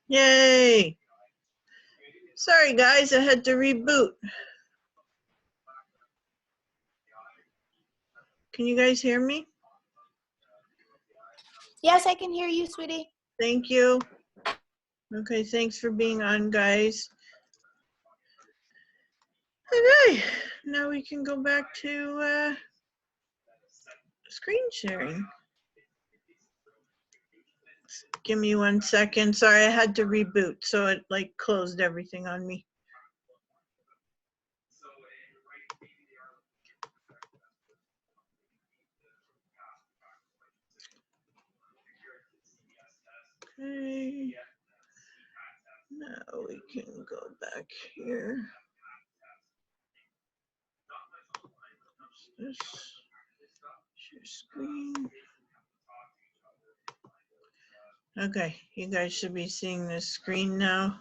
Yay! Sorry guys, I had to reboot. Can you guys hear me? Yes, I can hear you, sweetie. Thank you. Okay, thanks for being on, guys. Okay, now we can go back to screen sharing. Give me 1 second. Sorry, I had to reboot, so it like closed everything on me. Okay. Now we can go back here. This share screen. Okay, you guys should be seeing this screen now.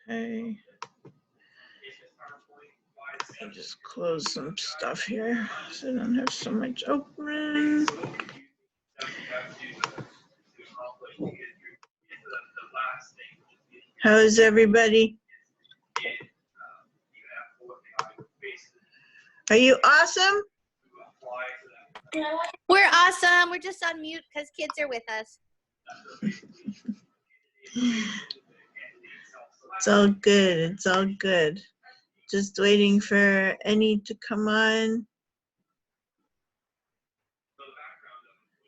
Okay. Let me just close some stuff here so I don't have so much open. How is everybody? Are you awesome? We're awesome. We're just on mute because kids are with us. It's all good. It's all good. Just waiting for Eni to come on.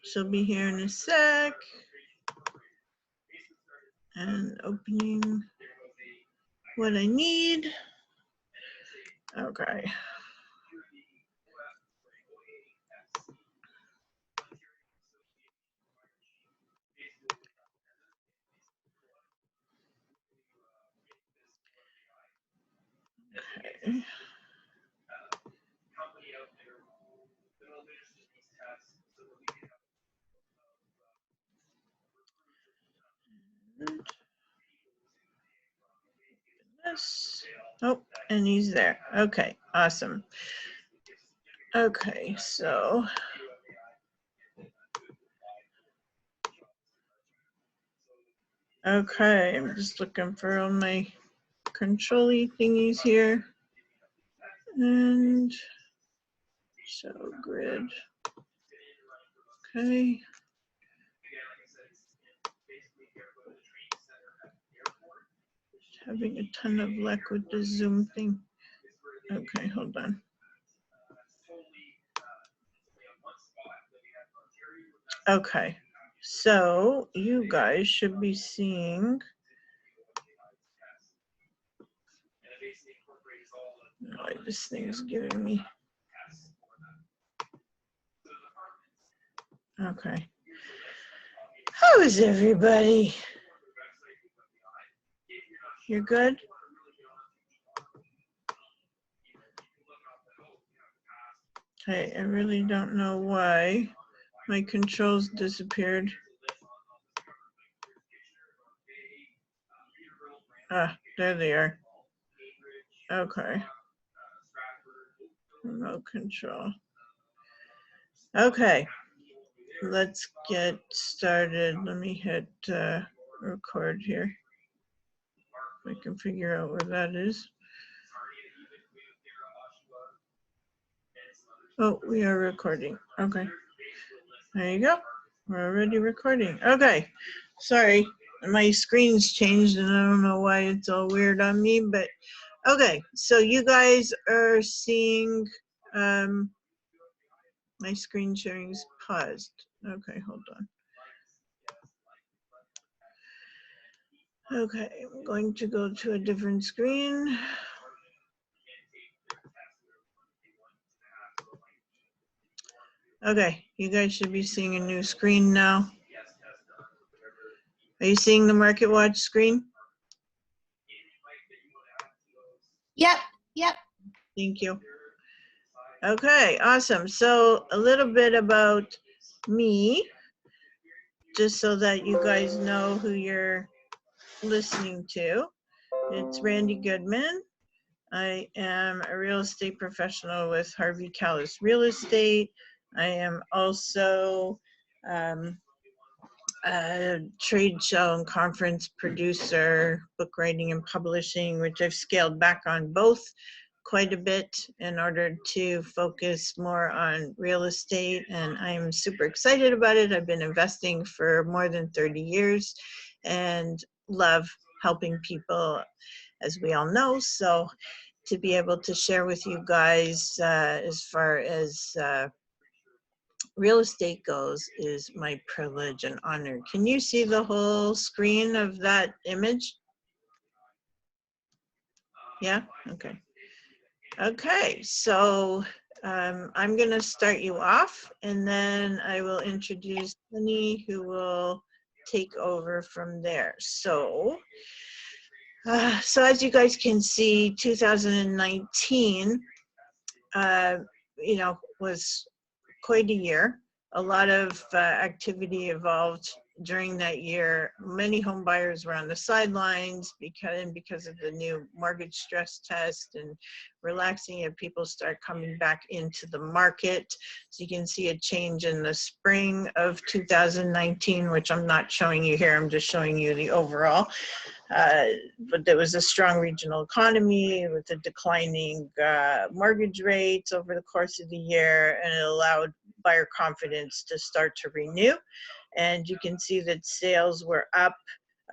She'll be here in a sec. And opening what I need. Okay. Okay. This. Oh, and he's there. Okay, awesome. Okay, so. Okay, I'm just looking for all my control-y thingies here. And show grid. Okay. Having a ton of luck with the Zoom thing. Okay, hold on. Okay, so you guys should be seeing. Oh, this thing's giving me. Okay. How is everybody? You're good? Okay, I really don't know why my controls disappeared. Ah, there they are. Okay. Remote control. Okay, let's get started. Let me hit record here. I can figure out where that is. Oh, we are recording. Okay. There you go. We're already recording. Okay. Sorry, my screen's changed and I don't know why it's all weird on me, but okay. So you guys are seeing my screen sharing's paused. Okay, hold on. Okay, I'm going to go to a different screen. Okay, you guys should be seeing a new screen now. Are you seeing the Market Watch screen? Yep, yep. Thank you. Okay, awesome. So a little bit about me, just so that you guys know who you're listening to. It's Randi Goodman. I am a real estate professional with Harvey Callis Real Estate. I am also Trade show and conference producer, book writing and publishing, which I've scaled back on both quite a bit in order to focus more on real estate. And I'm super excited about it. I've been investing for more than 30 years and love helping people, as we all know. So to be able to share with you guys as far as real estate goes is my privilege and honor. Can you see the whole screen of that image? Yeah, okay. Okay, so I'm gonna start you off and then I will introduce Honey who will take over from there. So as you guys can see, 2019, you know, was quite a year. A lot of activity evolved during that year. Many home buyers were on the sidelines because of the new mortgage stress test and relaxing it, people start coming back into the market. So you can see a change in the spring of 2019, which I'm not showing you here. I'm just showing you the overall. But there was a strong regional economy with the declining mortgage rates over the course of the year, and it allowed buyer confidence to start to renew. And you can see that sales were up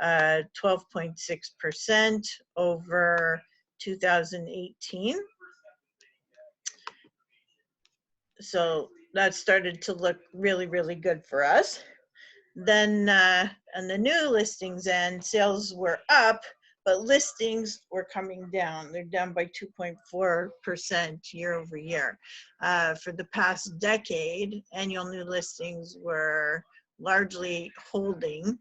12.6% over 2018. So that started to look really, really good for us. Then on the new listings end, sales were up, but listings were coming down. They're down by 2.4% year over year. For the past decade, annual new listings were largely holding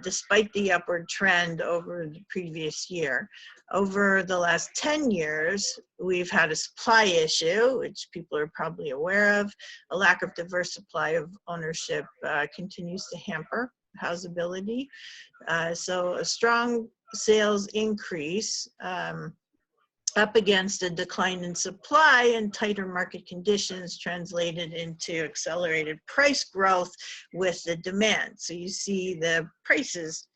despite the upward trend over the previous year. Over the last 10 years, we've had a supply issue, which people are probably aware of. A lack of diverse supply of ownership continues to hamper housability. So a strong sales increase up against a decline in supply and tighter market conditions translated into accelerated price growth with the demand. So you see the prices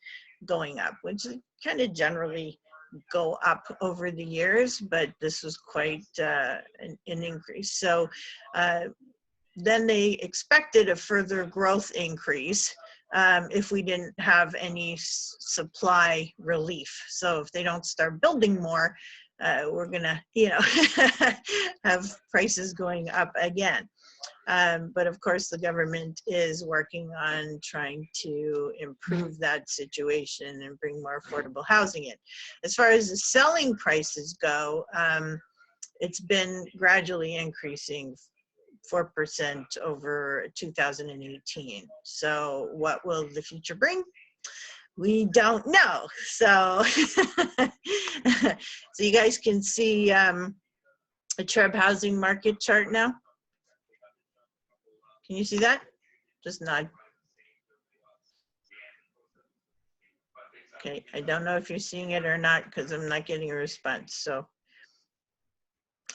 going up, which kind of generally go up over the years, but this was quite an increase. So then they expected a further growth increase if we didn't have any supply relief. So if they don't start building more, we're gonna, you know, have prices going up again. But of course, the government is working on trying to improve that situation and bring more affordable housing in. As far as the selling prices go, it's been gradually increasing 4% over 2018. So what will the future bring? We don't know. So, so you guys can see a Treb housing market chart now. Can you see that? Just nod. Okay, I don't know if you're seeing it or not because I'm not getting a response. So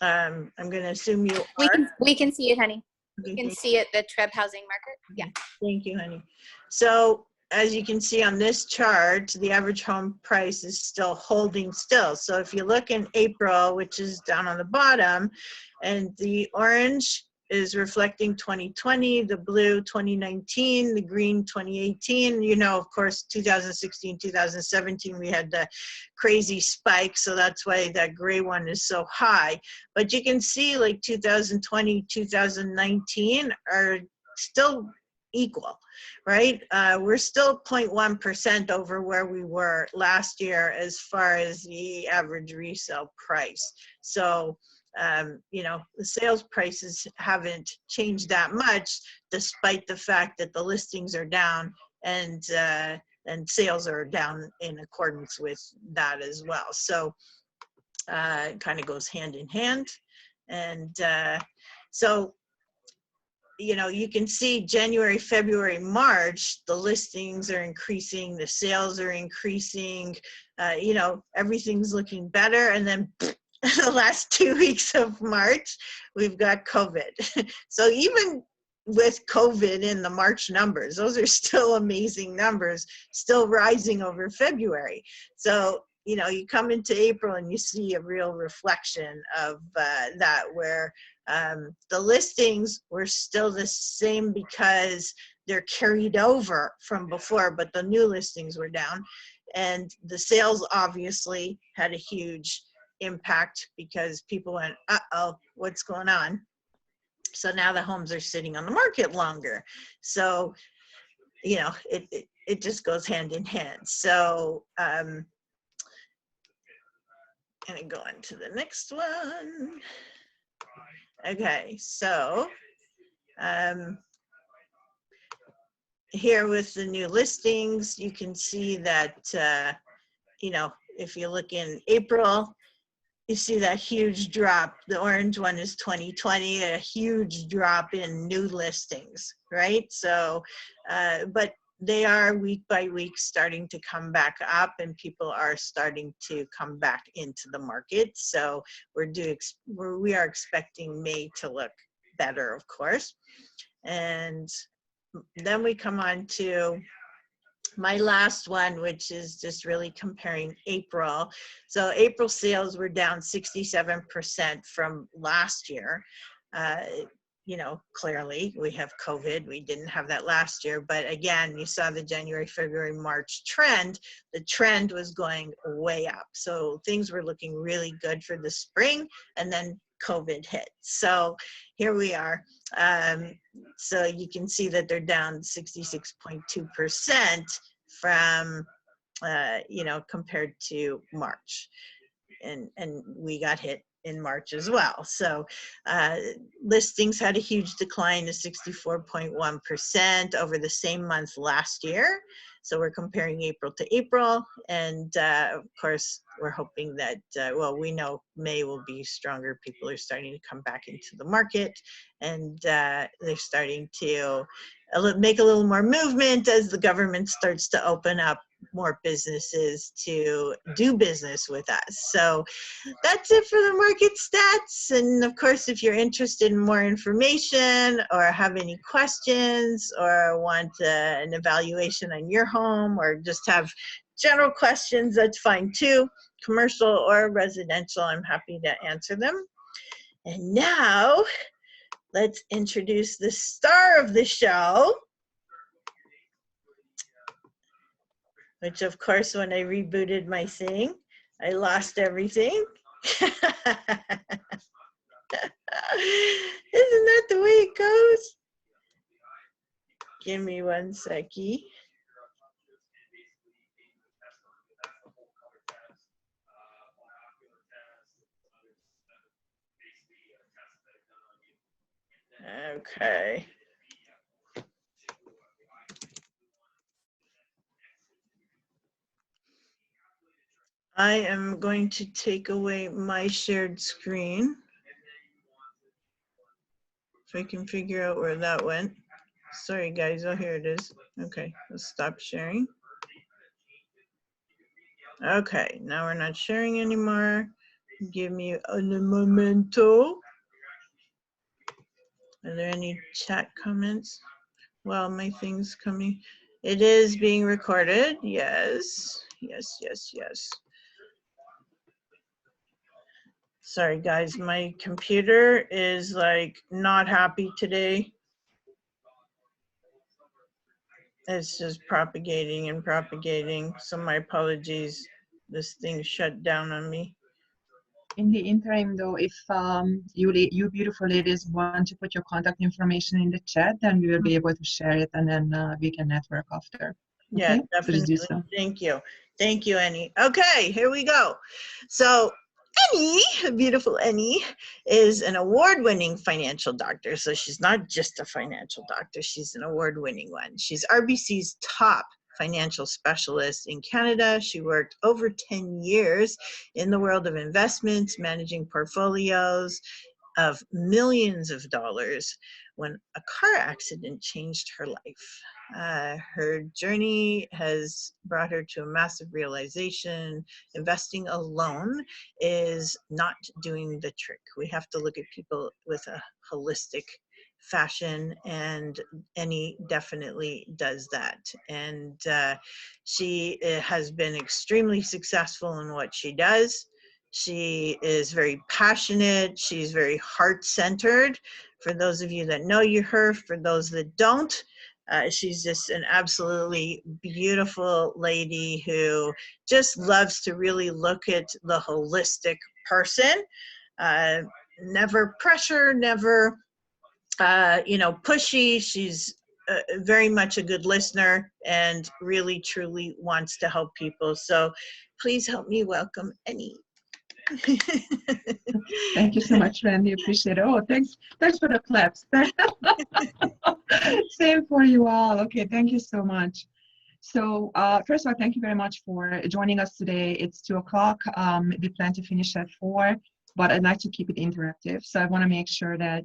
I'm going to assume you are. We can see it, honey. Okay, You can see it, the Treb housing market. Yeah. Thank you, honey. So as you can see on this chart, the average home price is still holding still. So if you look in April, which is down on the bottom, and the orange is reflecting 2020, the blue 2019, the green 2018. You know, of course, 2016, 2017, we had the crazy spike, so that's why that gray one is so high. But you can see like 2020, 2019 are still equal, right? We're still 0.1% over where we were last year as far as the average resale price. So you know, the sales prices haven't changed that much, despite the fact that the listings are down and sales are down in accordance with that as well. So it kind of goes hand in hand. And so, you know, you can see January, February, March, the listings are increasing, the sales are increasing, you know, everything's looking better. And then the last 2 weeks of March, we've got COVID. So even with COVID in the March numbers. Those are still amazing numbers, still rising over February. So, you know, you come into April and you see a real reflection of that, where the listings were still the same because they're carried over from before, but the new listings were down. And the sales obviously had a huge impact because people went, uh-oh, what's going on? So now the homes are sitting on the market longer. So, you know, it just goes hand in hand. So, and I go on to the next one. Okay, so here with the new listings, you can see that, you know, if you look in April, you see that huge drop. The orange one is 2020, a huge drop in new listings, right? So, but they are week by week starting to come back up, and people are starting to come back into the market. So we are expecting May to look better, of course. And then we come on to my last one, which is just really comparing April. So April sales were down 67% from last year. You know, clearly we have COVID. We didn't have that last year. But again, you saw the January, February, March trend. The trend was going way up. So things were looking really good for the spring, and then COVID hit. So here we are. So you can see that they're down 66.2% from, you know, compared to March. And we got hit in March as well. So listings had a huge decline of 64.1% over the same month last year. So we're comparing April to April. And of course, we're hoping that, well, we know May will be stronger. People are starting to come back into the market, and they're starting to make a little more movement as the government starts to open up more businesses to do business with us. So that's it for the market stats. And of course, if you're interested in more information or have any questions or want an evaluation on your home or just have general questions, that's fine too. Commercial or residential, I'm happy to answer them. And now let's introduce the star of the show, which of course, when I rebooted my thing, I lost everything. Isn't that the way it goes? Give me one seckie. Okay. I am going to take away my shared screen so I can figure out where that went. Sorry guys, oh here it is. Okay, let's stop sharing. Okay, now we're not sharing anymore. Give me a momento. Are there any chat comments? Well, my thing's coming. It is being recorded. Yes, yes, yes, yes. Sorry guys, my computer is like not happy today. It's just propagating and propagating. So my apologies. This thing shut down on me. In the interim, though, if you beautiful ladies want to put your contact information in the chat, then we will be able to share it, and then we can network after. Yeah, Okay? definitely. So so. Thank you. Thank you, Eni. Okay, here we go. So Eni, beautiful Eni, is an award-winning financial doctor. So she's not just a financial doctor, she's an award-winning one. She's RBC's top financial specialist in Canada. She worked over 10 years in the world of investments, managing portfolios of millions of dollars when a car accident changed her life. Her journey has brought her to a massive realization. Investing alone is not doing the trick. We have to look at people with a holistic fashion, and Eni definitely does that. And she has been extremely successful in what she does. She is very passionate. She's very heart-centered. For those of you that know her, for those that don't, she's just an absolutely beautiful lady who just loves to really look at the holistic person. Never pressure, never pushy. She's very much a good listener and really truly wants to help people. So please help me welcome Eni. Thank you so much, Randy. Appreciate it. Oh, thanks for the claps. Same for you all. Okay, thank you so much. So first of all, thank you very much for joining us today. It's 2:00. We plan to finish at 4, but I'd like to keep it interactive. So I want to make sure that,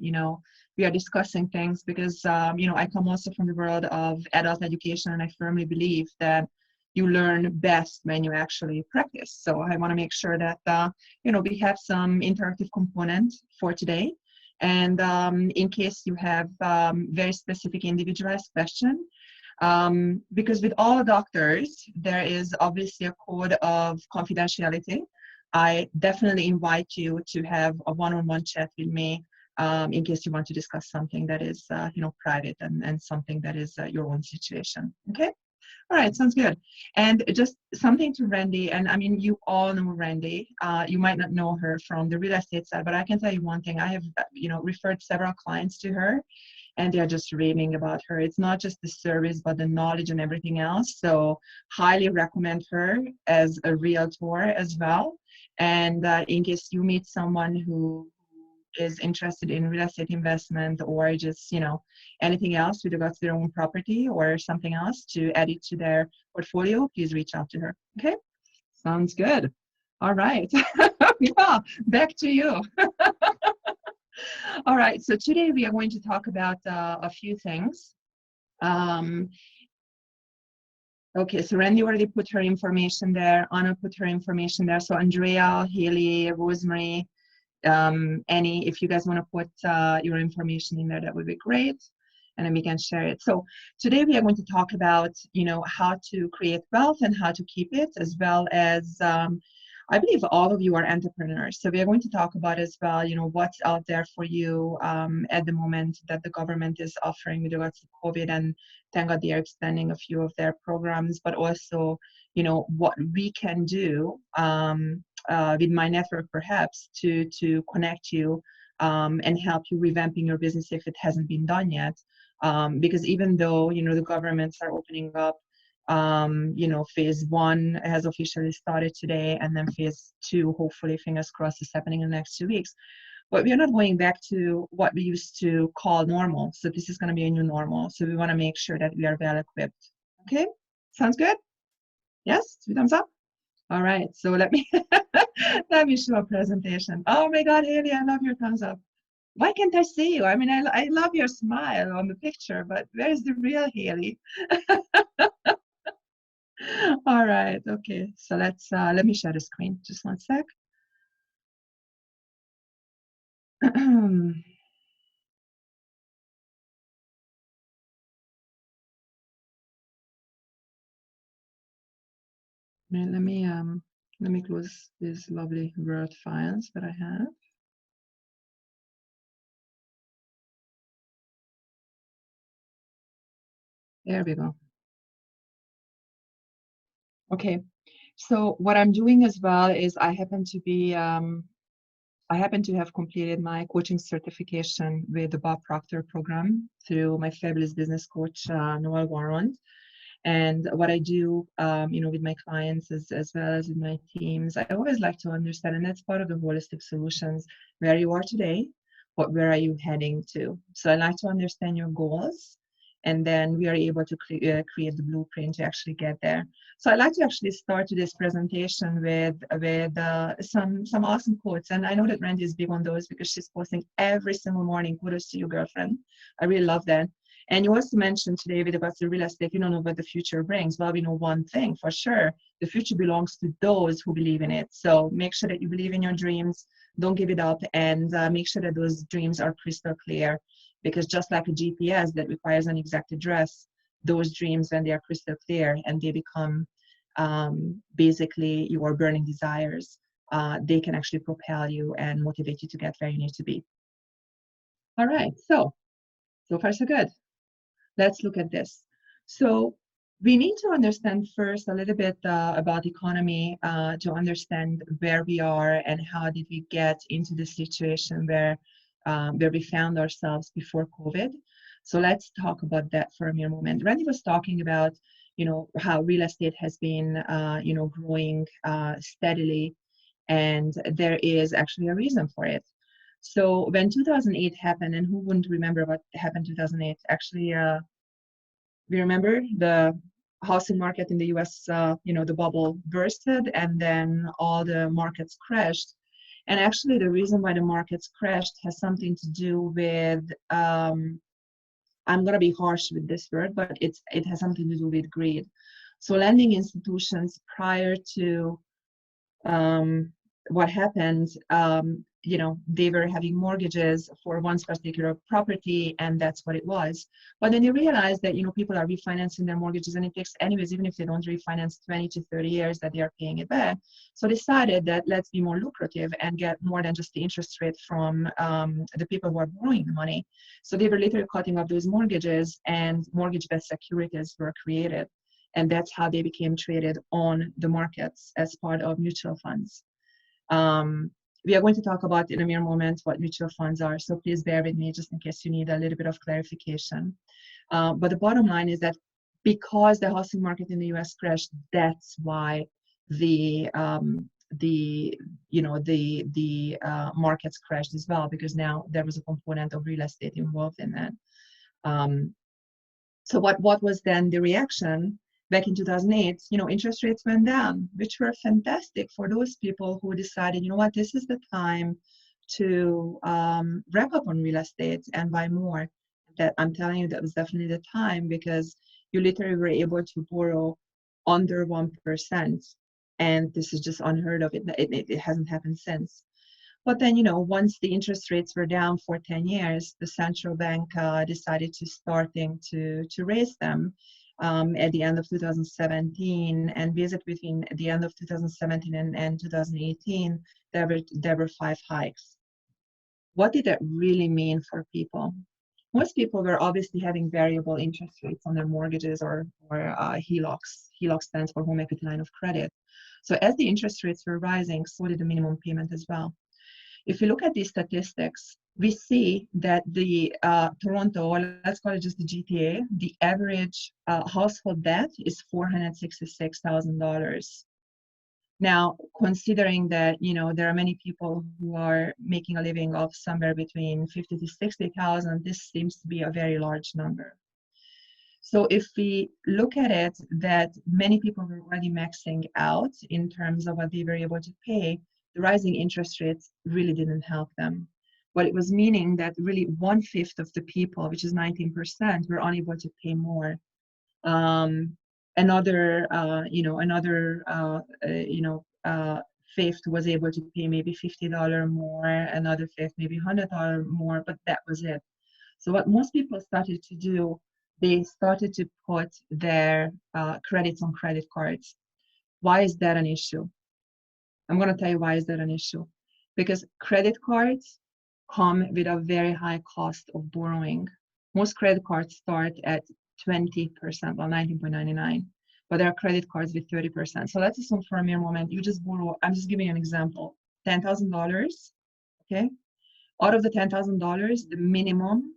we are discussing things because, I come also from the world of adult education, and I firmly believe that you learn best when you actually practice. So I want to make sure that, we have some interactive component for today. And in case you have very specific individualized question, because with all doctors, there is obviously a code of confidentiality. I definitely invite you to have a one-on-one chat with me in case you want to discuss something that is, private and something that is your own situation. Okay? All right, sounds good. And just something to Randi, and I mean, you all know Randi. You might not know her from the real estate side, but I can tell you one thing. I have, referred several clients to her, and they're just raving about her. It's not just the service, but the knowledge and everything else. So highly recommend her as a realtor as well. And in case you meet someone who is interested in real estate investment or just, anything else with regards to their own property or something else to add it to their portfolio, please reach out to her. Okay? Sounds good. All right. Yeah, back to you. All right, so today we are going to talk about a few things. Okay, so Randy already put her information there. Anna put her information there. So Andrea, Haley, Rosemary, Eni, if you guys want to put your information in there, that would be great. And then we can share it. So today we are going to talk about, how to create wealth and how to keep it, as well as I believe all of you are entrepreneurs. So we are going to talk about as well, what's out there for you at the moment that the government is offering with regards to COVID, and thank God they are extending a few of their programs, but also, what we can do with my network perhaps to connect you and help you revamping your business if it hasn't been done yet. Because even though, the governments are opening up, phase 1 has officially started today, and then phase 2, hopefully, fingers crossed, is happening in the next 2 weeks. But we are not going back to what we used to call normal. So this is going to be a new normal. So we want to make sure that we are well equipped. Okay, sounds good? Yes, 2 thumbs up. All right, so let me let me show a presentation. Oh my God, Haley, I love your thumbs up. Why can't I see you? I mean, I love your smile on the picture, but where's the real Haley? All right, okay, so let me share the screen, just one sec. Let me close these lovely Word files that I have. There we go. Okay, so what I'm doing as well is I happen to have completed my coaching certification with the Bob Proctor program through my fabulous business coach, Noel Warren. And what I do, with my clients as well as with my teams, I always like to understand, and that's part of the holistic solutions, where you are today, where are you heading to? So I like to understand your goals, and then we are able to create the blueprint to actually get there. So I like to actually start this presentation with some awesome quotes, and I know that Randy is big on those because she's posting every single morning. Kudos to you, girlfriend. I really love that. And you also mentioned today with regards to real estate, you don't know what the future brings. Well, we know one thing for sure. The future belongs to those who believe in it. So make sure that you believe in your dreams. Don't give it up, and make sure that those dreams are crystal clear. because just like a GPS that requires an exact address, those dreams, when they are crystal clear and they become basically your burning desires, they can actually propel you and motivate you to get where you need to be. All right, so far so good. Let's look at this. So we need to understand first a little bit about economy to understand where we are and how did we get into the situation where we found ourselves before COVID. So let's talk about that for a mere moment. Randy was talking about, how real estate has been, growing steadily, and there is actually a reason for it. So when 2008 happened, and who wouldn't remember what happened in 2008? Actually, we remember the housing market in the US, the bubble bursted, and then all the markets crashed. And actually, the reason why the markets crashed has something to do with, I'm going to be harsh with this word, but it has something to do with greed. So lending institutions prior to what happened, they were having mortgages for one particular property, and that's what it was. But then they realized that, people are refinancing their mortgages, and it takes, anyways, even if they don't refinance 20 to 30 years, that they are paying it back. So decided that let's be more lucrative and get more than just the interest rate from the people who are borrowing the money. So they were literally cutting up those mortgages, and mortgage-backed securities were created. And that's how they became traded on the markets as part of mutual funds. We are going to talk about in a mere moment what mutual funds are, so please bear with me just in case you need a little bit of clarification. But the bottom line is that because the housing market in the US crashed, that's why the markets crashed as well, because now there was a component of real estate involved in that. So what was then the reaction? Back in 2008, interest rates went down, which were fantastic for those people who decided, what, this is the time to rack up on real estate and buy more. That, I'm telling you, that was definitely the time, because you literally were able to borrow under 1%. And this is just unheard of. It hasn't happened since. But then, once the interest rates were down for 10 years, the central bank decided to starting to raise them. At the end of 2017, and basically between the end of 2017 and 2018, there were 5 hikes. What did that really mean for people? Most people were obviously having variable interest rates on their mortgages or HELOCs. HELOC stands for home equity line of credit. So as the interest rates were rising, so did the minimum payment as well. If you look at these statistics, we see that the Toronto, or let's call it just the GTA, the average household debt is $466,000. Now, considering that, there are many people who are making a living of somewhere between 50 to 60,000, this seems to be a very large number. So if we look at it, that many people were already maxing out in terms of what they were able to pay, the rising interest rates really didn't help them. But it was meaning that really 1/5 of the people, which is 19%, were unable to pay more. Another fifth was able to pay maybe $50 more, another fifth maybe $100 more, but that was it. So what most people started to do, they started to put their credits on credit cards. Why is that an issue? I'm going to tell you why is that an issue. Because credit cards come with a very high cost of borrowing. Most credit cards start at 20%, well, 19.99, but there are credit cards with 30%. So let's assume for a mere moment, you just borrow, I'm just giving you an example, $10,000, okay? Out of the $10,000, the minimum,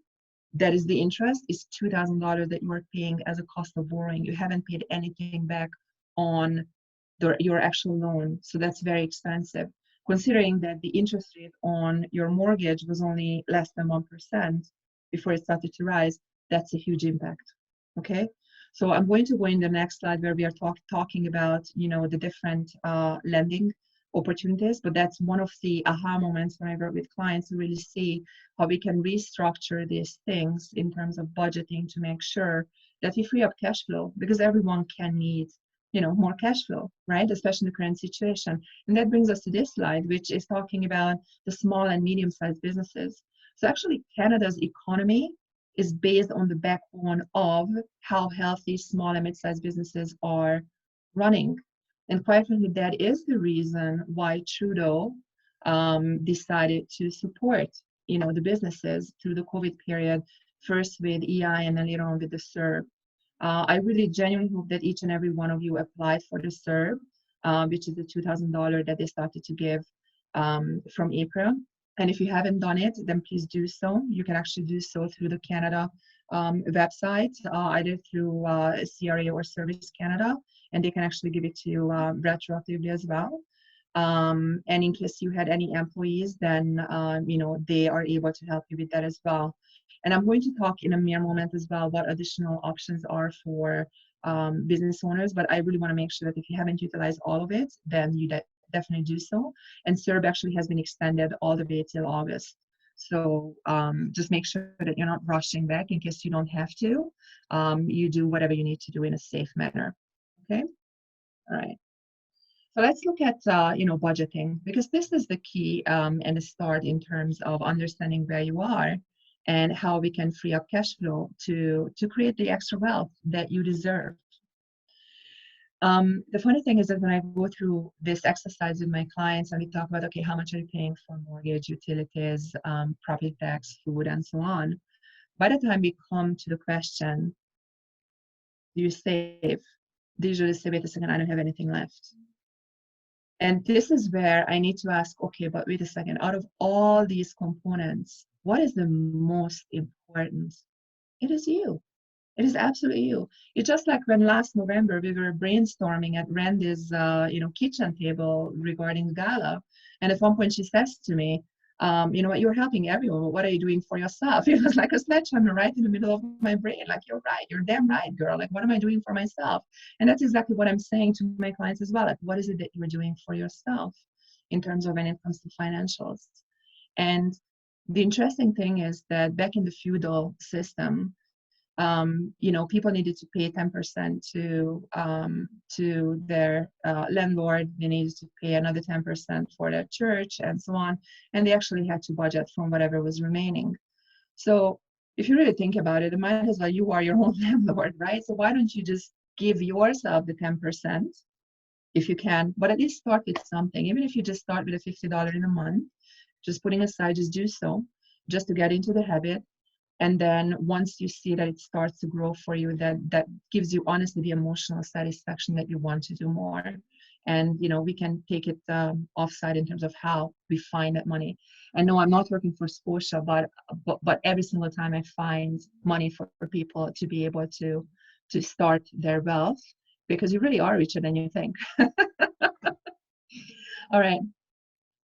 that is the interest, is $2,000 that you are paying as a cost of borrowing. You haven't paid anything back on your actual loan, so that's very expensive. Considering that the interest rate on your mortgage was only less than 1% before it started to rise, that's a huge impact, okay? So I'm going to go in the next slide where we are talking about, the different lending opportunities, but that's one of the aha moments when I work with clients to really see how we can restructure these things in terms of budgeting to make sure that we free up cash flow, because everyone can need more cash flow, right? Especially in the current situation. And that brings us to this slide, which is talking about the small and medium-sized businesses. So actually, Canada's economy is based on the backbone of how healthy small and mid-sized businesses are running. And quite frankly, that is the reason why Trudeau decided to support, the businesses through the COVID period, first with EI and then later on with the CERB. I really genuinely hope that each and every one of you applied for the CERB, which is the $2,000 that they started to give from April. And if you haven't done it, then please do so. You can actually do so through the Canada website, either through CRA or Service Canada, and they can actually give it to you retroactively as well. And in case you had any employees, then they are able to help you with that as well. And I'm going to talk in a mere moment as well what additional options are for business owners, but I really want to make sure that if you haven't utilized all of it, then you definitely do so. And CERB actually has been extended all the way till August. So just make sure that you're not rushing back in case you don't have to. You do whatever you need to do in a safe manner. Okay? All right. So let's look at budgeting, because this is the key and the start in terms of understanding where you are and how we can free up cash flow to create the extra wealth that you deserve. The funny thing is that when I go through this exercise with my clients and we talk about, okay, how much are you paying for mortgage, utilities, property tax, food, and so on, by the time we come to the question, do you save? They usually say, wait a second, I don't have anything left. And this is where I need to ask, okay, but wait a second, out of all these components, what is the most important? It is you. It is absolutely you. It's just like when last November we were brainstorming at Randi's, kitchen table regarding the gala, and at one point she says to me, you know what, you're helping everyone, but what are you doing for yourself? It was like a sledgehammer right in the middle of my brain. Like, you're right, you're damn right, girl. Like, what am I doing for myself? And that's exactly what I'm saying to my clients as well. Like, what is it that you're doing for yourself in terms of when it comes to financials? And the interesting thing is that back in the feudal system, people needed to pay 10% to their landlord. They needed to pay another 10% for their church and so on. And they actually had to budget from whatever was remaining. So if you really think about it, it might as well you are your own landlord, right? So why don't you just give yourself the 10% if you can, but at least start with something. Even if you just start with a $50 in a month, just putting aside, just do so, just to get into the habit. And then once you see that it starts to grow for you, that gives you honestly the emotional satisfaction that you want to do more. And we can take it offside in terms of how we find that money. And no, I'm not working for Scotia, but every single time I find money for people to be able to start their wealth, because you really are richer than you think. All right.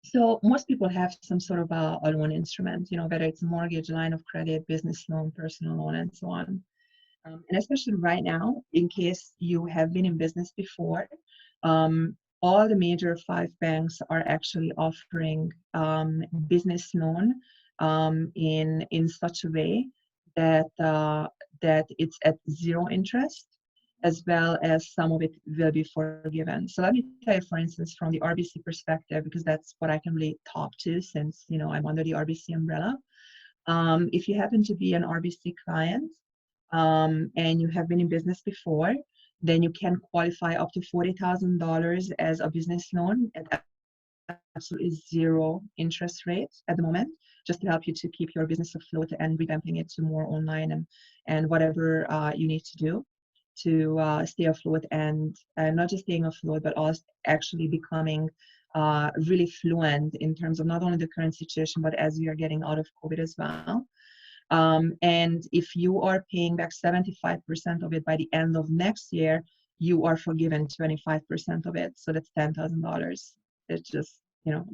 So most people have some sort of a loan instrument, whether it's a mortgage, line of credit, business loan, personal loan, and so on. And especially right now, in case you have been in business before, all the major 5 banks are actually offering business loan in such a way that that it's at 0 interest, as well as some of it will be forgiven. So let me tell you, for instance, from the RBC perspective, because that's what I can really talk to since, I'm under the RBC umbrella. If you happen to be an RBC client and you have been in business before, then you can qualify up to $40,000 as a business loan at absolutely 0 interest rate at the moment, just to help you to keep your business afloat and revamping it to more online and whatever you need to do to stay afloat, and not just staying afloat, but also actually becoming really fluent in terms of not only the current situation, but as we are getting out of COVID as well. And if you are paying back 75% of it by the end of next year, you are forgiven 25% of it. So that's $10,000. It's just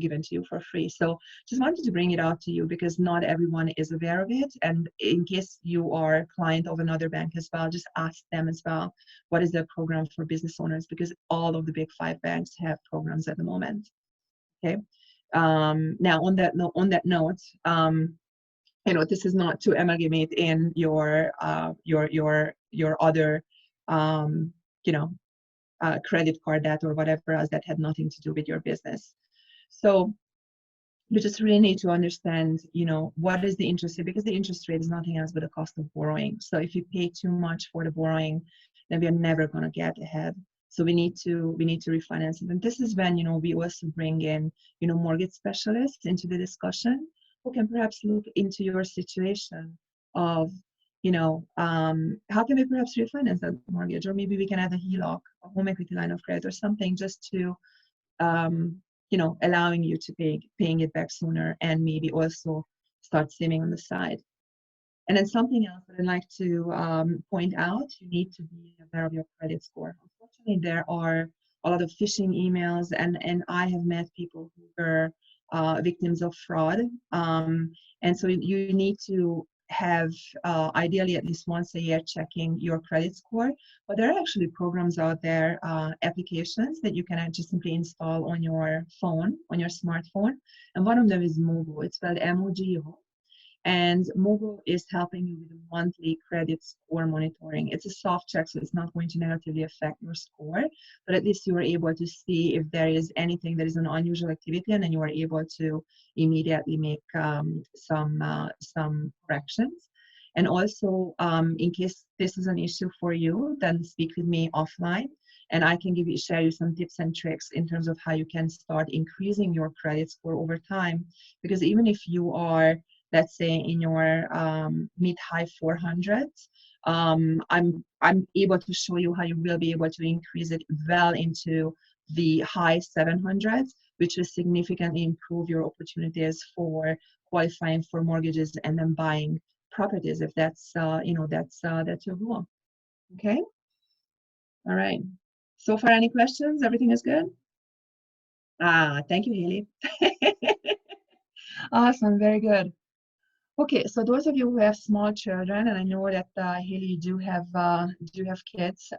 given to you for free. So just wanted to bring it out to you because not everyone is aware of it. And in case you are a client of another bank as well, just ask them as well, what is their program for business owners? Because all of the big 5 banks have programs at the moment. Okay. Now on that note, this is not to amalgamate in your other credit card debt or whatever else that had nothing to do with your business. So you just really need to understand, what is the interest rate, because the interest rate is nothing else but the cost of borrowing. So if you pay too much for the borrowing, then we are never going to get ahead. So we need to refinance it. And this is when, we also bring in, mortgage specialists into the discussion who can perhaps look into your situation of, how can we perhaps refinance that mortgage, or maybe we can add a HELOC, a home equity line of credit, or something, just to allowing you to paying it back sooner, and maybe also start saving on the side. And then something else that I'd like to point out, you need to be aware of your credit score. Unfortunately, there are a lot of phishing emails, and I have met people who were victims of fraud. And so you need to have ideally at least once a year checking your credit score. But there are actually programs out there, applications that you can just simply install on your phone, on your smartphone. And one of them is Mogo. It's spelled MOGO. And Mogo is helping you with the monthly credit score monitoring. It's a soft check, so it's not going to negatively affect your score, but at least you are able to see if there is anything that is an unusual activity, and then you are able to immediately make some corrections. And also, in case this is an issue for you, then speak with me offline, and I can share you some tips and tricks in terms of how you can start increasing your credit score over time. Because even if you are, let's say, in your mid-high 400s, I'm able to show you how you will be able to increase it well into the high 700s, which will significantly improve your opportunities for qualifying for mortgages and then buying properties, if that's that's your goal. Okay. All right. So far, any questions? Everything is good? Thank you, Haley. Awesome. Very good. Okay, so those of you who have small children, and I know that Haley, you do have kids.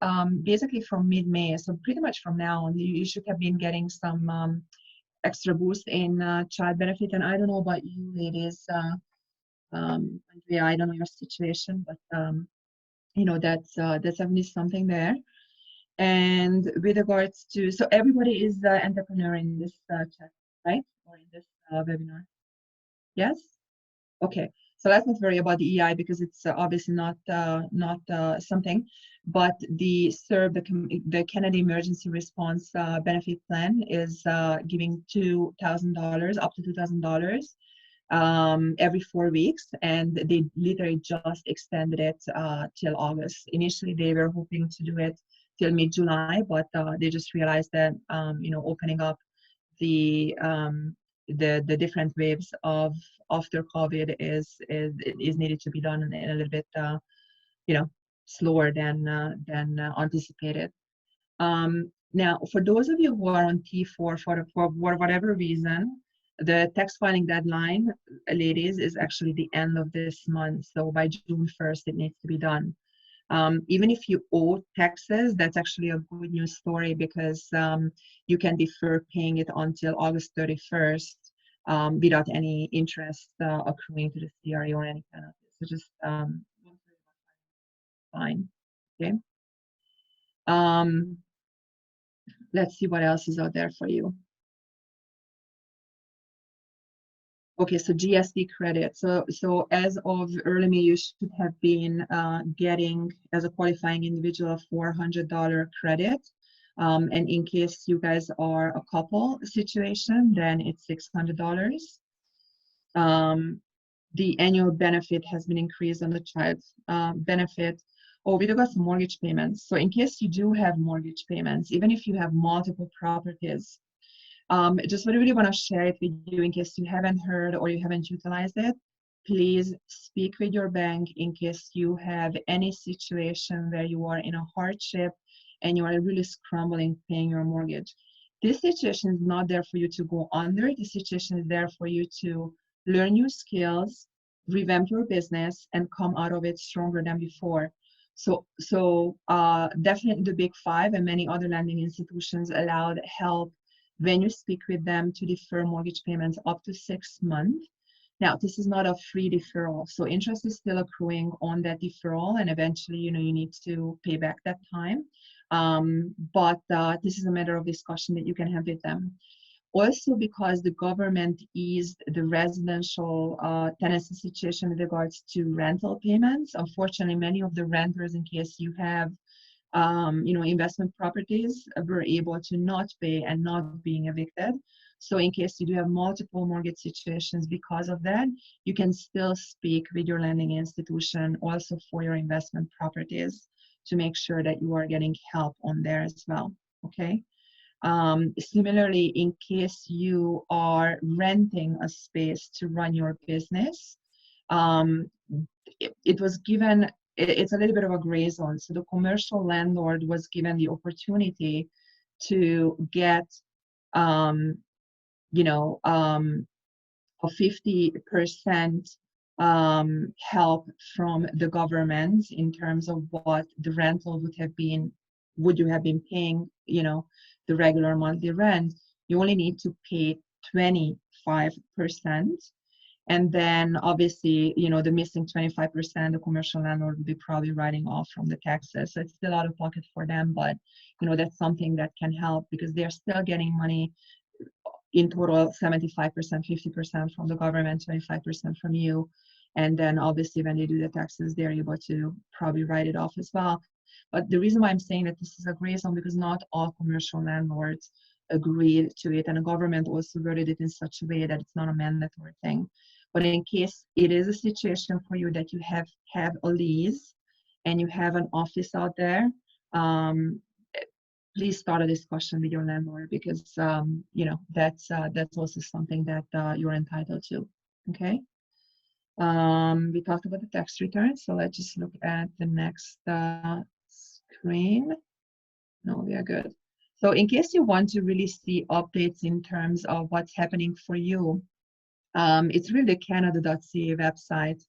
Basically from mid-May, so pretty much from now on, you should have been getting some extra boost in child benefit. And I don't know about you ladies, Andrea, I don't know your situation, but that's definitely something there. And with regards to, so everybody is entrepreneur in this chat, right? Or in this webinar? Yes. Okay, so let's not worry about the EI because it's obviously not something, but the CERB, the Canada Emergency Response Benefit Plan, is giving $2,000, up to $2,000 every 4 weeks, and they literally just extended it till August. Initially, they were hoping to do it till mid-July, but they just realized that opening up the different waves of after COVID is needed to be done in a little bit slower than anticipated. Now, for those of you who are on T4 for whatever reason, the tax filing deadline, ladies, is actually the end of this month. So by June 1st, it needs to be done. Even if you owe taxes, that's actually a good news story, because you can defer paying it until August 31st without any interest accruing to the CRA or any penalty. So just fine. Okay. Let's see what else is out there for you. Okay, so GST credit. So as of early May, you should have been getting, as a qualifying individual, a $400 credit. And in case you guys are a couple situation, then it's $600. The annual benefit has been increased on the child benefit. Oh, we do got some mortgage payments. So in case you do have mortgage payments, even if you have multiple properties, just really want to share it with you in case you haven't heard or you haven't utilized it. Please speak with your bank in case you have any situation where you are in a hardship and you are really scrambling paying your mortgage. This situation is not there for you to go under. This situation is there for you to learn new skills, revamp your business, and come out of it stronger than before. So definitely the Big Five and many other lending institutions allowed help when you speak with them to defer mortgage payments up to 6 months. Now, this is not a free deferral, so interest is still accruing on that deferral, and eventually, you need to pay back that time. But this is a matter of discussion that you can have with them. Also, because the government eased the residential tenancy situation with regards to rental payments, unfortunately, many of the renters, in case you have investment properties, were able to not pay and not being evicted. So in case you do have multiple mortgage situations because of that, you can still speak with your lending institution also for your investment properties to make sure that you are getting help on there as well, okay? Similarly, in case you are renting a space to run your business, it was given, it's a little bit of a gray zone. So the commercial landlord was given the opportunity to get, a 50% help from the government in terms of what the rental would you have been paying, the regular monthly rent. You only need to pay 25%. And then obviously, the missing 25%, the commercial landlord would be probably writing off from the taxes. So it's still out of pocket for them, but that's something that can help because they're still getting money in total, 75%, 50% from the government, 25% from you. And then obviously when they do the taxes, they're able to probably write it off as well. But the reason why I'm saying that this is a gray zone because not all commercial landlords agreed to it. And the government also worded it in such a way that it's not a mandatory thing. But in case it is a situation for you that you have a lease and you have an office out there, please start a discussion with your landlord because that's also something that you're entitled to. Okay. We talked about the tax return, so let's just look at the next screen. No, we are good. So in case you want to really see updates in terms of what's happening for you, it's really the Canada.ca website,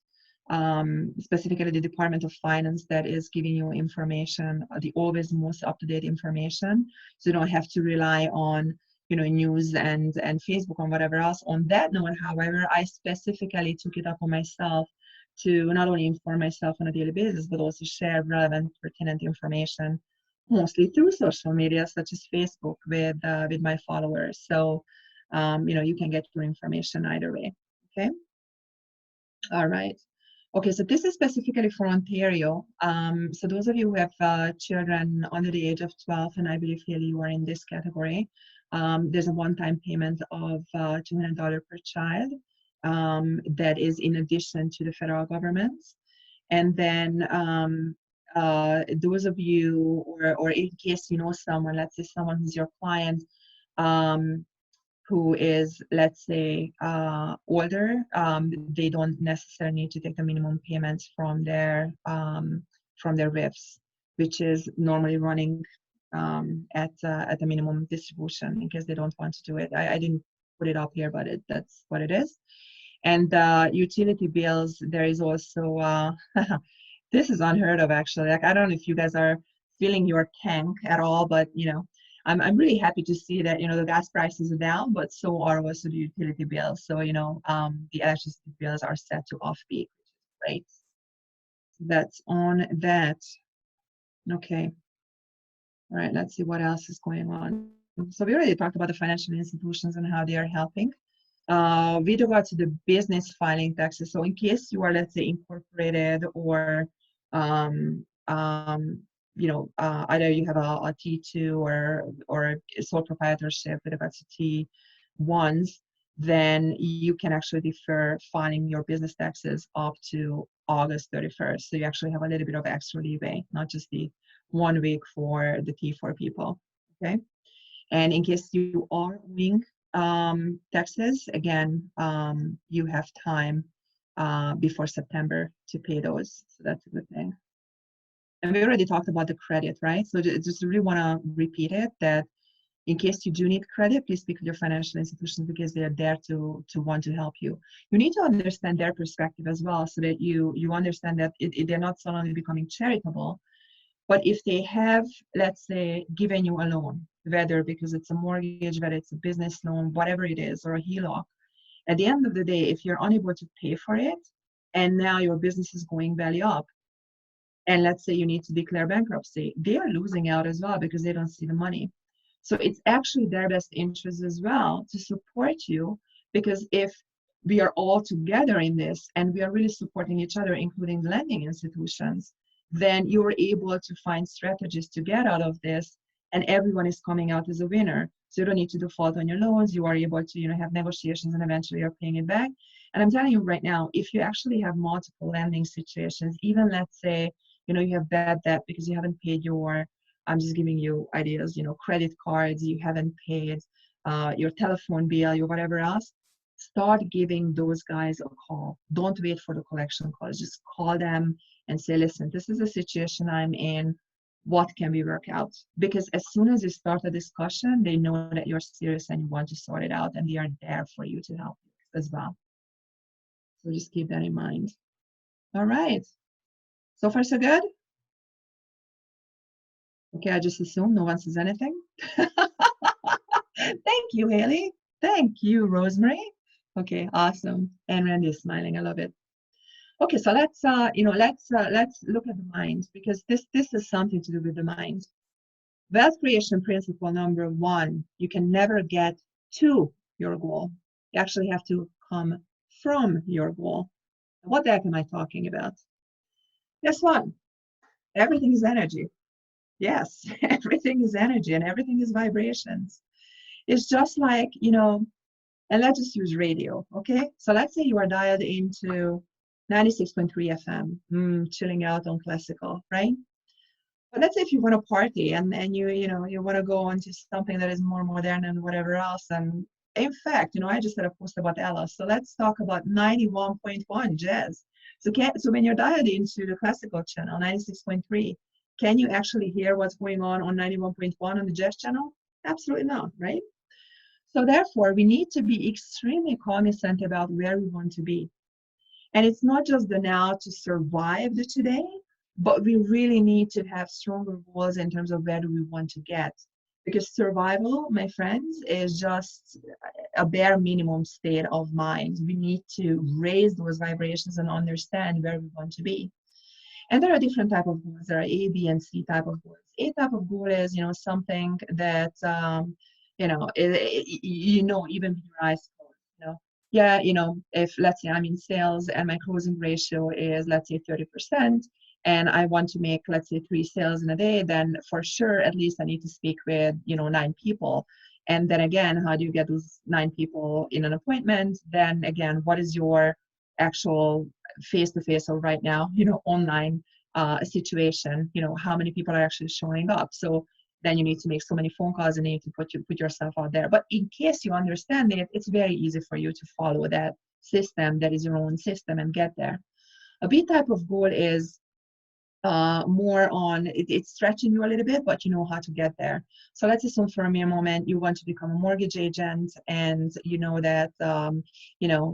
specifically the Department of Finance, that is giving you information, the always most up-to-date information. So you don't have to rely on, news and Facebook and whatever else. On that note, however, I specifically took it up on myself to not only inform myself on a daily basis, but also share relevant, pertinent information, mostly through social media, such as Facebook with my followers. So, you can get your information either way, okay? All right. Okay, so this is specifically for Ontario. So those of you who have children under the age of 12, and I believe, Haley, you are in this category, there's a one-time payment of $200 per child that is in addition to the federal government. And then those of you, or in case you know someone, let's say someone who's your client, who is, let's say, older, they don't necessarily need to take the minimum payments from their RIFs, which is normally running at the minimum distribution in case they don't want to do it. I didn't put it up here, but that's what it is. And utility bills, there is also, this is unheard of actually. Like, I don't know if you guys are feeling your tank at all, but I'm really happy to see that, the gas prices are down, but so are also the utility bills. So, the electricity bills are set to off-peak, which is great. That's on that. Okay. All right, let's see what else is going on. So we already talked about the financial institutions and how they are helping. With regard to the business filing taxes, so in case you are, let's say, incorporated or either you have a T2 or a sole proprietorship with regards to T1s, then you can actually defer filing your business taxes up to August 31st. So you actually have a little bit of extra leeway, not just the 1 week for the T4 people, okay? And in case you are owing taxes, again, you have time before September to pay those. So that's a good thing. And we already talked about the credit, right? So just really want to repeat it, that in case you do need credit, please speak with your financial institutions because they are there to want to help you. You need to understand their perspective as well so that you understand that they're not suddenly becoming charitable, but if they have, let's say, given you a loan, whether because it's a mortgage, whether it's a business loan, whatever it is, or a HELOC, at the end of the day, if you're unable to pay for it and now your business is going belly up, and let's say you need to declare bankruptcy, they are losing out as well because they don't see the money. So it's actually their best interest as well to support you, because if we are all together in this and we are really supporting each other, including the lending institutions, then you're able to find strategies to get out of this, and everyone is coming out as a winner. So you don't need to default on your loans. You are able to, have negotiations, and eventually you're paying it back. And I'm telling you right now, if you actually have multiple lending situations, even let's say, you have bad debt because you haven't paid your, I'm just giving you ideas, credit cards, you haven't paid your telephone bill, your whatever else, start giving those guys a call. Don't wait for the collection calls. Just call them and say, listen, this is a situation I'm in. What can we work out? Because as soon as you start a discussion, they know that you're serious and you want to sort it out, and they are there for you to help you as well. So just keep that in mind. All right. So far, so good? Okay, I just assume no one says anything. Thank you, Haley. Thank you, Rosemary. Okay, awesome. And Randy is smiling. I love it. Okay, so let's look at the mind, because this is something to do with the mind. Wealth creation principle number 1: you can never get to your goal. You actually have to come from your goal. What the heck am I talking about? Guess what? Everything is energy. Yes, everything is energy and everything is vibrations. It's just like, and let's just use radio, okay? So let's say you are dialed into 96.3 FM, chilling out on classical, right? But let's say if you want to party and you want to go on to something that is more modern and whatever else. And in fact, I just had a post about Ella. So let's talk about 91.1 jazz. So when you're dialed into the classical channel, 96.3, can you actually hear what's going on 91.1 on the jazz channel? Absolutely not, right? So therefore, we need to be extremely cognizant about where we want to be. And it's not just the now to survive the today, but we really need to have stronger goals in terms of where do we want to get. Because survival, my friends, is just a bare minimum state of mind. We need to raise those vibrations and understand where we want to be. And there are different type of goals. There are A, B, and C type of goals. A type of goal is, something that, even with your eyes closed, if let's say I'm in sales and my closing ratio is, let's say 30%, and I want to make, let's say 3 sales in a day, then for sure, at least I need to speak with, 9 people. And then again, how do you get those 9 people in an appointment? Then again, what is your actual face-to-face or right now, online situation? How many people are actually showing up? So then you need to make so many phone calls and you need to put yourself out there. But in case you understand it, it's very easy for you to follow that system that is your own system and get there. A B type of goal is more on, it's stretching you a little bit, but you know how to get there. So let's assume for a mere moment you want to become a mortgage agent, and you know that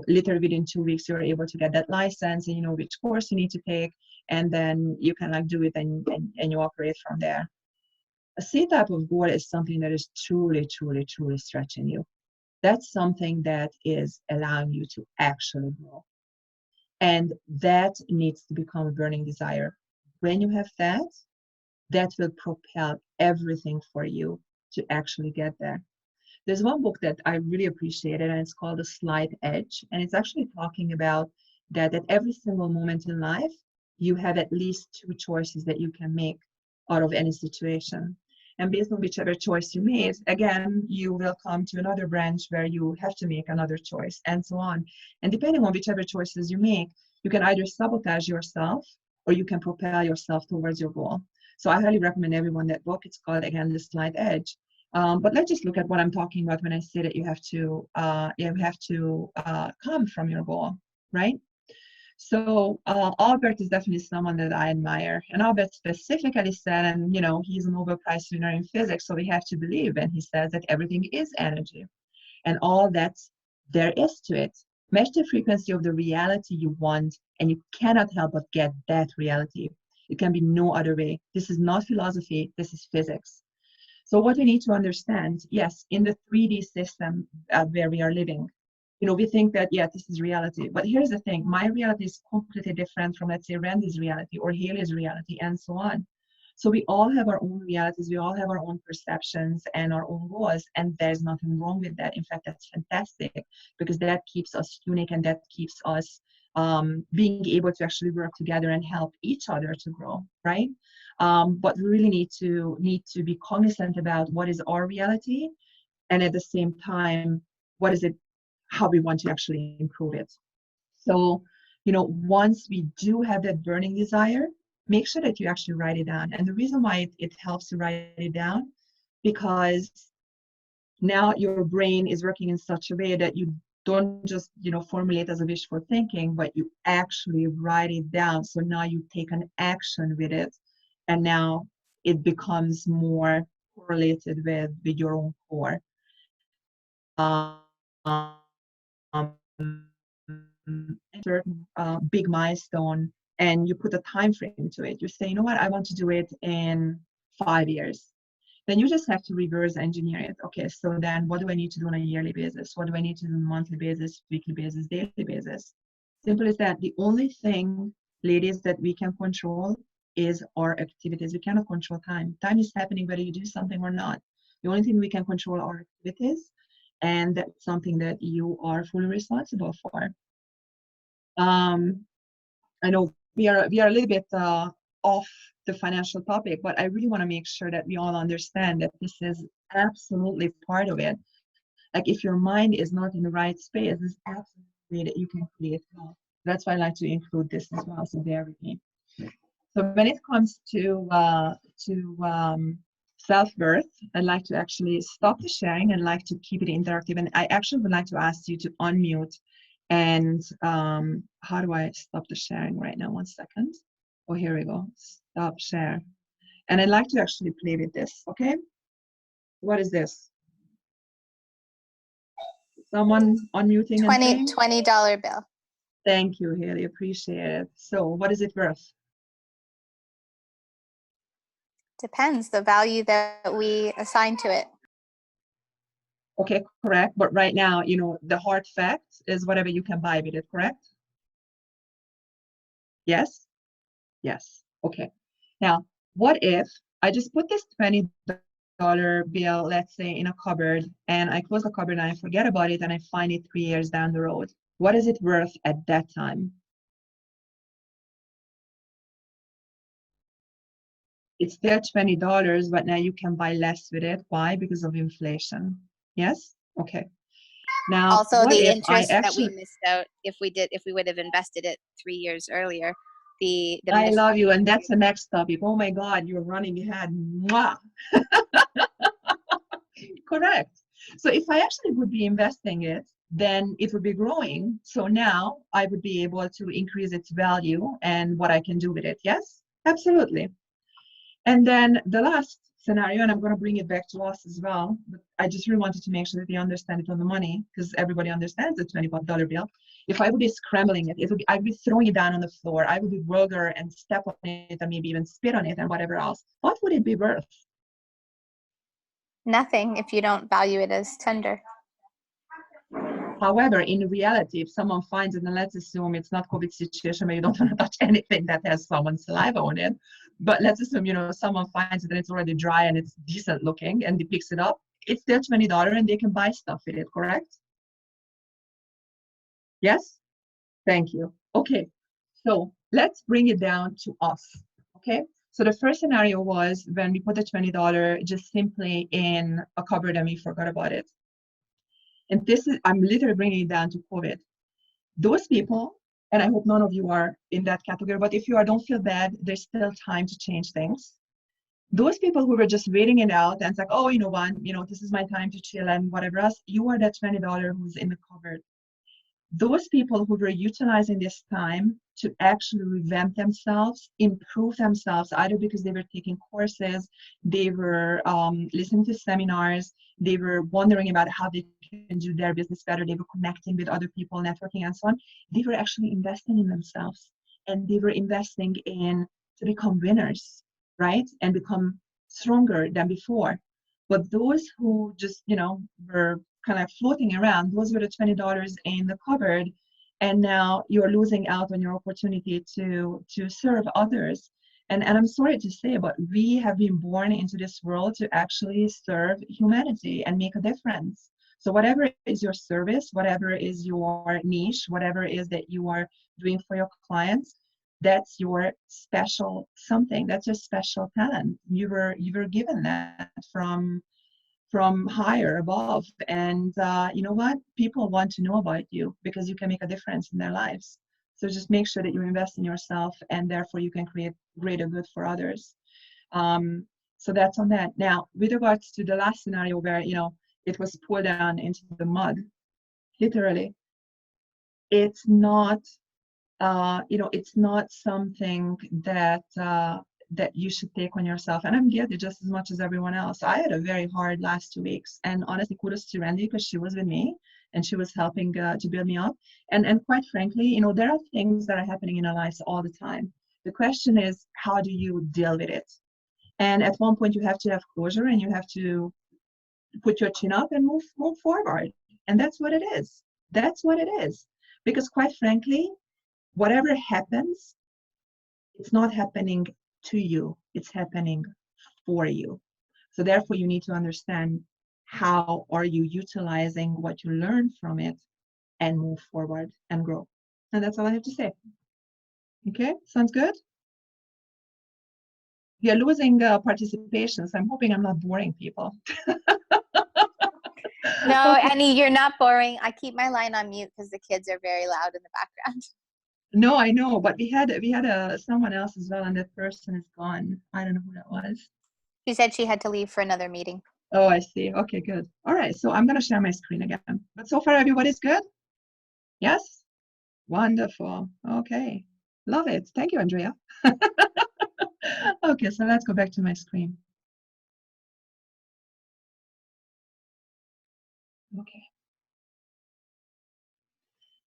literally within 2 weeks you're able to get that license, and you know which course you need to take, and then you can do it and you operate from there. A C type of goal is something that is truly, truly, truly stretching you. That's something that is allowing you to actually grow. And that needs to become a burning desire. When you have that, that will propel everything for you to actually get there. There's one book that I really appreciated, and it's called The Slight Edge. And it's actually talking about that at every single moment in life, you have at least 2 choices that you can make out of any situation. And based on whichever choice you made, again, you will come to another branch where you have to make another choice, and so on. And depending on whichever choices you make, you can either sabotage yourself or you can propel yourself towards your goal. So I highly recommend everyone that book. It's called, again, The Slight Edge. But let's just look at what I'm talking about when I say that you have to come from your goal, right? So Albert is definitely someone that I admire. And Albert specifically said, and he's a Nobel Prize winner in physics, so we have to believe, and he says that everything is energy. And all that there is to it. Match the frequency of the reality you want, and you cannot help but get that reality. It can be no other way. This is not philosophy, this is physics. So what we need to understand, yes, in the 3D system where we are living, we think that, yeah, this is reality. But here's the thing, my reality is completely different from, let's say, Randy's reality or Haley's reality, and so on. So we all have our own realities, we all have our own perceptions and our own goals, and there's nothing wrong with that. In fact, that's fantastic, because that keeps us unique, and that keeps us being able to actually work together and help each other to grow, right? But we really need to be cognizant about what is our reality, and at the same time, what is it, how we want to actually improve it. So, once we do have that burning desire, make sure that you actually write it down. And the reason why it helps to write it down, because now your brain is working in such a way that you don't just, formulate as a wishful thinking, but you actually write it down. So now you take an action with it, and now it becomes more correlated with your own core. Certain big milestone, and you put a time frame to it. You say, you know what, I want to do it in 5 years. Then you just have to reverse engineer it. Okay, so then what do I need to do on a yearly basis? What do I need to do on a monthly basis, weekly basis, daily basis? Simple as that. The only thing, ladies, that we can control is our activities. We cannot control time. Time is happening whether you do something or not. The only thing we can control are activities, and that's something that you are fully responsible for. I know we are a little bit off the financial topic, but I really want to make sure that we all understand that this is absolutely part of it. Like, if your mind is not in the right space, there's absolutely a way that you can create health. That's why I like to include this as well, so bear with me. So when it comes to self-worth, I'd like to actually stop the sharing and like to keep it interactive. And I actually would like to ask you to unmute. And how do I stop the sharing right now? 1 second. Oh, here we go. Stop share. And I'd like to actually play with this, okay? What is this? Someone unmuting and saying? $20 bill. Thank you, Haley. Appreciate it. So what is it worth? Depends the value that we assign to it. Okay, correct. But right now, the hard fact is whatever you can buy with it, correct? Yes? Yes. Okay. Now, what if I just put this $20 bill, let's say, in a cupboard, and I close the cupboard and I forget about it, and I find it 3 years down the road? What is it worth at that time? It's still $20, but now you can buy less with it. Why? Because of inflation. Yes? Okay. Now, also what the if interest I that we missed out if we would have invested it 3 years earlier. I love you, and that's the next topic. Oh my God, you're running ahead. Mwah. Correct. So if I actually would be investing it, then it would be growing. So now I would be able to increase its value and what I can do with it. Yes, absolutely. And then the last scenario, and I'm going to bring it back to us as well, but I just really wanted to make sure that we understand it on the money, because everybody understands the $20 bill. If I would be scrambling it, I'd be throwing it down on the floor. I would be vulgar and step on it and maybe even spit on it and whatever else. What would it be worth? Nothing if you don't value it as tender. However, in reality, if someone finds it, and let's assume it's not COVID situation where you don't want to touch anything that has someone's saliva on it, but let's assume, someone finds it and it's already dry and it's decent looking and they picks it up, it's still $20 and they can buy stuff with it, correct? Yes? Thank you. Okay, so let's bring it down to us, okay? So the first scenario was when we put the $20 just simply in a cupboard and we forgot about it. And this is, I'm literally bringing it down to COVID. Those people, and I hope none of you are in that category, but if you are, don't feel bad, there's still time to change things. Those people who were just waiting it out and it's like, oh, this is my time to chill and whatever else, you are that $20 who's in the cupboard. Those people who were utilizing this time to actually revamp themselves, improve themselves, either because they were taking courses, they were listening to seminars, they were wondering about how they can do their business better, they were connecting with other people, networking and so on. They were actually investing in themselves, and they were investing in to become winners, right? And become stronger than before. But those who just, were kind of floating around, those were the $20 in the cupboard, and now you're losing out on your opportunity to serve others. And I'm sorry to say, but we have been born into this world to actually serve humanity and make a difference. So whatever is your service, whatever is your niche, whatever it is that you are doing for your clients, that's your special something. That's your special talent. You were given that from higher above. And you know what? People want to know about you because you can make a difference in their lives. So just make sure that you invest in yourself, and therefore you can create greater good for others. Um, so that's on that. Now, with regards to the last scenario where, it was pulled down into the mud, literally, it's not it's not something that you should take on yourself. And I'm guilty just as much as everyone else. I had a very hard last 2 weeks, and honestly, kudos to Randi because she was with me and she was helping to build me up. And quite frankly, there are things that are happening in our lives all the time. The question is, how do you deal with it? And at one point, you have to have closure and you have to put your chin up and move forward. And that's what it is. That's what it is. Because quite frankly, whatever happens, it's not happening to you, it's happening for you. So therefore, you need to understand how are you utilizing what you learn from it and move forward and grow. And that's all I have to say. Okay, sounds good? We are losing participation, so I'm hoping I'm not boring people. No, Okay. Annie, you're not boring. I keep my line on mute because the kids are very loud in the background. No, I know, but we had someone else as well, and that person is gone. I don't know who that was. She said she had to leave for another meeting. Oh, I see. Okay, good. All right, so I'm gonna share my screen again. But so far, everybody's good? Yes? Wonderful. Okay. Love it. Thank you, Andrea. Okay, so let's go back to my screen. Okay.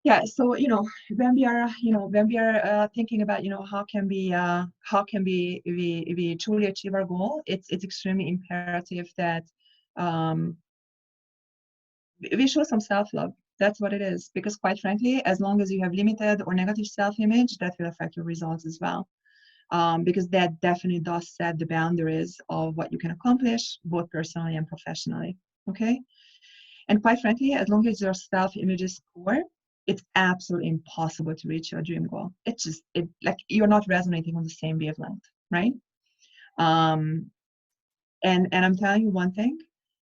Yeah, so when we are thinking about how can we truly achieve our goal, it's extremely imperative that um, we show some self-love. That's what it is. Because quite frankly, as long as you have limited or negative self-image, that will affect your results as well. Because that definitely does set the boundaries of what you can accomplish, both personally and professionally. Okay. And quite frankly, as long as your self-image is poor, it's absolutely impossible to reach your dream goal. It's just like you're not resonating on the same wavelength, right? Um, and I'm telling you one thing,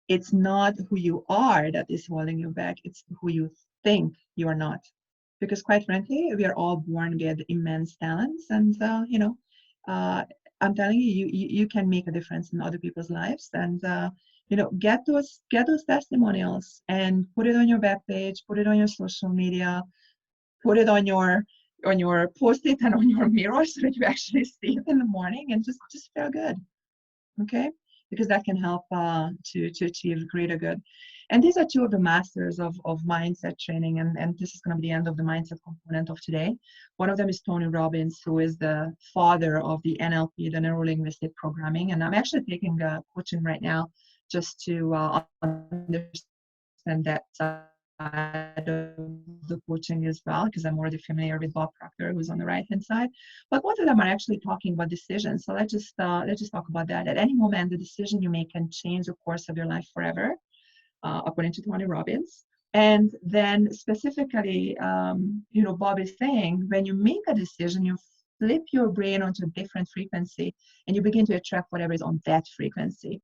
it's not who you are that is holding you back, it's who you think you are not. Because quite frankly, we are all born with immense talents, and uh, I'm telling you, you can make a difference in other people's lives, and get those testimonials and put it on your web page, put it on your social media, put it on your post-it and on your mirror so that you actually see it in the morning and just feel good. Okay, because that can help to achieve greater good. And these are two of the masters of mindset training, and this is going to be the end of the mindset component of today. One of them is Tony Robbins, who is the father of the NLP, the neuro-linguistic programming, and I'm actually taking coaching right now just to understand that side of the coaching as well, because I'm already familiar with Bob Proctor, who's on the right hand side. But both of them are actually talking about decisions. So let's just talk about that. At any moment, the decision you make can change the course of your life forever, according to Tony Robbins. And then specifically, Bob is saying when you make a decision, you flip your brain onto a different frequency, and you begin to attract whatever is on that frequency.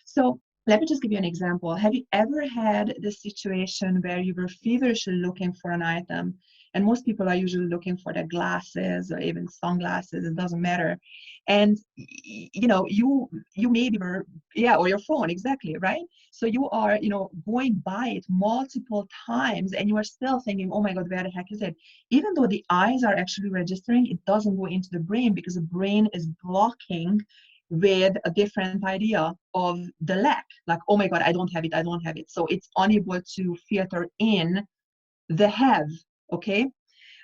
So let me just give you an example. Have you ever had the situation where you were feverishly looking for an item, and most people are usually looking for their glasses or even sunglasses, it doesn't matter. And you maybe were, yeah, or your phone, exactly, right? So you are, going by it multiple times, and you are still thinking, oh my God, where the heck is it? Even though the eyes are actually registering, it doesn't go into the brain because the brain is blocking with a different idea of the lack. Like, oh my God, I don't have it. So it's unable to filter in the have, okay?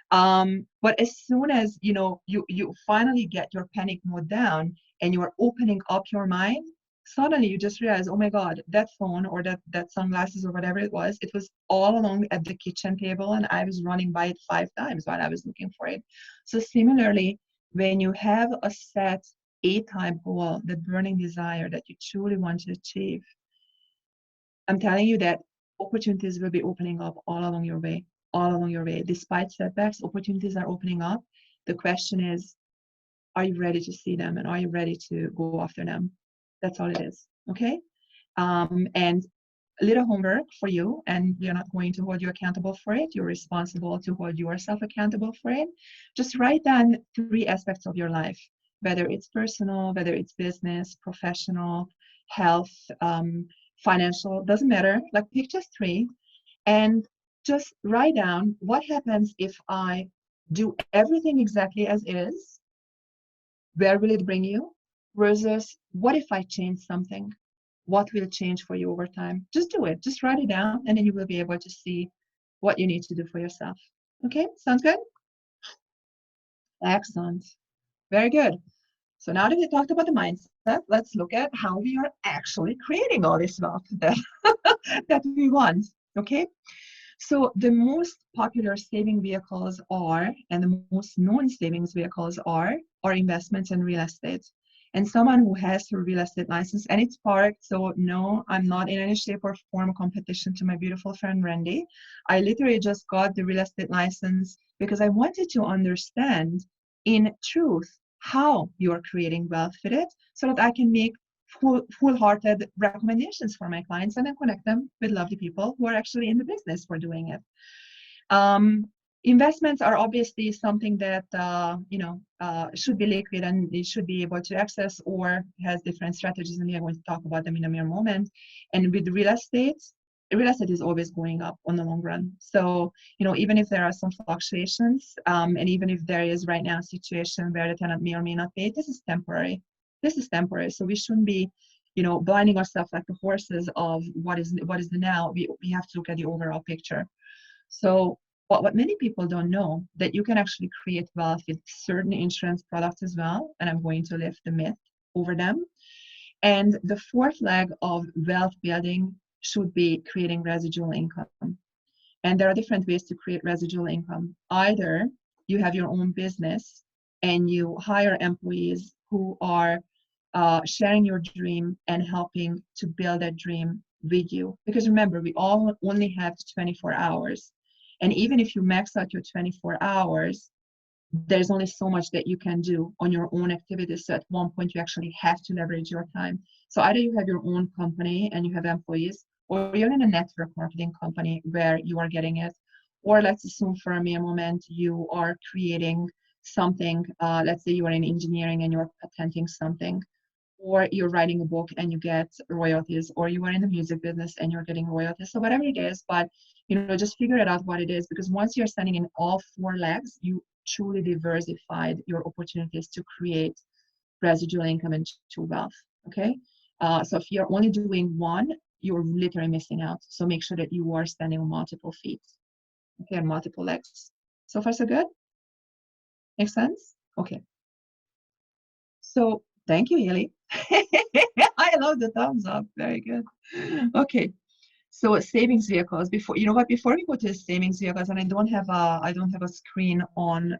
But as soon as you finally get your panic mode down and you are opening up your mind, suddenly you just realize, oh my God, that phone or that sunglasses or whatever it was all along at the kitchen table, and I was running by it 5 times while I was looking for it. So similarly, when you have a set A-type goal, the burning desire that you truly want to achieve, I'm telling you that opportunities will be opening up all along your way, all along your way. Despite setbacks, opportunities are opening up. The question is, are you ready to see them, and are you ready to go after them? That's all it is, okay? And a little homework for you, and we're not going to hold you accountable for it. You're responsible to hold yourself accountable for it. Just write down 3 aspects of your life, whether it's personal, whether it's business, professional, health, financial, doesn't matter. Like, pick just 3 and just write down what happens if I do everything exactly as is. Where will it bring you? Versus, what if I change something? What will change for you over time? Just do it. Just write it down, and then you will be able to see what you need to do for yourself. Okay, sounds good? Excellent. Very good. So now that we talked about the mindset, let's look at how we are actually creating all this wealth that, that we want. Okay, so the most popular saving vehicles are, and the most known savings vehicles are investments in real estate. And someone who has a real estate license, and it's parked, so no, I'm not in any shape or form a competition to my beautiful friend Randi. I literally just got the real estate license because I wanted to understand in truth how you're creating wealth with it, so that I can make full-hearted recommendations for my clients and then connect them with lovely people who are actually in the business for doing it. Investments are obviously something that should be liquid, and it should be able to access, or has different strategies, and we are going to talk about them in a mere moment. And with real estate is always going up on the long run. So, even if there are some fluctuations, and even if there is right now a situation where the tenant may or may not pay, this is temporary. This is temporary. So we shouldn't be, blinding ourselves like the horses of what is the now. We have to look at the overall picture. So what many people don't know, that you can actually create wealth with certain insurance products as well. And I'm going to lift the myth over them. And the 4th leg of wealth building should be creating residual income. And there are different ways to create residual income. Either you have your own business and you hire employees who are sharing your dream and helping to build that dream with you. Because remember, we all only have 24 hours. And even if you max out your 24 hours, there's only so much that you can do on your own activities. So at one point, you actually have to leverage your time. So either you have your own company and you have employees, or you're in a network marketing company where you are getting it. Or let's assume for a mere moment, you are creating something. Let's say you are in engineering and you're patenting something, or you're writing a book and you get royalties, or you are in the music business and you're getting royalties. So whatever it is, but just figure it out what it is, because once you're standing in all 4 legs, you truly diversified your opportunities to create residual income and true wealth. Okay, so if you're only doing one, you're literally missing out. So make sure that you are standing on multiple feet, okay, and multiple legs. So far so good? Makes sense? Okay. So thank you, Haley. I love the thumbs up. Very good. Okay. So savings vehicles. Before we go to savings vehicles, and I don't have a screen on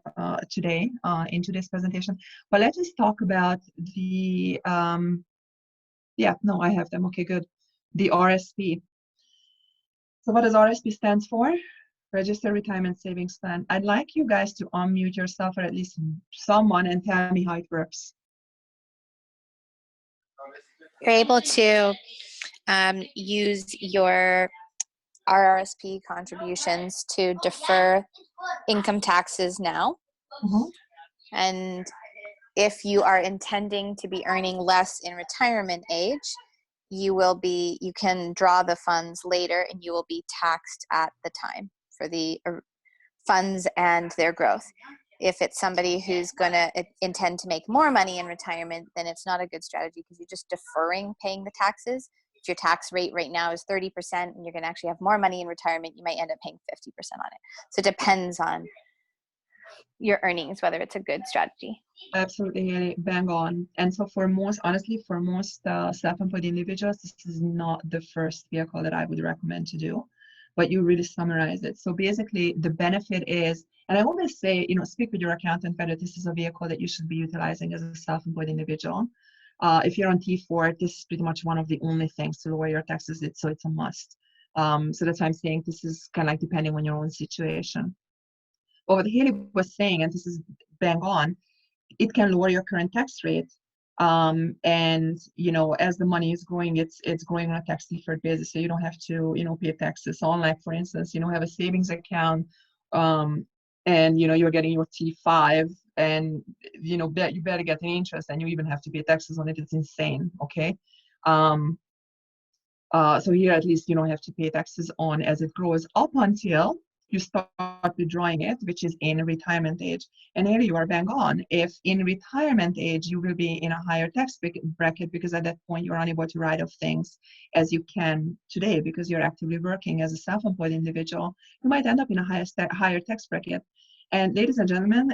today in today's presentation, but let's just talk about the I have them. Okay, good. The RSP. So what does RSP stands for? Register Retirement Savings Plan. I'd like you guys to unmute yourself, or at least someone, and tell me how it works. You're able to use your RRSP contributions to defer income taxes now. Mm-hmm. And if you are intending to be earning less in retirement age, you can draw the funds later, and you will be taxed at the time for the funds and their growth. If it's somebody who's going to intend to make more money in retirement, then it's not a good strategy, because you're just deferring paying the taxes. If your tax rate right now is 30% and you're going to actually have more money in retirement, you might end up paying 50% on it. So it depends on your earnings, whether it's a good strategy. Absolutely, bang on. And so for most self-employed individuals, this is not the first vehicle that I would recommend to do, but you really summarize it. So basically, the benefit is, And I always say, speak with your accountant whether this is a vehicle that you should be utilizing as a self-employed individual. If you're on T4, this is pretty much one of the only things to lower your taxes, so it's a must. So that's why I'm saying this is kind of like depending on your own situation. But what Haley was saying, and this is bang on, it can lower your current tax rate. And as the money is growing, it's growing on a tax deferred basis, so you don't have to pay taxes. So unlike, for instance, have a savings account, and you're getting your T5, and you better get the interest, and you even have to pay taxes on it. It's insane. Okay. So here at least you don't have to pay taxes on as it grows up until you start withdrawing it, which is in retirement age. And here you are bang on. If in retirement age, you will be in a higher tax bracket, because at that point you're unable to write off things as you can today because you're actively working as a self-employed individual. You might end up in a higher tax bracket. And ladies and gentlemen,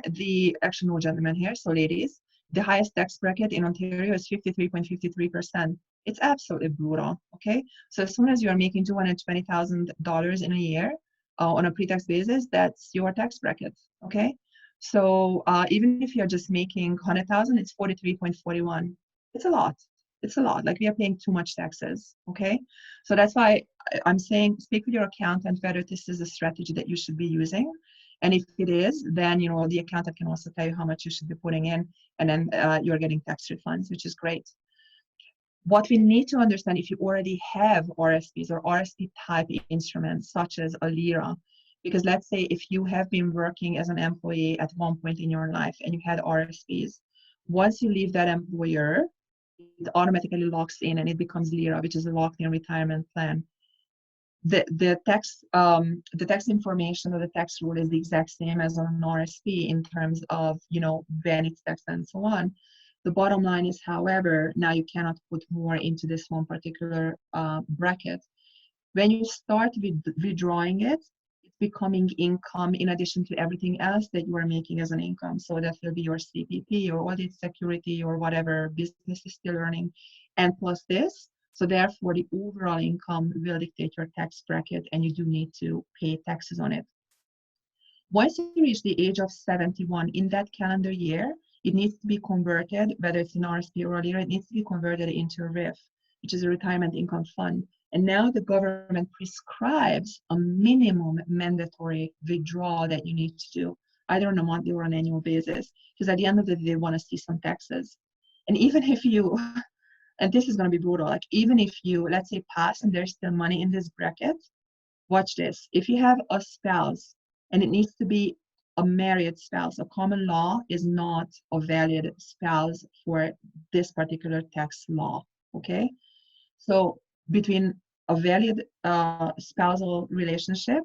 actually no gentlemen here, so ladies, the highest tax bracket in Ontario is 53.53%. It's absolutely brutal, okay? So as soon as you're making $220,000 in a year, on a pre-tax basis, that's your tax bracket, okay? So even if you're just making 100,000, it's 43.41. It's a lot. It's a lot. Like, we are paying too much taxes, okay? So that's why I'm saying speak with your accountant whether this is a strategy that you should be using. And if it is, then the accountant can also tell you how much you should be putting in, and then you're getting tax refunds, which is great. What we need to understand, if you already have RSPs or RSP type instruments, such as a LIRA, because let's say if you have been working as an employee at one point in your life and you had RSPs, once you leave that employer, it automatically locks in and it becomes LIRA, which is a locked-in retirement plan. The tax information or the tax rule is the exact same as on an RSP in terms of when it's taxed and so on. The bottom line is, however, now you cannot put more into this one particular bracket. When you start withdrawing it, it's becoming income in addition to everything else that you are making as an income. So that will be your CPP, your audit security, or whatever business is still earning, and plus this. So therefore, the overall income will dictate your tax bracket, and you do need to pay taxes on it. Once you reach the age of 71 in that calendar year, it needs to be converted, whether it's an RSP or a LIRA, it needs to be converted into a RIF, which is a retirement income fund. And now the government prescribes a minimum mandatory withdrawal that you need to do, either on a monthly or an annual basis, because at the end of the day, they want to see some taxes. And even if you, and this is going to be brutal, like even if you, let's say, pass and there's still money in this bracket, watch this. If you have a spouse, and it needs to be a married spouse, a common law is not a valid spouse for this particular tax law, okay? So between a valid spousal relationship,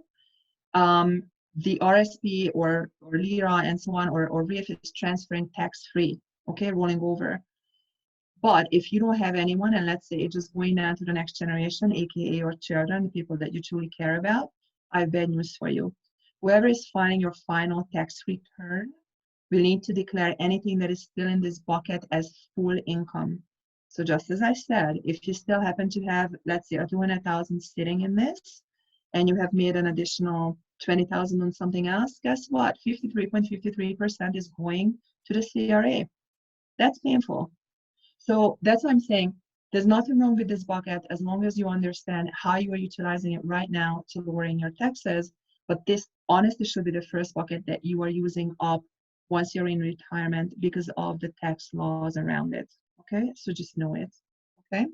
the RSP or LIRA and so on, or RIF is transferring tax-free, okay, rolling over. But if you don't have anyone, and let's say it's just going down to the next generation, aka your children, the people that you truly care about, I have bad news for you. Whoever is filing your final tax return will need to declare anything that is still in this bucket as full income. So just as I said, if you still happen to have, let's say, 200,000 sitting in this, and you have made an additional 20,000 on something else, guess what? 53.53% is going to the CRA. That's painful. So that's what I'm saying. There's nothing wrong with this bucket as long as you understand how you are utilizing it right now to lowering your taxes. But this honestly should be the first bucket that you are using up once you're in retirement because of the tax laws around it. Okay, so just know it. Okay.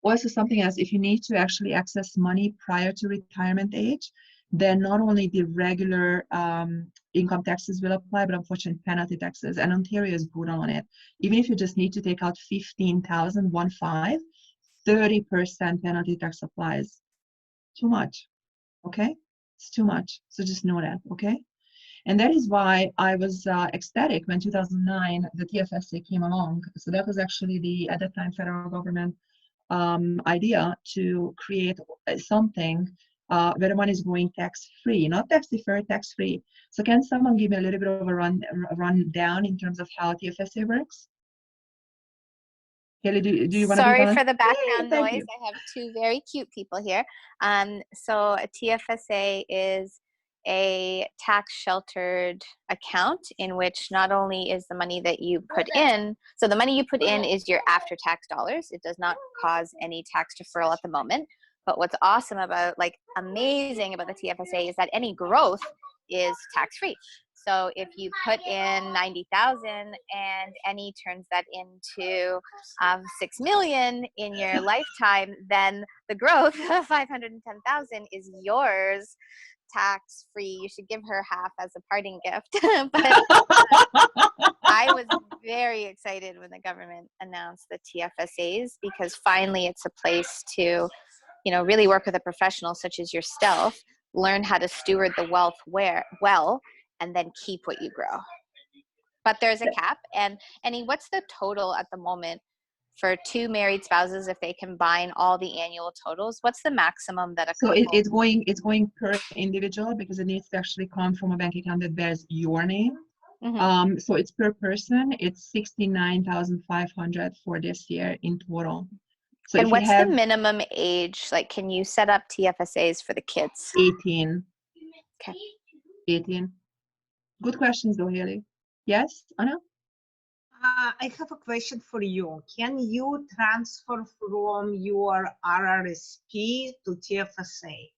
Also, something else, if you need to actually access money prior to retirement age, then not only the regular income taxes will apply, but unfortunately penalty taxes, and Ontario is brutal on it. Even if you just need to take out 15,000, 30% penalty tax applies. Too much, okay? It's too much, so just know that, okay? And that is why I was ecstatic when 2009, the TFSA came along. So that was actually the, at that time, federal government idea to create something where the money is going tax-free, not tax-deferred, tax-free. So can someone give me a little bit of a rundown in terms of how TFSA works? Kelly, do you want to be Sorry for the background Yay, noise. you. I have two very cute people here. So a TFSA is a tax sheltered account in which not only is the money that you put in, so the money you put in is your after tax dollars. It does not cause any tax deferral at the moment. But what's awesome about, like amazing about the TFSA is that any growth is tax free. So if you put in 90,000 and Eni turns that into 6 million in your lifetime, then the growth of 510,000 is yours tax free. You should give her half as a parting gift. But I was very excited when the government announced the TFSAs, because finally it's a place to, you know, really work with a professional such as yourself, learn how to steward the wealth well, and then keep what you grow. But there's a cap. And what's the total at the moment for two married spouses if they combine all the annual totals? What's the maximum that a couple? So it's going per individual, because it needs to actually come from a bank account that bears your name. Mm-hmm. So it's per person. It's 69,500 for this year in total. So and if what's you have the minimum age? Like, can you set up TFSAs for the kids? 18. Okay. 18. Good questions though, Haley. Yes, Anna? I have a question for you. Can you transfer from your RRSP to TFSA?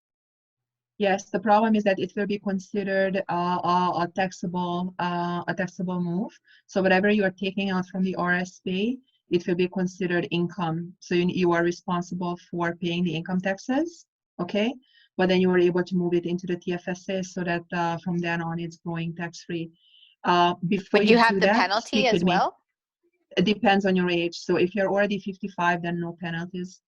Yes, the problem is that it will be considered a taxable move. So whatever you are taking out from the RSP, it will be considered income. So you are responsible for paying the income taxes, okay? But then you are able to move it into the TFSA so that from then on it's growing tax-free. Before Would you have do the that, penalty speak as with me. well? It depends on your age. So if you're already 55, then no penalties.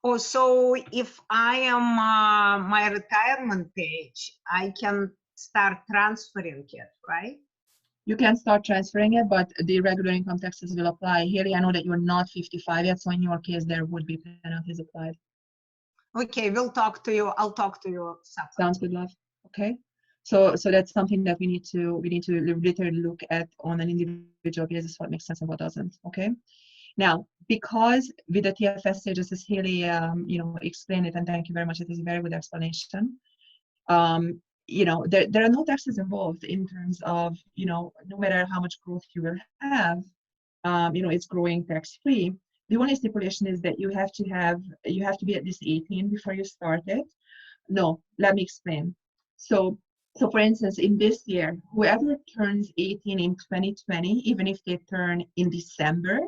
Oh, so if I am my retirement age, I can start transferring it, right? You can start transferring it, but the regular income taxes will apply. Haley, I know that you're not 55 yet, so in your case, there would be penalties applied. Okay, we'll talk to you. I'll talk to you separately. Sounds good, love. Okay. So that's something that we need to literally look at on an individual basis, what makes sense and what doesn't. Okay. Now, because with the TFSA, just as Haley, explained it, and thank you very much. It is a very good explanation. There are no taxes involved in terms of, no matter how much growth you will have, it's growing tax-free. The only stipulation is that you have to be at least 18 before you start it. No, let me explain. So for instance, in this year, whoever turns 18 in 2020, even if they turn in December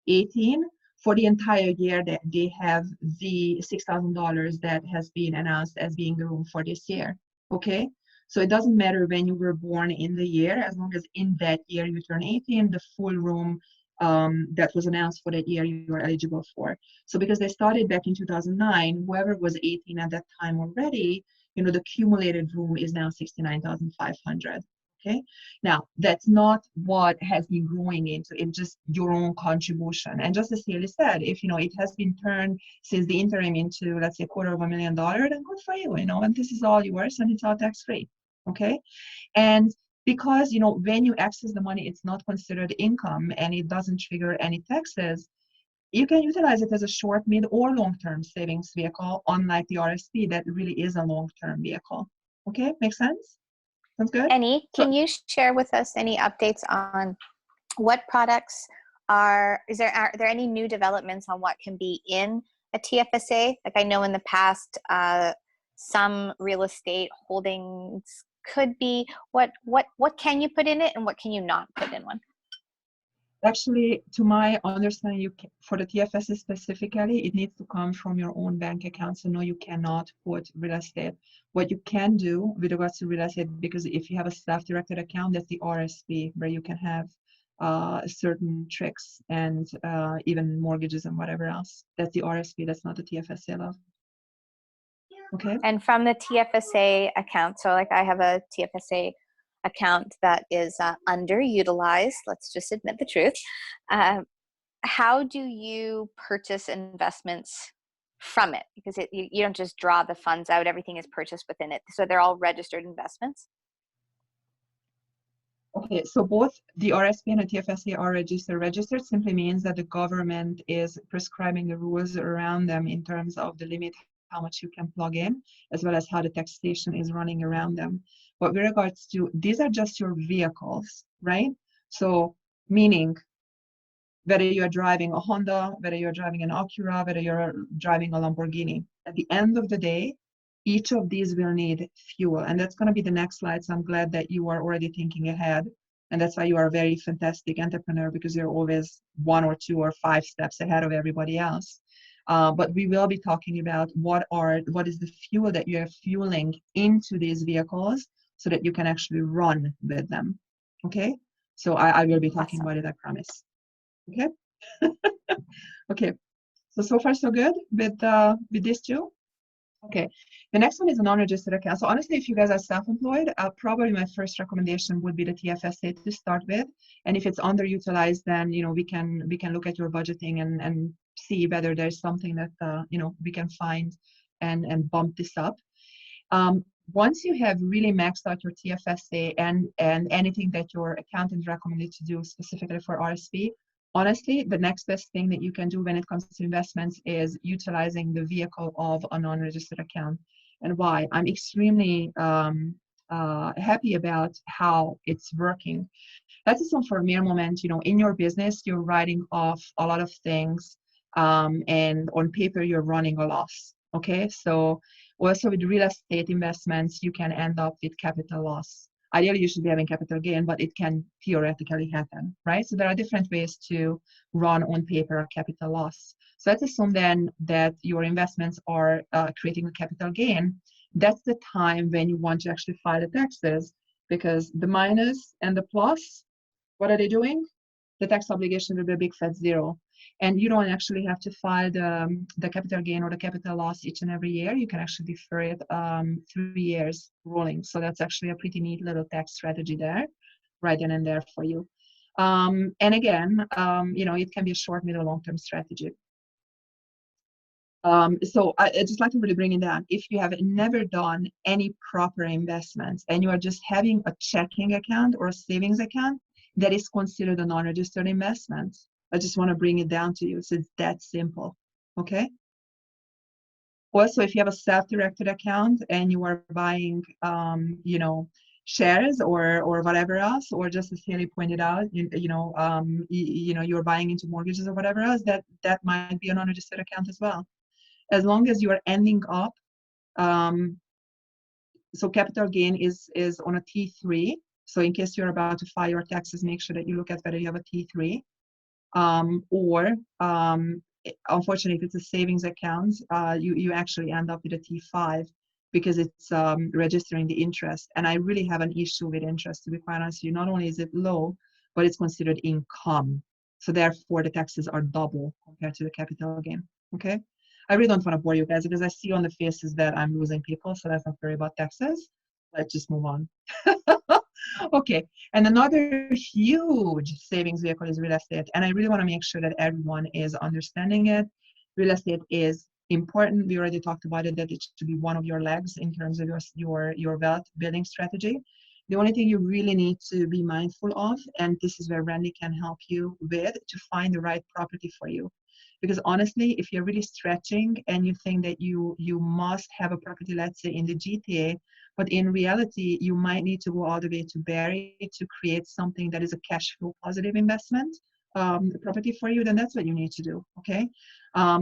18, for the entire year that they have the $6,000 that has been announced as being the room for this year. Okay, so it doesn't matter when you were born in the year, as long as in that year you turn 18, the full room that was announced for that year you are eligible for. So because they started back in 2009, whoever was 18 at that time already, the cumulated room is now 69,500. Okay, now that's not what has been growing into, it's just your own contribution. And just as Haley said, if it has been turned since the interim into, let's say, $250,000, then good for you, and this is all yours and it's all tax-free. Okay, and because when you access the money, it's not considered income and it doesn't trigger any taxes, you can utilize it as a short, mid, or long-term savings vehicle, unlike the RSP that really is a long-term vehicle. Okay, makes sense? Sounds good? Eni, can you share with us any updates on what products are there any new developments on what can be in a TFSA? Like, I know in the past, some real estate holdings could be, what can you put in it and what can you not put in one? Actually, to my understanding, for the TFSA specifically, it needs to come from your own bank account. So no, you cannot put real estate. What you can do with regards to real estate, because if you have a self-directed account, that's the RSP, where you can have certain tricks and even mortgages and whatever else. That's the RSP. That's not the TFSA, love. Okay. And from the TFSA account, so like I have a TFSA account that is underutilized, let's just admit the truth. How do you purchase investments from it? Because you don't just draw the funds out, everything is purchased within it. So they're all registered investments? Okay, so both the RSP and the TFSA are registered. Registered simply means that the government is prescribing the rules around them in terms of the limit how much you can plug in, as well as how the taxation is running around them. But with regards to, these are just your vehicles, right? So meaning whether you're driving a Honda, whether you're driving an Acura, whether you're driving a Lamborghini, at the end of the day, each of these will need fuel. And that's going to be the next slide. So I'm glad that you are already thinking ahead. And that's why you are a very fantastic entrepreneur, because you're always 1 or 2 or 5 steps ahead of everybody else. But we will be talking about what is the fuel that you're fueling into these vehicles so that you can actually run with them. Okay? So I will be talking Awesome. about it, I promise. Okay? Okay. So far so good with these two? Okay, the next one is a non-registered account. So honestly, if you guys are self-employed, probably my first recommendation would be the TFSA to start with. And if it's underutilized, then we can look at your budgeting and see whether there's something that we can find and bump this up. Once you have really maxed out your TFSA and anything that your accountant recommended to do specifically for RSP, honestly, the next best thing that you can do when it comes to investments is utilizing the vehicle of a non-registered account. And why? I'm extremely happy about how it's working. Let's assume for a mere moment, in your business, you're writing off a lot of things, and on paper, you're running a loss. Okay, so also with real estate investments, you can end up with capital loss. Ideally, you should be having capital gain, but it can theoretically happen, right? So there are different ways to run on paper a capital loss. So let's assume then that your investments are creating a capital gain. That's the time when you want to actually file the taxes, because the minus and the plus, what are they doing? The tax obligation will be a big fat zero. And you don't actually have to file the capital gain or the capital loss each and every year. You can actually defer it 3 years rolling. So that's actually a pretty neat little tax strategy there, right then and there for you. And again, it can be a short, middle, long-term strategy. So I just like to really bring in that if you have never done any proper investments and you are just having a checking account or a savings account, that is considered a non-registered investment. I just want to bring it down to you. So it's that simple. Okay. Also, if you have a self-directed account and you are buying, shares or whatever else, or just as Haley pointed out, you're buying into mortgages or whatever else, that might be a non-registered account as well. As long as you are ending up, so capital gain is on a T3. So in case you're about to file your taxes, make sure that you look at whether you have a T3. Unfortunately, if it's a savings account, you actually end up with a T5 because it's registering the interest. And I really have an issue with interest, to be quite honest with you. Not only is it low, but it's considered income. So therefore, the taxes are double compared to the capital gain. Okay. I really don't want to bore you guys because I see on the faces that I'm losing people. So let's not worry about taxes. Let's just move on. Okay, and another huge savings vehicle is real estate. And I really want to make sure that everyone is understanding it. Real estate is important. We already talked about it, that it should be one of your legs in terms of your wealth building strategy. The only thing you really need to be mindful of, and this is where Randi can help you with, to find the right property for you. Because honestly, if you're really stretching and you think that you must have a property, let's say in the GTA, but in reality, you might need to go all the way to Barrie to create something that is a cash flow positive investment property for you, then that's what you need to do, okay?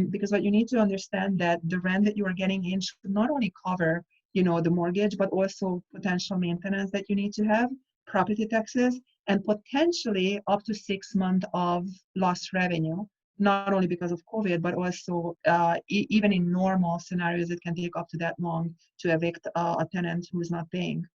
Because what you need to understand that the rent that you are getting in should not only cover, the mortgage, but also potential maintenance that you need to have, property taxes, and potentially up to 6 months of lost revenue. Not only because of COVID, but also even in normal scenarios, it can take up to that long to evict a tenant who is not paying,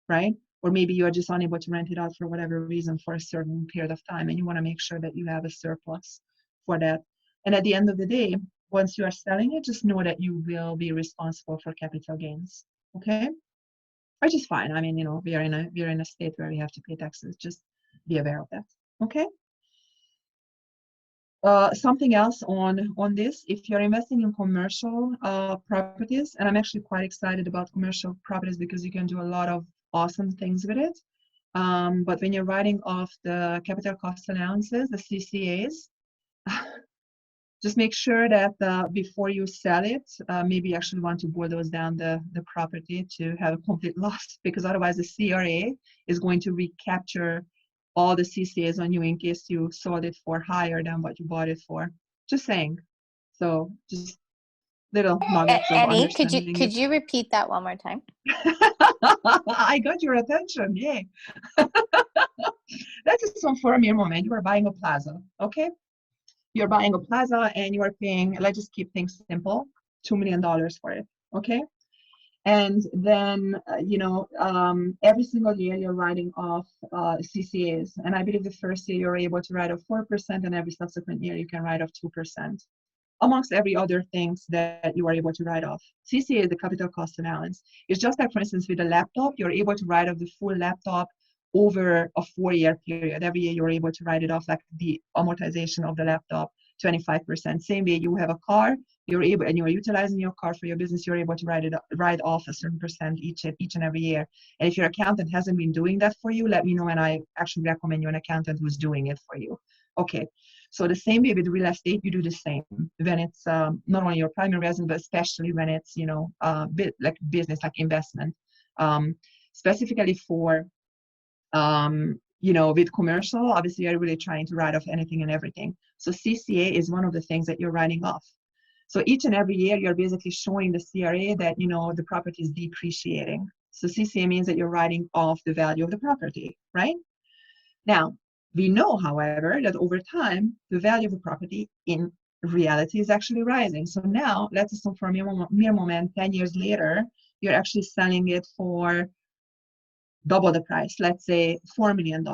right? Or maybe you're just unable to rent it out for whatever reason for a certain period of time, and you want to make sure that you have a surplus for that. And at the end of the day, once you are selling it, just know that you will be responsible for capital gains, okay? Which is fine. I mean, we are in a state where we have to pay taxes. Just be aware of that, okay? Something else on this, if you're investing in commercial properties, and I'm actually quite excited about commercial properties because you can do a lot of awesome things with it. But when you're writing off the capital cost allowances, the CCAs, Just make sure that before you sell it, maybe you actually want to bulldoze down the property to have a complete loss, because otherwise the CRA is going to recapture all the CCAs on you in case you sold it for higher than what you bought it for. Just saying. So just little nuggets of Annie, understanding. could you repeat that one more time? I got your attention, yay. Let's assume for a mere moment you are buying a plaza, okay? You're buying a plaza and you are paying, let's just keep things simple, $2 million for it, okay? And then, every single year you're writing off CCAs. And I believe the first year you're able to write off 4%, and every subsequent year you can write off 2%, amongst every other things that you are able to write off. CCA, the capital cost allowance. It's just like, for instance, with a laptop, you're able to write off the full laptop over a 4-year period. Every year you're able to write it off, like the amortization of the laptop, 25%. Same way you have a car, you're able, and you're utilizing your car for your business, you're able to write off a certain percent each and every year. And if your accountant hasn't been doing that for you, let me know, and I actually recommend you an accountant who's doing it for you. Okay, so the same way with real estate, you do the same when it's not only your primary residence, but especially when it's like business, like investment, specifically for with commercial. Obviously you're really trying to write off anything and everything. So CCA is one of the things that you're writing off. So each and every year you're basically showing the CRA that the property is depreciating. So CCA means that you're writing off the value of the property, right? Now, we know, however, that over time the value of the property in reality is actually rising. So now let's assume for a mere moment, 10 years later, you're actually selling it for double the price, let's say $4 million.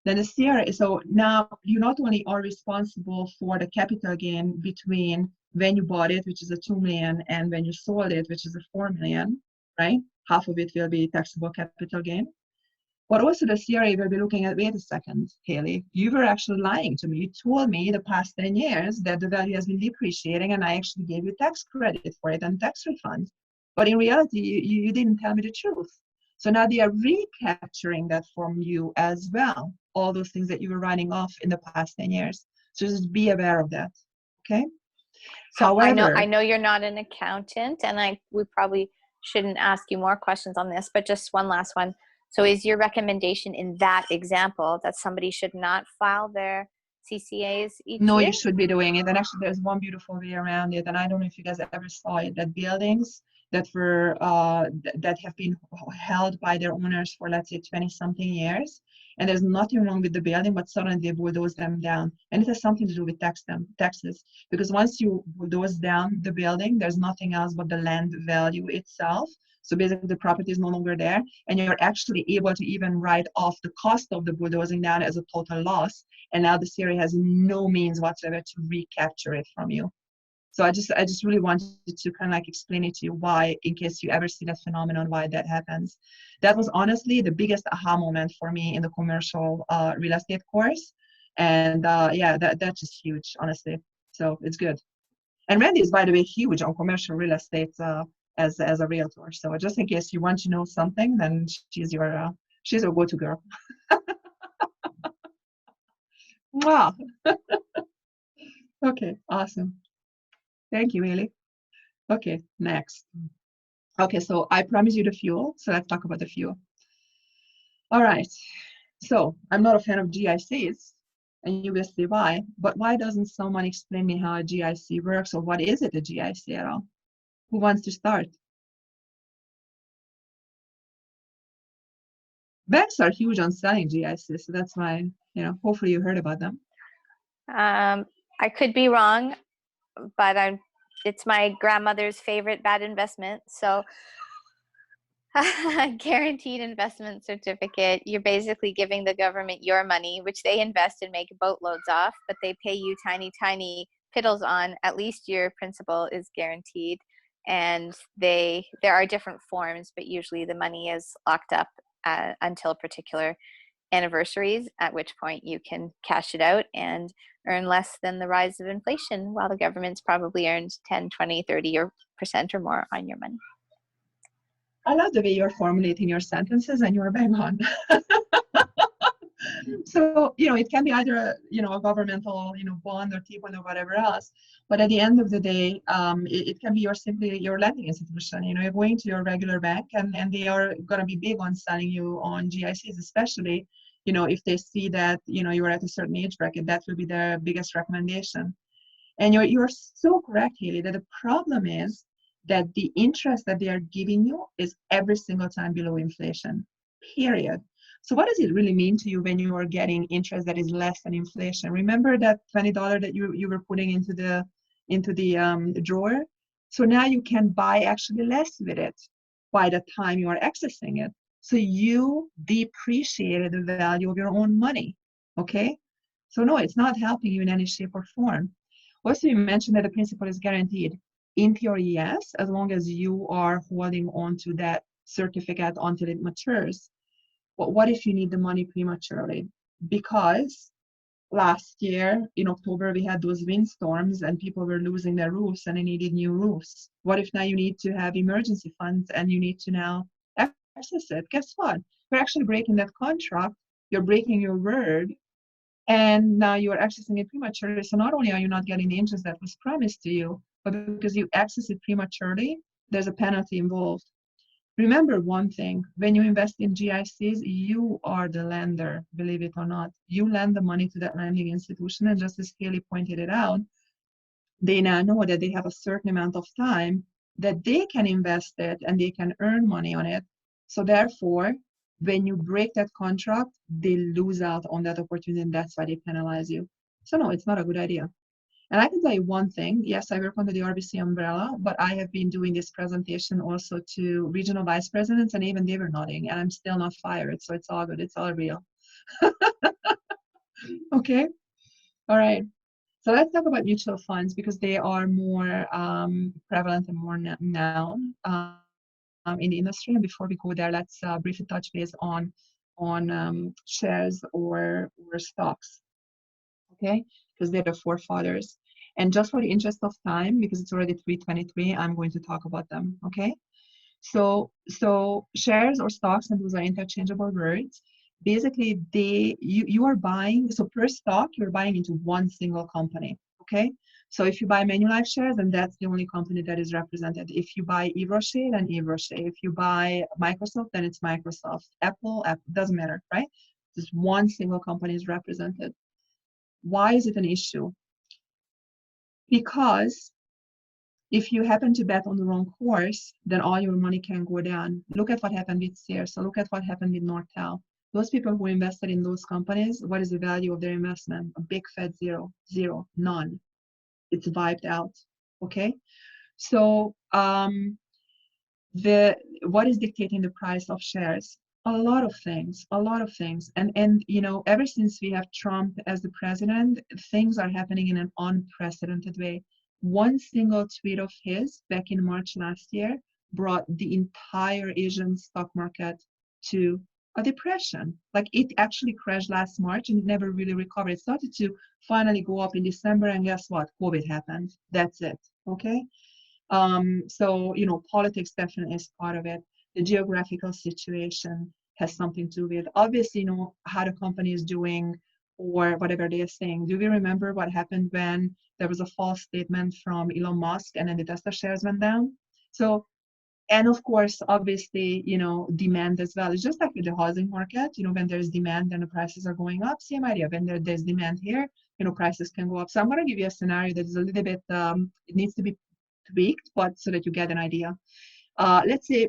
Then the CRA, so now you not only are responsible for the capital gain between when you bought it, which is a $2 million, and when you sold it, which is a $4 million, right? Half of it will be taxable capital gain. But also the CRA will be looking at, wait a second, Haley, you were actually lying to me. You told me the past 10 years that the value has been depreciating, and I actually gave you tax credit for it and tax refund. But in reality, you didn't tell me the truth. So now they are recapturing that from you as well, all those things that you were writing off in the past 10 years. So just be aware of that, okay? So However, I know you're not an accountant, and we probably shouldn't ask you more questions on this, but just one last one. So is your recommendation in that example that somebody should not file their CCAs each no, year? you should be doing it. And actually there's one beautiful way around it. And I don't know if you guys ever saw it, that buildings that were that have been held by their owners for, let's say, 20 something years, and there's nothing wrong with the building, but suddenly they bulldoze them down. And it has something to do with taxes, because once you bulldoze down the building, there's nothing else but the land value itself. So basically the property is no longer there, and you're actually able to even write off the cost of the bulldozing down as a total loss. And now the CRA has no means whatsoever to recapture it from you. So I just really wanted to kind of like explain it to you why, in case you ever see that phenomenon, why that happens. That was honestly the biggest aha moment for me in the commercial real estate course. And yeah, that's just huge, honestly. So it's good. And Randi is, by the way, huge on commercial real estate as a realtor. So just in case you want to know something, then she's your go-to girl. Wow. Okay, awesome. Thank you, Haley. Okay, next. Okay, so I promised you the fuel, so let's talk about the fuel. All right, so I'm not a fan of GICs, and you will see why, but why doesn't someone explain me how a GIC works, or what is it, a GIC at all? Who wants to start? Banks are huge on selling GICs, so that's why, hopefully you heard about them. I could be wrong, but it's my grandmother's favorite bad investment. So guaranteed investment certificate, you're basically giving the government your money, which they invest and make boatloads off, but they pay you tiny piddles on. At least your principal is guaranteed. And there are different forms, but usually the money is locked up until particular anniversaries, at which point you can cash it out and earn less than the rise of inflation, while the government's probably earned 10, 20, 30% or more on your money. I love the way you're formulating your sentences, and you're bang on. So, it can be either a governmental, bond or T-bond or whatever else. But at the end of the day, it can be simply your lending institution. You're going to your regular bank, and they are going to be big on selling you on GICs, especially, if they see that, you are at a certain age bracket. That will be their biggest recommendation. And you're so correct, Haley, that the problem is that the interest that they are giving you is every single time below inflation, period. So what does it really mean to you when you are getting interest that is less than inflation? Remember that $20 that you were putting into the drawer? So now you can buy actually less with it by the time you are accessing it. So you depreciated the value of your own money, okay? So no, it's not helping you in any shape or form. Also, you mentioned that the principal is guaranteed. In theory, yes, as long as you are holding on to that certificate until it matures. But what if you need the money prematurely? Because last year in October, we had those windstorms and people were losing their roofs and they needed new roofs. What if now you need to have emergency funds and you need to now access it? Guess what? You're actually breaking that contract. You're breaking your word. And now you are accessing it prematurely. So not only are you not getting the interest that was promised to you, but because you access it prematurely, there's a penalty involved. Remember one thing, when you invest in GICs, you are the lender, believe it or not. You lend the money to that lending institution, and just as Haley pointed it out, they now know that they have a certain amount of time that they can invest it and they can earn money on it. So therefore, when you break that contract, they lose out on that opportunity, and that's why they penalize you. So no, it's not a good idea. And I can tell you one thing, yes, I work under the RBC umbrella, but I have been doing this presentation also to regional vice presidents, and even they were nodding, and I'm still not fired, so it's all good, it's all real. Okay, all right. So let's talk about mutual funds because they are more prevalent and more known in the industry. And before we go there, let's briefly touch base on shares or stocks. Okay, because they're the forefathers. And just for the interest of time, because it's already 3:23, I'm going to talk about them. Okay, so shares or stocks, and those are interchangeable words. Basically, you are buying, so per stock, you're buying into one single company, okay? So if you buy Manulife shares, then that's the only company that is represented. If you buy Yves Rocher, then Yves Rocher. If you buy Microsoft, then it's Microsoft. Apple, doesn't matter, right? Just one single company is represented. Why is it an issue? Because if you happen to bet on the wrong horse, then all your money can go down. Look at what happened with Sears. So look at what happened with Nortel. Those people who invested in those companies, what is the value of their investment? A big fat zero, none. It's wiped out, okay? So what is dictating the price of shares? A lot of things. And ever since we have Trump as the president, things are happening in an unprecedented way. One single tweet of his back in March last year brought the entire Asian stock market to a depression. Like it actually crashed last March and it never really recovered. It started to finally go up in December, and guess what? COVID happened. That's it. Okay. So politics definitely is part of it. The geographical situation has something to do with, obviously, how the company is doing or whatever they are saying. Do we remember what happened when there was a false statement from Elon Musk and then the Tesla shares went down? So, and of course, obviously, demand as well. It's just like with the housing market, when there's demand, then the prices are going up. Same idea. When there's demand here, prices can go up. So I'm going to give you a scenario that is a little bit, it needs to be tweaked, but so that you get an idea. Let's say,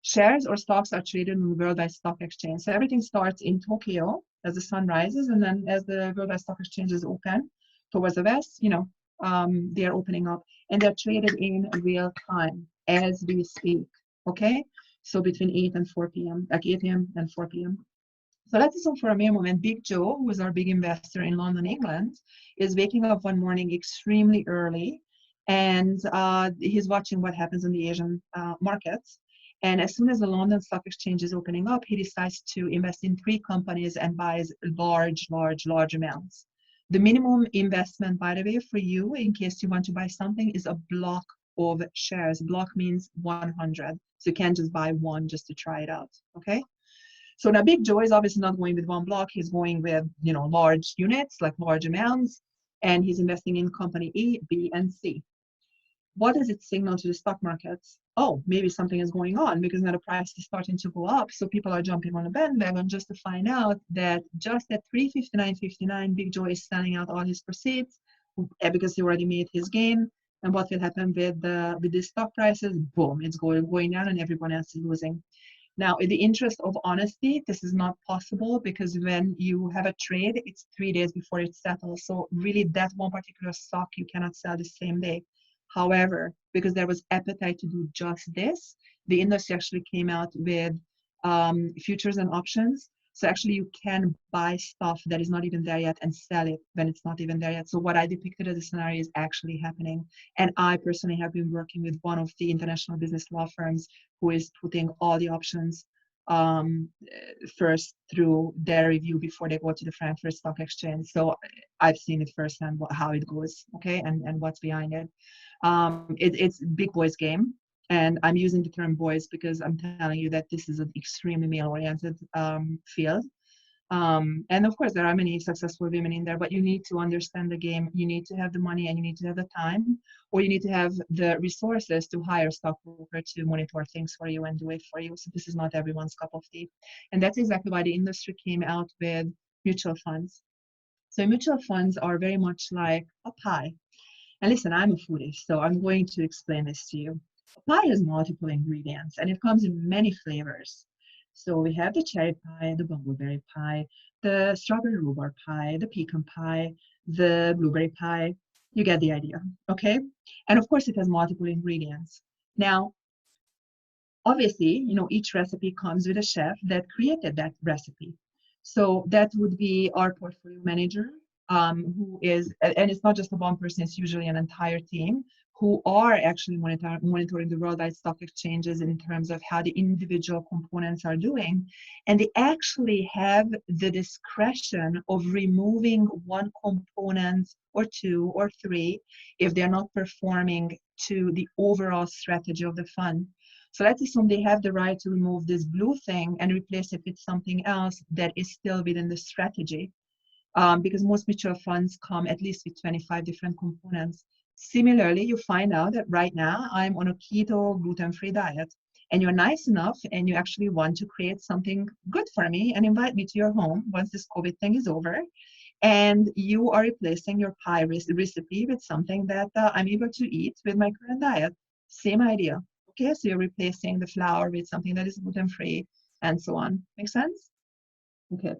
shares or stocks are traded on the Worldwide Stock Exchange. So everything starts in Tokyo as the sun rises, and then as the Worldwide Stock Exchange is open towards the west, they are opening up, and they're traded in real time as we speak. Okay, so between 8 and 4 p.m., like 8 a.m. and 4 p.m. So let's assume for a mere moment, Big Joe, who is our big investor in London, England, is waking up one morning extremely early, and he's watching what happens in the Asian markets. And as soon as the London Stock Exchange is opening up, he decides to invest in 3 companies and buys large amounts. The minimum investment, by the way, for you, in case you want to buy something, is a block of shares. Block means 100. So you can't just buy one just to try it out, okay? So now Big Joe is obviously not going with one block. He's going with, large units, like large amounts, and he's investing in company A, B, and C. What does it signal to the stock markets? Oh, maybe something is going on because now the price is starting to go up. So people are jumping on the bandwagon just to find out that just at 359.59, Big Joe is selling out all his proceeds because he already made his gain. And what will happen with the stock prices? Boom, it's going down and everyone else is losing. Now, in the interest of honesty, this is not possible because when you have a trade, it's 3 days before it settles. So really that one particular stock you cannot sell the same day. However, because there was appetite to do just this, the industry actually came out with futures and options. So actually you can buy stuff that is not even there yet and sell it when it's not even there yet. So what I depicted as a scenario is actually happening. And I personally have been working with one of the international business law firms who is putting all the options first through their review before they go to the Frankfurt Stock Exchange. So I've seen it firsthand how it goes, okay, and what's behind it. It's big boys game. And I'm using the term boys because I'm telling you that this is an extremely male-oriented field. And of course, there are many successful women in there, but you need to understand the game. You need to have the money and you need to have the time, or you need to have the resources to hire a stockbroker to monitor things for you and do it for you. So this is not everyone's cup of tea. And that's exactly why the industry came out with mutual funds. So mutual funds are very much like a pie. And listen, I'm a foodie, so I'm going to explain this to you. Pie has multiple ingredients and it comes in many flavors. So we have the cherry pie, the bumbleberry pie, the strawberry rhubarb pie, the pecan pie, the blueberry pie. You get the idea, okay? And of course it has multiple ingredients. Now, obviously, each recipe comes with a chef that created that recipe. So that would be our portfolio manager, who is, and it's not just a one person, it's usually an entire team who are actually monitoring the worldwide stock exchanges in terms of how the individual components are doing. And they actually have the discretion of removing one component or two or three if they're not performing to the overall strategy of the fund. So let's assume they have the right to remove this blue thing and replace it with something else that is still within the strategy. Because most mutual funds come at least with 25 different components. Similarly, you find out that right now I'm on a keto gluten-free diet and you're nice enough and you actually want to create something good for me and invite me to your home once this COVID thing is over. And you are replacing your pie recipe with something that I'm able to eat with my current diet. Same idea. Okay, so you're replacing the flour with something that is gluten-free and so on. Make sense? Okay.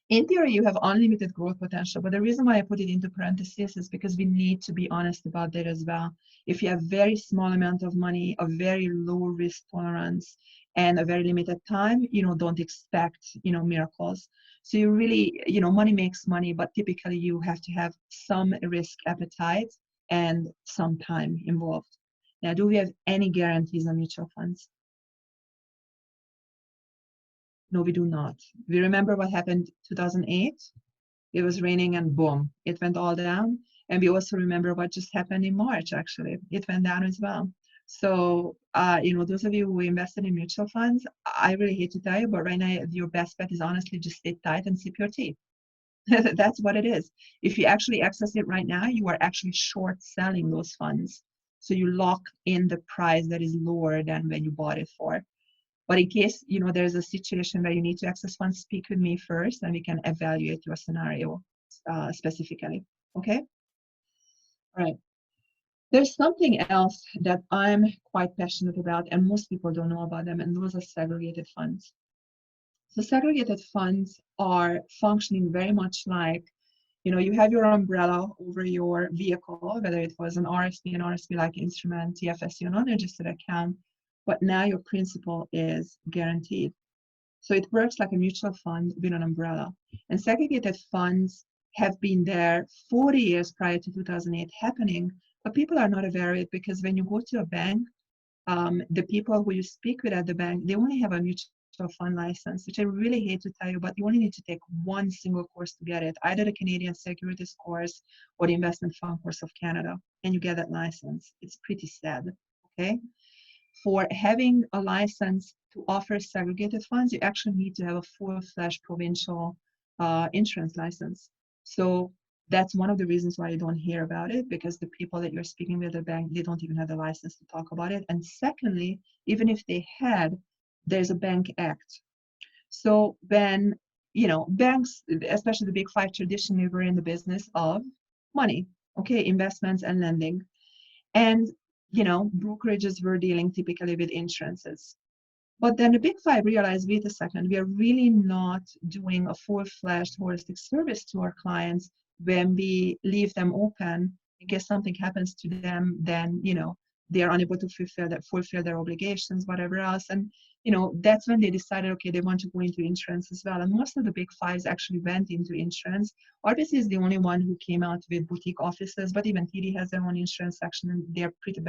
In theory, you have unlimited growth potential, but the reason why I put it into parentheses is because we need to be honest about that as well. If you have very small amount of money, a very low risk tolerance, and a very limited time, don't expect, miracles. So you really, money makes money, but typically you have to have some risk appetite and some time involved. Now, do we have any guarantees on mutual funds? No, we do not. We remember what happened 2008. It was raining and boom, it went all down. And we also remember what just happened in March, actually. It went down as well. So, those of you who invested in mutual funds, I really hate to tell you, but right now your best bet is honestly just sit tight and sip your tea. That's what it is. If you actually access it right now, you are actually short selling those funds. So you lock in the price that is lower than when you bought it for. But in case, there's a situation where you need to access funds, speak with me first and we can evaluate your scenario specifically, okay? All right. There's something else that I'm quite passionate about and most people don't know about them, and those are segregated funds. So segregated funds are functioning very much like, you have your umbrella over your vehicle, whether it was an RSP-like instrument, TFSU, non-registered account, but now your principal is guaranteed. So it works like a mutual fund with an umbrella. And segregated funds have been there 40 years prior to 2008 happening, but people are not aware of it because when you go to a bank, the people who you speak with at the bank, they only have a mutual fund license, which I really hate to tell you, but you only need to take one single course to get it, either the Canadian Securities course or the Investment Fund course of Canada, and you get that license. It's pretty sad, okay? For having a license to offer segregated funds, you actually need to have a full-fledged provincial insurance license. So that's one of the reasons why you don't hear about it, because the people that you're speaking with at the bank, they don't even have the license to talk about it. And secondly, even if they had, there's a bank act. So when, banks, especially the big five, traditionally were in the business of money, okay, investments and lending. And, brokerages were dealing typically with insurances. But then the big five realized, wait a second, we are really not doing a full-fledged holistic service to our clients when we leave them open. In case something happens to them, then, they are unable to fulfill their obligations, whatever else. And, that's when they decided, okay, they want to go into insurance as well. And most of the big fives actually went into insurance. RBC is the only one who came out with boutique offices, but even TD has their own insurance section, and they're pretty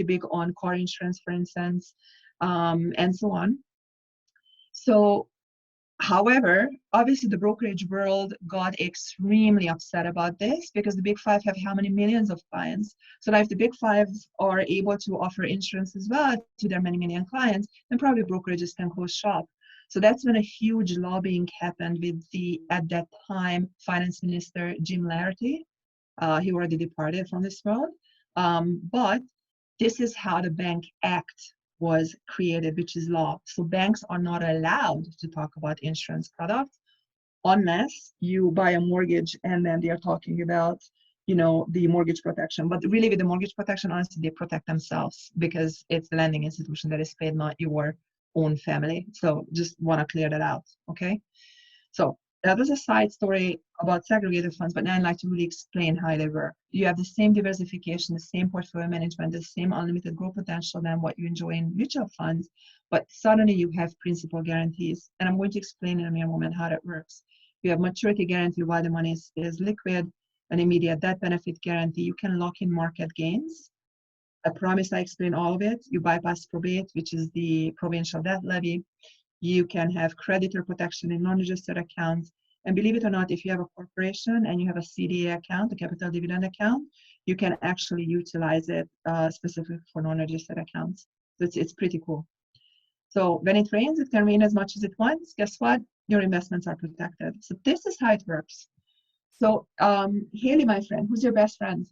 big on car insurance, for instance. And so on. So, however, obviously the brokerage world got extremely upset about this, because the big five have how many millions of clients. So now if the big five are able to offer insurance as well to their many million clients, then probably brokerages can close shop. So that's when a huge lobbying happened with at that time, Finance Minister Jim Laherty. He already departed from this world. But this is how the Bank Act was created, which is law. So banks are not allowed to talk about insurance products unless you buy a mortgage, and then they are talking about, the mortgage protection. But really with the mortgage protection, honestly, they protect themselves, because it's the lending institution that is paid, not your own family. So just want to clear that out, okay? So that was a side story about segregated funds, but now I'd like to really explain how they work. You have the same diversification, the same portfolio management, the same unlimited growth potential than what you enjoy in mutual funds, but suddenly you have principal guarantees. And I'm going to explain in a mere moment how that works. You have maturity guarantee while the money is liquid, an immediate death benefit guarantee. You can lock in market gains. I promise I explain all of it. You bypass probate, which is the provincial debt levy. You can have creditor protection in non-registered accounts. And believe it or not, if you have a corporation and you have a CDA account, a capital dividend account, you can actually utilize it specifically for non-registered accounts. So it's pretty cool. So when it rains, it can rain as much as it wants. Guess what? Your investments are protected. So this is how it works. So Haley, my friend, who's your best friend?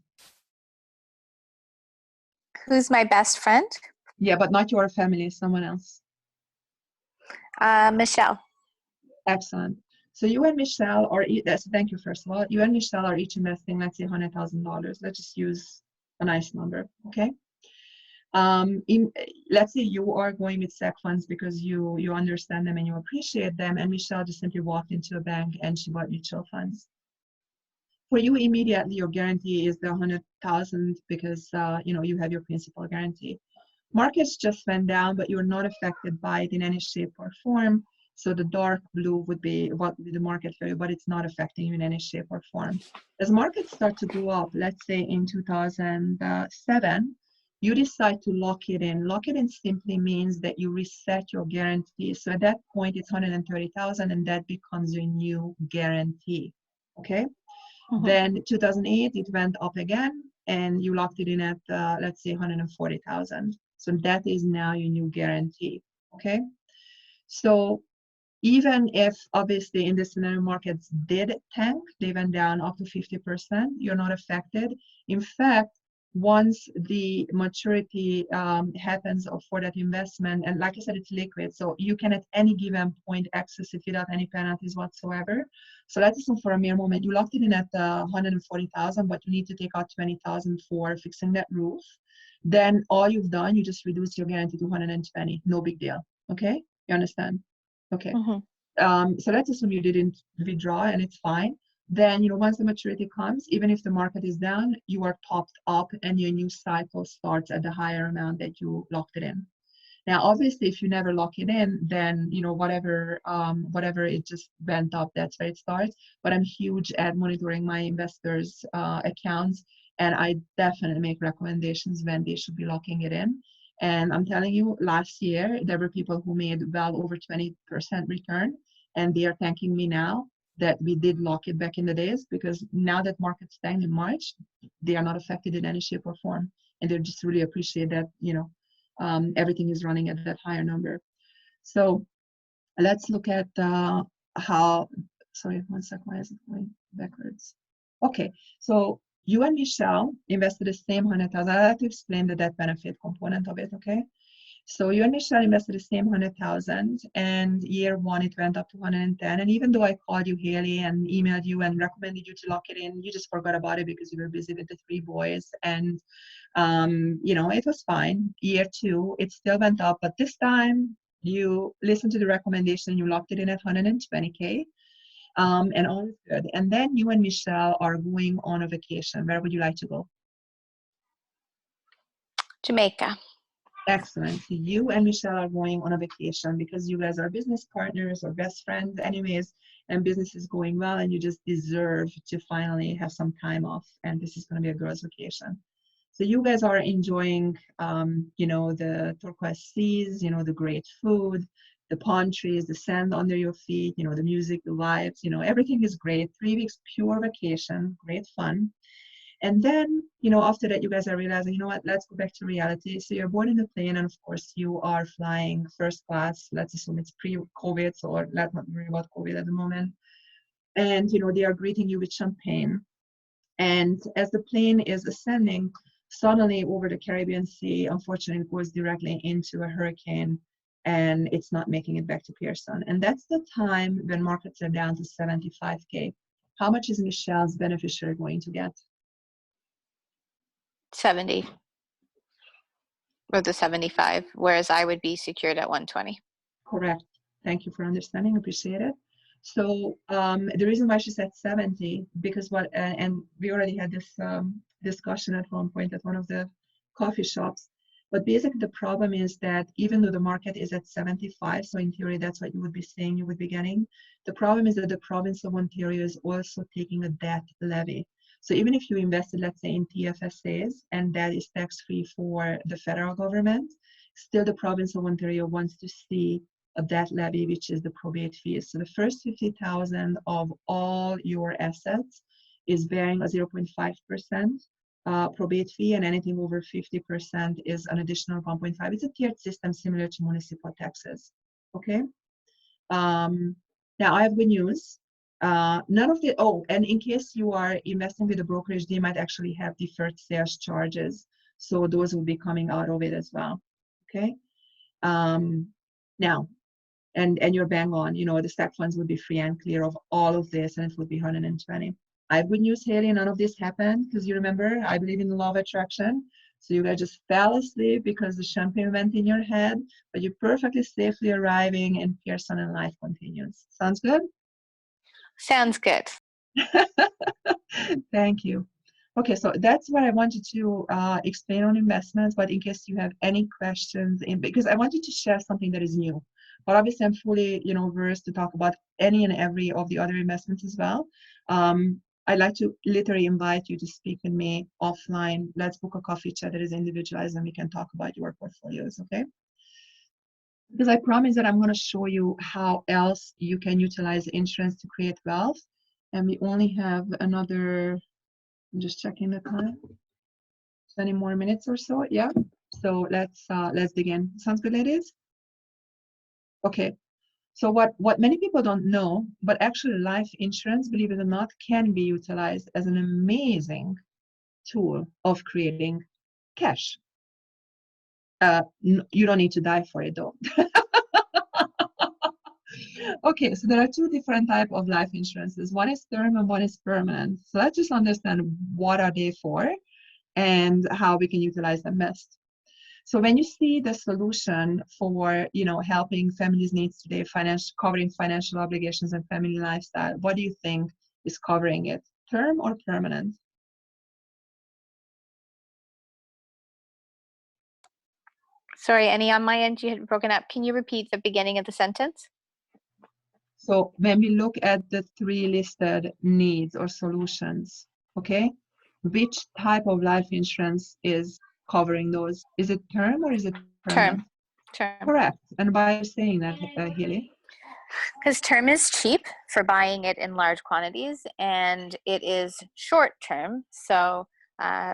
Who's my best friend? Yeah, but not your family, someone else. Michelle. Excellent. So you and Michelle are, thank you first of all, you and Michelle are each investing, let's say $100,000. Let's just use a nice number, okay? Let's say you are going with seg funds because you understand them and you appreciate them, and Michelle just simply walked into a bank and she bought mutual funds. For you, immediately your guarantee is the $100,000 because you have your principal guarantee. Markets just went down, but you're not affected by it in any shape or form. So the dark blue would be what would be the market value, but it's not affecting you in any shape or form. As markets start to go up, let's say in 2007, you decide to lock it in. Lock it in simply means that you reset your guarantee. So at that point, it's $130,000, and that becomes your new guarantee. Okay. Mm-hmm. Then 2008, it went up again, and you locked it in at let's say $140,000. So that is now your new guarantee. Okay. So even if obviously in this scenario markets did tank, they went down up to 50%, you're not affected. In fact, once the maturity happens for that investment, and like I said, it's liquid, so you can at any given point access it without any penalties whatsoever. So let's assume for a mere moment, you locked it in at $140,000, but you need to take out $20,000 for fixing that roof. Then all you've done, you just reduce your guarantee to $120,000, no big deal. Okay, you understand? Okay. Mm-hmm. So let's assume you didn't withdraw and it's fine. Then, once the maturity comes, even if the market is down, you are topped up and your new cycle starts at the higher amount that you locked it in. Now, obviously, if you never lock it in, then, whatever it just went up, that's where it starts. But I'm huge at monitoring my investors' accounts, and I definitely make recommendations when they should be locking it in. And I'm telling you, last year, there were people who made well over 20% return, and they are thanking me now that we did lock it back in the days, because now that markets tanked in March, they are not affected in any shape or form. And they just really appreciate that, everything is running at that higher number. So let's look at how, sorry, one sec, why is it going backwards? Okay, so you and Michelle invested the same 100,000. I have to explain the death benefit component of it, okay? So you and Michelle invested the same 100,000, and year one it went up to 110. And even though I called you, Haley, and emailed you and recommended you to lock it in, you just forgot about it because you were busy with the 3 boys. And you know, it was fine. Year two, it still went up, but this time you listened to the recommendation, you locked it in at 120K, and all is good. And then you and Michelle are going on a vacation. Where would you like to go? Jamaica. Excellent. So you and Michelle are going on a vacation because you guys are business partners or best friends anyways, and business is going well, and you just deserve to finally have some time off. And this is going to be a girls' vacation. So you guys are enjoying, you know, the turquoise seas, you know, the great food, the palm trees, the sand under your feet, you know, the music, the vibes, you know, everything is great. 3 weeks pure vacation, great fun. And then, you know, after that, you guys are realizing, you know what, let's go back to reality. So you're boarding the plane, and of course, you are flying first class. Let's assume it's pre-COVID, so let's not worry about COVID at the moment. And, you know, they are greeting you with champagne. And as the plane is ascending, suddenly over the Caribbean Sea, unfortunately, it goes directly into a hurricane, and it's not making it back to Pearson. And that's the time when markets are down to 75K. How much is Michelle's beneficiary going to get? 70 or the 75, whereas I would be secured at 120. Correct. Thank you for understanding. Appreciate it. So the reason why she said 70, because what, and we already had this discussion at one point at one of the coffee shops, but basically the problem is that even though the market is at 75, so in theory that's what you would be saying you would be getting, the problem is that the province of Ontario is also taking a debt levy. So even if you invested, let's say, in TFSAs, and that is tax-free for the federal government, still the province of Ontario wants to see a debt levy, which is the probate fees. So the first 50,000 of all your assets is bearing a 0.5% probate fee, and anything over 50% is an additional 1.5. It's a tiered system similar to municipal taxes. Okay. Now I have good news. None of the, oh, and in case you are investing with a brokerage, they might actually have deferred sales charges. So those will be coming out of it as well. Okay. Now, and you're bang on, you know, the stack funds would be free and clear of all of this, and it would be 120. I have good news, Haley, none of this happened because you remember, I believe in the law of attraction. So you guys just fell asleep because the champagne went in your head, but you're perfectly safely arriving in Pearson, and life continues. Sounds good? Sounds good. Thank you. Okay, so that's what I wanted to explain on investments, but in case you have any questions, because I wanted to share something that is new, but obviously I'm fully, you know, versed to talk about any and every of the other investments as well. I'd like to literally invite you to speak with me offline. Let's book a coffee chat that is individualized, and we can talk about your portfolios, okay? Because I promise that I'm going to show you how else you can utilize insurance to create wealth. And we only have another, I'm just checking the time, 20 more minutes or so. Yeah. So let's begin. Sounds good, ladies? Okay. So what many people don't know, but actually life insurance, believe it or not, can be utilized as an amazing tool of creating cash. You don't need to die for it though. Okay, so there are 2 different types of life insurances. One is term and one is permanent. So let's just understand what are they for and how we can utilize them best. So when you see the solution for, you know, helping families' needs today, covering financial obligations and family lifestyle, what do you think is covering it, term or permanent? Sorry, Annie, on my end, you had broken up. Can you repeat the beginning of the sentence? So when we look at the 3 listed needs or solutions, okay, which type of life insurance is covering those? Is it term or is it permanent? Term. Correct. And why are you saying that, Haley? Because term is cheap for buying it in large quantities, and it is short term. So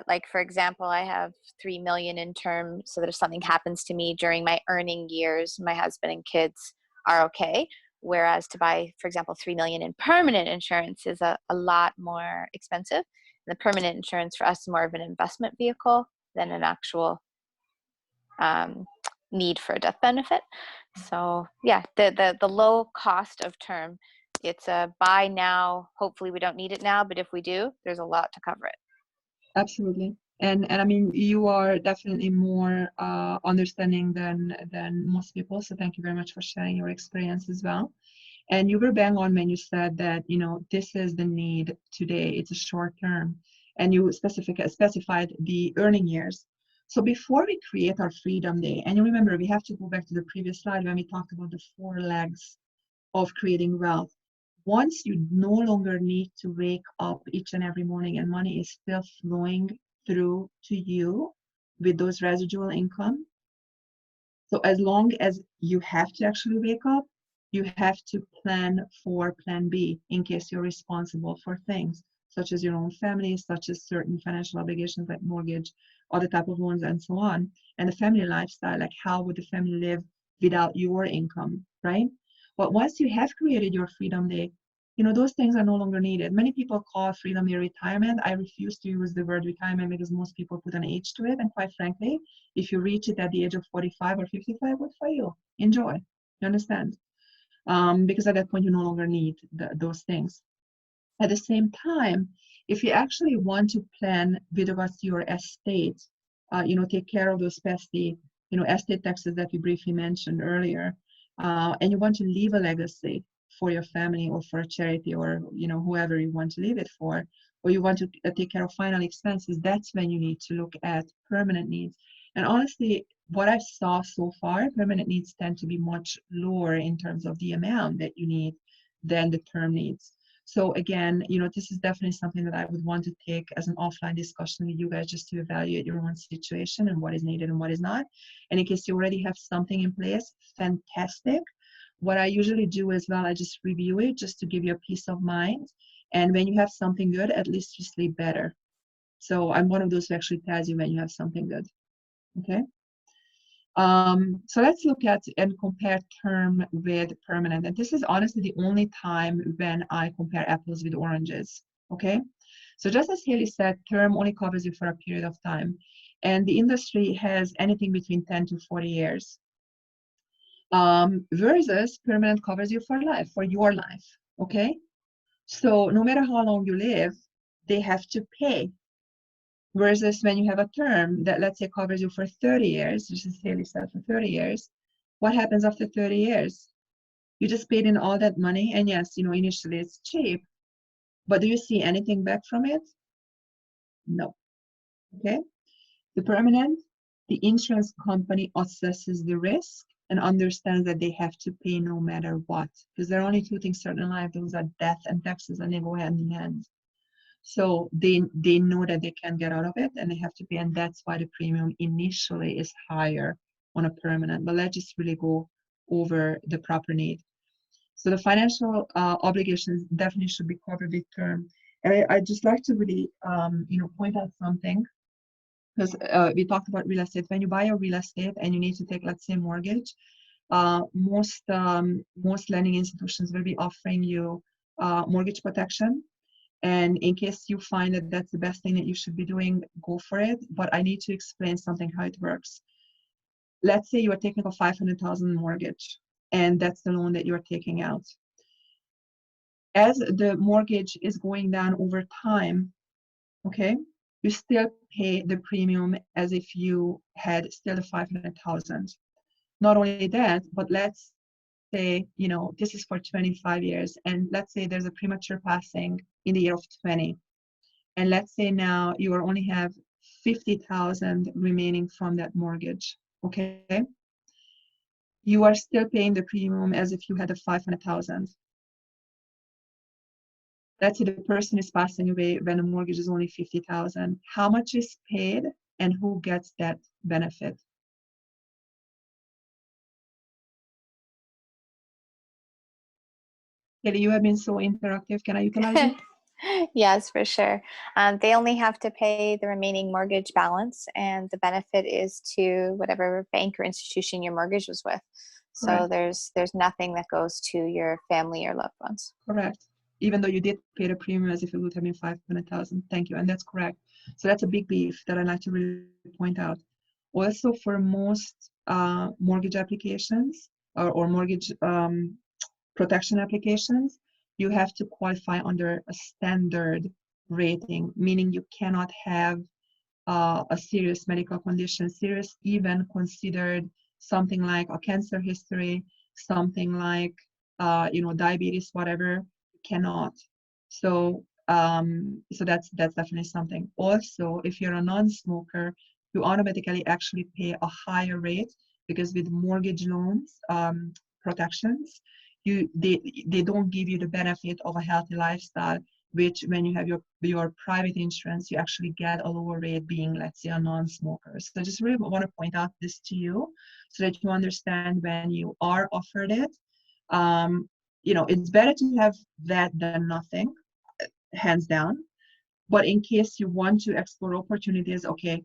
Like for example, I have 3 million in term, so that if something happens to me during my earning years, my husband and kids are okay. Whereas to buy, for example, 3 million in permanent insurance is a lot more expensive. And the permanent insurance for us is more of an investment vehicle than an actual need for a death benefit. So yeah, the low cost of term, it's a buy now. Hopefully we don't need it now, but if we do, there's a lot to cover it. Absolutely. And I mean, you are definitely more understanding than most people. So thank you very much for sharing your experience as well. And you were bang on when you said that, you know, this is the need today. It's a short term. And you specified the earning years. So before we create our Freedom Day, and you remember, we have to go back to the previous slide when we talked about the 4 legs of creating wealth. Once you no longer need to wake up each and every morning and money is still flowing through to you with those residual income. So as long as you have to actually wake up, you have to plan for plan B in case you're responsible for things such as your own family, such as certain financial obligations like mortgage, other type of loans, and so on. And the family lifestyle, like how would the family live without your income, right? But once you have created your Freedom Day, you know, those things are no longer needed. Many people call Freedom Day retirement. I refuse to use the word retirement because most people put an age to it. And quite frankly, if you reach it at the age of 45 or 55, good for you. Enjoy. You understand? Because at that point, you no longer need those things. At the same time, if you actually want to plan with regards to your estate, you know, take care of those pesky, you know, estate taxes that we briefly mentioned earlier, and you want to leave a legacy for your family or for a charity or, you know, whoever you want to leave it for, or you want to take care of final expenses, that's when you need to look at permanent needs. And honestly, what I saw so far, permanent needs tend to be much lower in terms of the amount that you need than the term needs. So again, you know, this is definitely something that I would want to take as an offline discussion with you guys just to evaluate your own situation and what is needed and what is not. And in case you already have something in place, fantastic. What I usually do as well, I just review it just to give you a peace of mind. And when you have something good, at least you sleep better. So I'm one of those who actually tells you when you have something good. Okay. So let's look at and compare term with permanent. And this is honestly the only time when I compare apples with oranges. Okay. So just as Haley said, term only covers you for a period of time. And the industry has anything between 10 to 40 years. Versus permanent covers you for life, for your life. Okay. So no matter how long you live, they have to pay. Versus when you have a term that, let's say, covers you for 30 years, just as Haley said, for 30 years, what happens after 30 years? You just paid in all that money, and yes, you know, initially it's cheap, but do you see anything back from it? No. Okay. The permanent, the insurance company assesses the risk and understands that they have to pay no matter what, because there are only 2 things certain in life, those are death and taxes, and they go hand in hand. So they know that they can get out of it and they have to pay, and that's why the premium initially is higher on a permanent. But let's just really go over the proper need. So the financial obligations definitely should be covered with term. And I just like to really, you know, point out something, because we talked about real estate. When you buy a real estate and you need to take, let's say, mortgage, most lending institutions will be offering you mortgage protection. And in case you find that that's the best thing that you should be doing, go for it. But I need to explain something, how it works. Let's say you are taking a $500,000 mortgage, and that's the loan that you're taking out. As the mortgage is going down over time, okay, you still pay the premium as if you had still the 500,000. Not only that, but let's say, you know, this is for 25 years, and let's say there's a premature passing in the year of 20, and let's say now you only have 50,000 remaining from that mortgage. Okay, you are still paying the premium as if you had a 500,000. Let's say the person is passing away when the mortgage is only 50,000. How much is paid and who gets that benefit? Kelly, you have been so interactive. Can I utilize it? Yes, for sure. They only have to pay the remaining mortgage balance, and the benefit is to whatever bank or institution your mortgage was with. So Correct. there's nothing that goes to your family or loved ones. Correct. Even though you did pay the premium as if it would have been 500,000. Thank you. And that's correct. So that's a big beef that I like to really point out. Also, for most mortgage applications or mortgage protection applications, you have to qualify under a standard rating, meaning you cannot have a serious medical condition, serious even considered something like a cancer history, something like diabetes, whatever, cannot. So so that's definitely something. Also, if you're a non-smoker, you automatically actually pay a higher rate because with mortgage loans protections, they don't give you the benefit of a healthy lifestyle, which when you have your private insurance, you actually get a lower rate being, let's say, a non-smoker. So I just really want to point out this to you so that you understand when you are offered it. It's better to have that than nothing, hands down. But in case you want to explore opportunities, okay,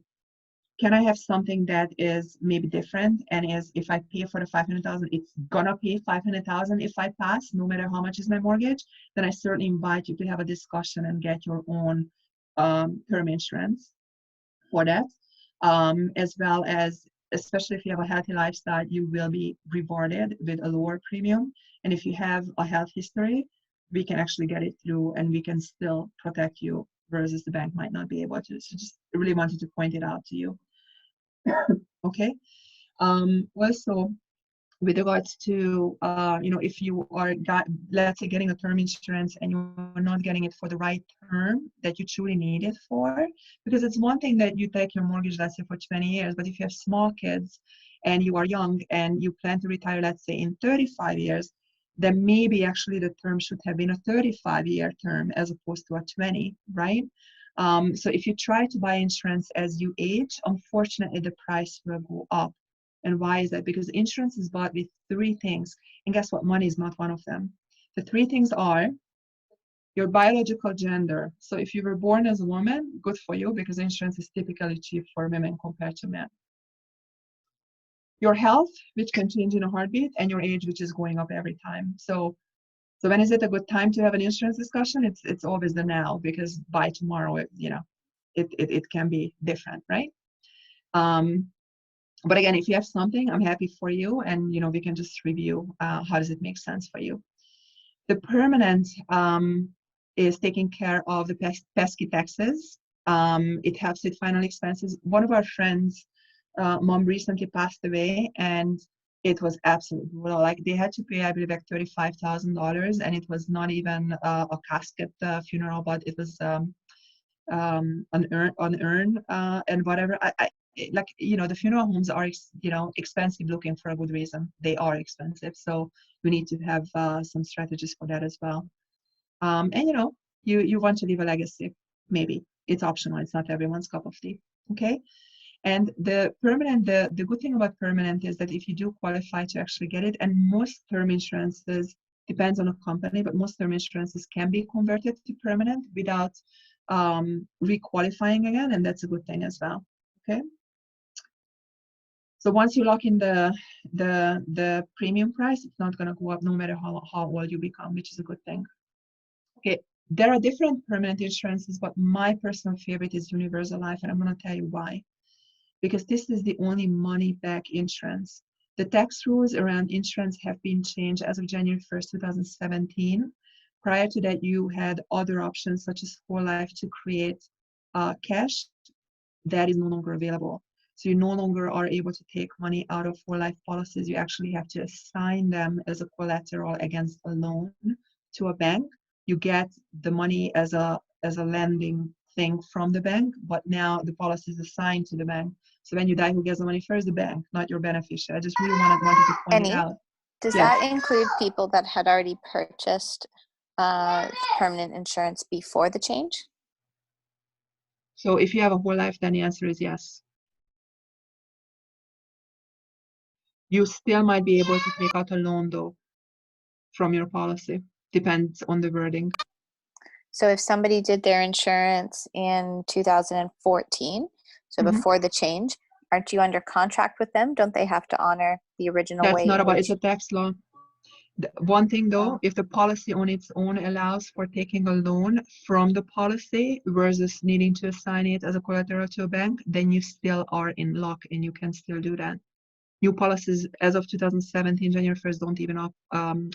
can I have something that is maybe different and is if I pay for the 500,000, it's gonna pay 500,000 if I pass, no matter how much is my mortgage, then I certainly invite you to have a discussion and get your own term insurance for that. As well as, especially if you have a healthy lifestyle, you will be rewarded with a lower premium. And if you have a health history, we can actually get it through and we can still protect you versus the bank might not be able to. So just really wanted to point it out to you. Okay. Also, with regards to if you are let's say getting a term insurance and you're not getting it for the right term that you truly need it for, because it's one thing that you take your mortgage, let's say, for 20 years, but if you have small kids and you are young and you plan to retire, let's say, in 35 years, then maybe actually the term should have been a 35-year term as opposed to a 20, right? So if you try to buy insurance as you age, unfortunately the price will go up. And why is that? Because insurance is bought with three things. And guess what? Money is not one of them. The three things are your biological gender. So if you were born as a woman, good for you, because insurance is typically cheap for women compared to men. Your health, which can change in a heartbeat, and your age, which is going up every time. So when is it a good time to have an insurance discussion? It's always the now, because by tomorrow, it can be different, right? But again, if you have something, I'm happy for you, and we can just review how does it make sense for you. The permanent is taking care of the pesky taxes. It helps with final expenses. One of our friends' mom recently passed away, and it was absolutely brutal. Like they had to pay, I believe, like $35,000, and it was not even a casket funeral, but it was an urn and whatever. Like the funeral homes are expensive looking for a good reason. They are expensive, so we need to have some strategies for that as well. And you want to leave a legacy. Maybe it's optional. It's not everyone's cup of tea. Okay. And the permanent, the good thing about permanent is that if you do qualify to actually get it, and most term insurances, depends on a company, but most term insurances can be converted to permanent without requalifying again, and that's a good thing as well. Okay. So once you lock in the premium price, it's not going to go up no matter how old you become, which is a good thing. Okay, there are different permanent insurances, but my personal favorite is Universal Life, and I'm going to tell you why. Because this is the only money-back insurance. The tax rules around insurance have been changed as of January 1st, 2017. Prior to that, you had other options such as Whole Life to create cash. That is no longer available. So you no longer are able to take money out of Whole Life policies. You actually have to assign them as a collateral against a loan to a bank. You get the money as a lending thing from the bank, but now the policy is assigned to the bank. So when you die, who gets the money first? The bank, not your beneficiary. I just really wanted to point it out. Does that include people that had already purchased permanent insurance before the change? So if you have a Whole Life, then the answer is yes. You still might be able to take out a loan though from your policy. Depends on the wording. So if somebody did their insurance in 2014, so Mhm. before the change, aren't you under contract with them? Don't they have to honor the original That's way not in about, which? it's a tax law. One thing though, Oh. if the policy on its own allows for taking a loan from the policy versus needing to assign it as a collateral to a bank, then you still are in luck and you can still do that. New policies as of 2017, January 1st, don't even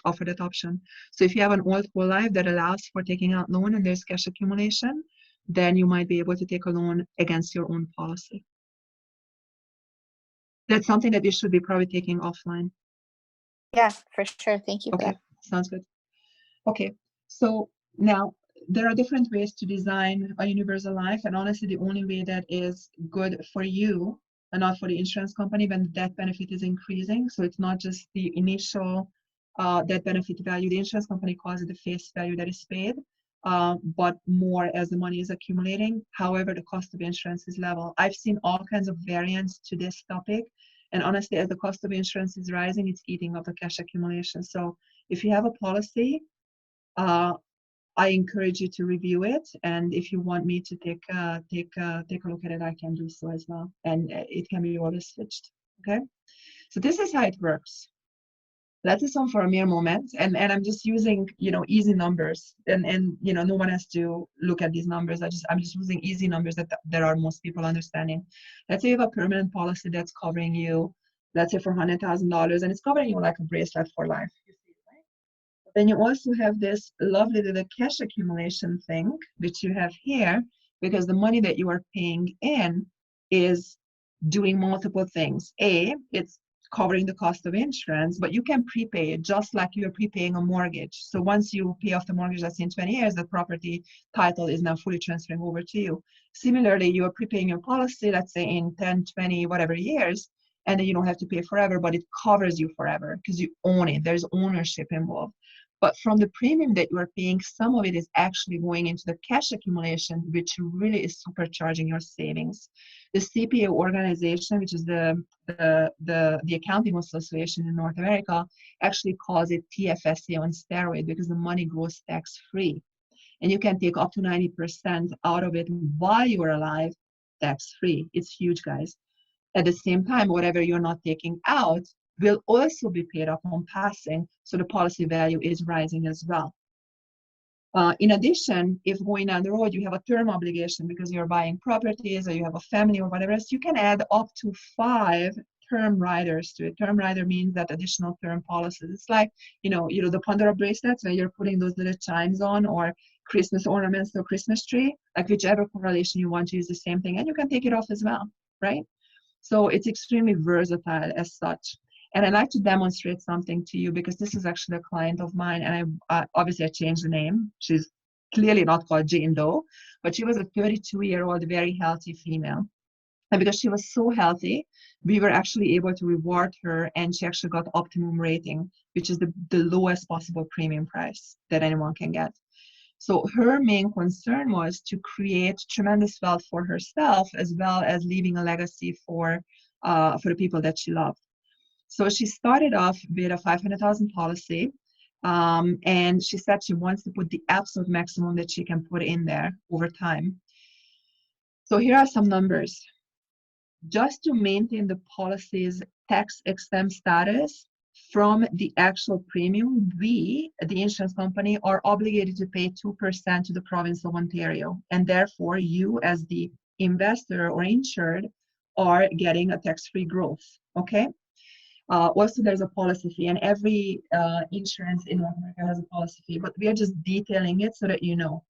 offer that option. So if you have an old whole life that allows for taking out loan and there's cash accumulation, then you might be able to take a loan against your own policy. That's something that you should be probably taking offline. Yeah, for sure. Thank you for Okay, that. sounds good. Okay, so now there are different ways to design a universal life, and honestly, the only way that is good for you and not for the insurance company when the death benefit is increasing. So it's not just the initial death benefit value. The insurance company calls it the face value that is paid, but more as the money is accumulating. However, the cost of insurance is level. I've seen all kinds of variants to this topic. And honestly, as the cost of insurance is rising, it's eating up the cash accumulation. So if you have a policy, I encourage you to review it, and if you want me to take a look at it, I can do so as well, and it can be always switched. Okay, so this is how it works. Let's assume for a mere moment, and I'm just using easy numbers, and no one has to look at these numbers. I'm just using easy numbers that there are most people understanding. Let's say you have a permanent policy that's covering you, let's say for $100,000, and it's covering you like a bracelet for life. Then you also have this lovely little cash accumulation thing, which you have here, because the money that you are paying in is doing multiple things. It's covering the cost of insurance, but you can prepay it just like you're prepaying a mortgage. So once you pay off the mortgage, that's in 20 years, the property title is now fully transferring over to you. Similarly, you are prepaying your policy, let's say in 10, 20, whatever years, and then you don't have to pay forever, but it covers you forever because you own it. There's ownership involved. But from the premium that you are paying, some of it is actually going into the cash accumulation, which really is supercharging your savings. The CPA organization, which is the accounting association in North America, actually calls it TFSA on steroid because the money grows tax-free. And you can take up to 90% out of it while you are alive, tax-free. It's huge, guys. At the same time, whatever you're not taking out will also be paid upon passing, so the policy value is rising as well. In addition, if going down the road you have a term obligation because you're buying properties or you have a family or whatever else, you can add up to 5 term riders to it. Term rider means that additional term policies. It's like, the Pandora bracelets where you're putting those little chimes on, or Christmas ornaments or Christmas tree, like whichever correlation you want to use the same thing, and you can take it off as well, right? So it's extremely versatile as such. And I'd like to demonstrate something to you because this is actually a client of mine, and obviously I changed the name. She's clearly not called Jane Doe, but she was a 32-year-old very healthy female. And because she was so healthy, we were actually able to reward her, and she actually got optimum rating, which is the lowest possible premium price that anyone can get. So her main concern was to create tremendous wealth for herself, as well as leaving a legacy for the people that she loved. So she started off with a 500,000 policy, and she said she wants to put the absolute maximum that she can put in there over time. So here are some numbers. Just to maintain the policy's tax-exempt status from the actual premium, we, the insurance company, are obligated to pay 2% to the province of Ontario. And therefore, you as the investor or insured are getting a tax-free growth, okay? Also, there's a policy fee, and every insurance in North America has a policy fee, but we are just detailing it so that you know.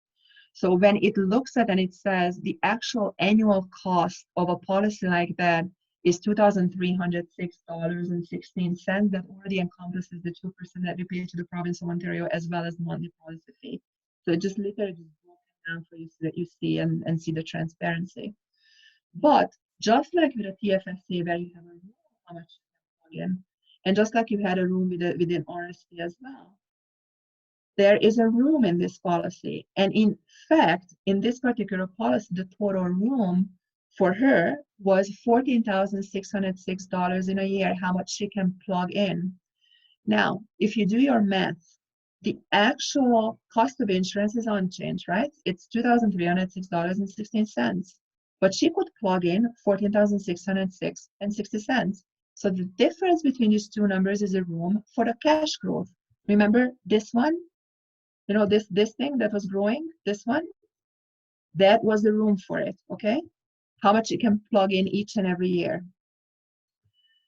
So when it looks at and it says the actual annual cost of a policy like that is $2,306.16, that already encompasses the 2% that we pay to the province of Ontario as well as the monthly policy fee. So it just literally just broke it down for you so that you see and see the transparency. But just like with a TFSA where you have a rule how much you can plug in, and just like you had a room with an RSP as well, there is a room in this policy. And in fact, in this particular policy, the total room for her was $14,606 in a year, how much she can plug in. Now, if you do your math, the actual cost of insurance is unchanged, right? It's $2,306.16. But she could plug in $14,606.60. So the difference between these two numbers is a room for the cash growth. Remember this one? You know, this thing that was growing, this one? That was the room for it, okay? How much you can plug in each and every year.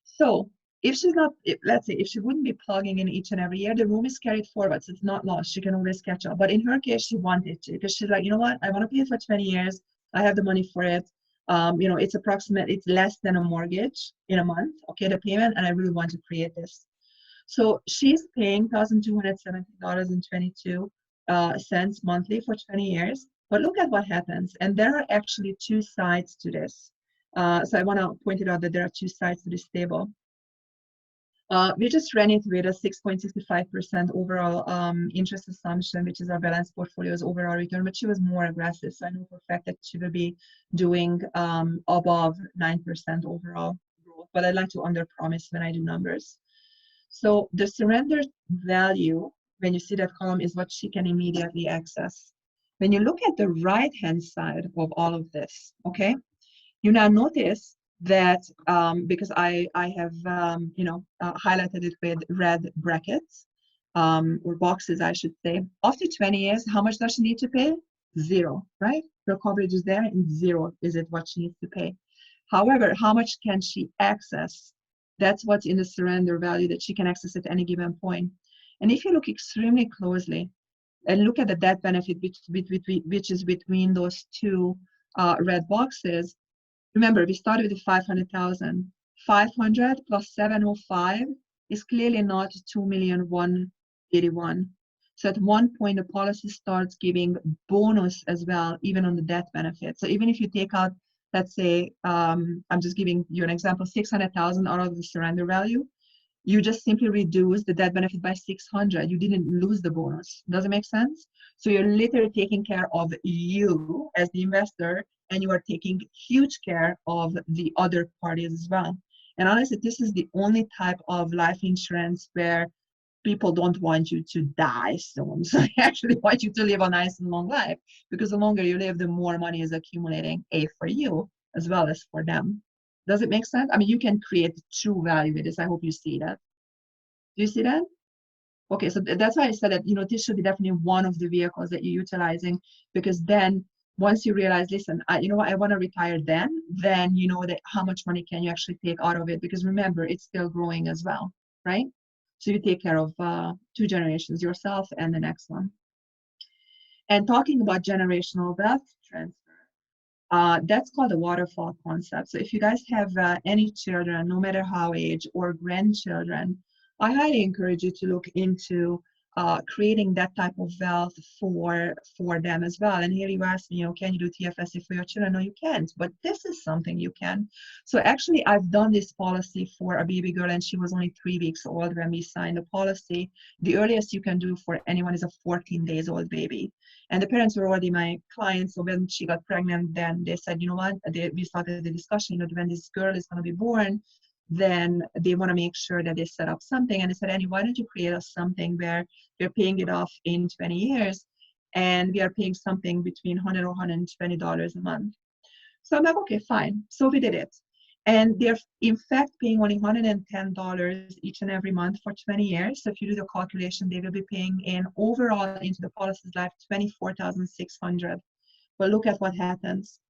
So if she's not, let's say, if she wouldn't be plugging in each and every year, the room is carried forward, so it's not lost. She can always catch up. But in her case, she wanted to, because she's like, you know what? I want to pay it for 20 years. I have the money for it. You know, it's less than a mortgage in a month, okay, the payment, and I really want to create this. So she's paying $1,270.22 monthly for 20 years. But look at what happens. And there are actually two sides to this. So I want to point it out that there are two sides to this table. We just ran it with a 6.65% overall interest assumption, which is our balanced portfolio's overall return, but she was more aggressive. So I know for a fact that she will be doing above 9% overall growth, but I like to under-promise when I do numbers. So the surrender value, when you see that column, is what she can immediately access. When you look at the right-hand side of all of this, okay, you now notice that because I have highlighted it with red brackets or boxes, I should say. After 20 years, how much does she need to pay? Zero, right? Her coverage is there, and zero is it what she needs to pay. However, how much can she access? That's what's in the surrender value that she can access at any given point. And if you look extremely closely and look at the death benefit which is between those two red boxes, remember, we started with 500,000. 500 plus 705 is clearly not 2,181,000. So at one point, the policy starts giving bonus as well, even on the death benefit. So even if you take out, let's say, I'm just giving you an example, 600,000 out of the surrender value, you just simply reduce the death benefit by 600. You didn't lose the bonus. Does it make sense? So you're literally taking care of you as the investor, and you are taking huge care of the other parties as well. And honestly, this is the only type of life insurance where people don't want you to die soon. So they actually want you to live a nice and long life, because the longer you live, the more money is accumulating, for you as well as for them. Does it make sense? I mean, you can create true value with this. I hope you see that. Do you see that? Okay, so that's why I said that, this should be definitely one of the vehicles that you're utilizing, because then once you realize, listen, I want to retire then you know that how much money can you actually take out of it, because remember, it's still growing as well, right? So you take care of 2 generations, yourself and the next one. And talking about generational wealth transfer, that's called the waterfall concept. So if you guys have any children, no matter how age, or grandchildren, I highly encourage you to look into creating that type of wealth for them as well. And here you ask me, can you do TFSA for your children? No, you can't, but this is something you can. So actually, I've done this policy for a baby girl, and she was only 3 weeks old when we signed the policy. The earliest you can do for anyone is a 14 days old baby. And the parents were already my clients, so when she got pregnant, then they said, you know what, we started the discussion, when this girl is going to be born, then they want to make sure that they set up something. And they said, Annie, why don't you create us something where we're paying it off in 20 years, and we are paying something between $100 or $120 a month. So I'm like, okay, fine. So we did it. And they're in fact paying only $110 each and every month for 20 years. So if you do the calculation, they will be paying in overall into the policy's life $24,600. But look at what happens.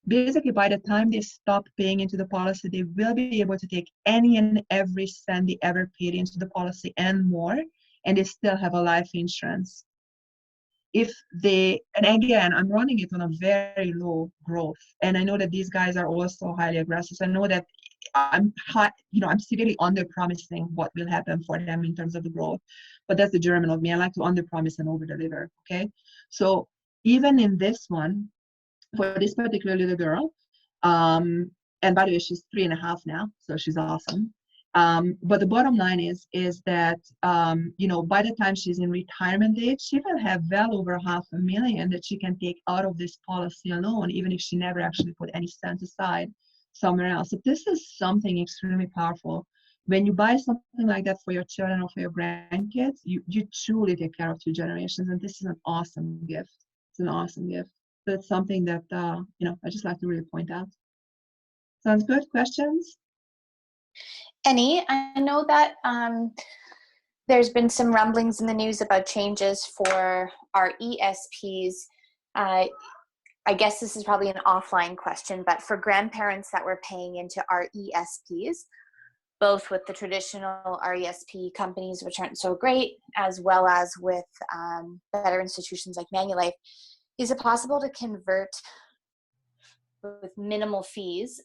Basically, by the time they stop paying into the policy, they will be able to take any and every cent they ever paid into the policy and more, and they still have a life insurance. And again, I'm running it on a very low growth, and I know that these guys are also highly aggressive. I know that I'm severely under promising what will happen for them in terms of the growth, but that's the German of me. I like to under promise and over deliver. Okay, so even in this one, for this particular little girl, and by the way, she's 3.5 now, so she's awesome. But the bottom line is that by the time she's in retirement age, she will have well over $500,000 that she can take out of this policy alone, even if she never actually put any cents aside somewhere else. So this is something extremely powerful when you buy something like that for your children or for your grandkids, you truly take care of two generations, and this is an awesome gift. It's an awesome gift. That's something that I just like to really point out. Sounds good? Questions? Eni, I know that there's been some rumblings in the news about changes for our ESPs. I guess this is probably an offline question, but for grandparents that were paying into our ESPs, both with the traditional RESP companies, which aren't so great, as well as with better institutions like Manulife, is it possible to convert with minimal fees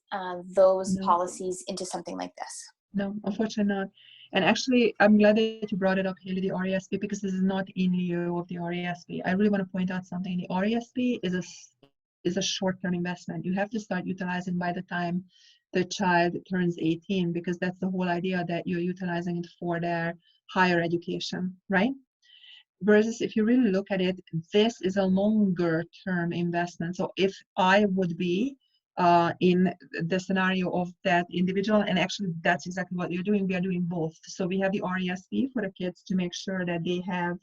those No. policies into something like this? No, unfortunately not. And actually, I'm glad that you brought it up, Haley, the RESP, because this is not in lieu of the RESP. I really want to point out something. The RESP is a short-term investment. You have to start utilizing by the time the child turns 18, because that's the whole idea, that you're utilizing it for their higher education, right? Versus if you really look at it, this is a longer term investment. So if I would be in the scenario of that individual, and actually that's exactly what you're doing, we are doing both. So we have the RESP for the kids to make sure that they have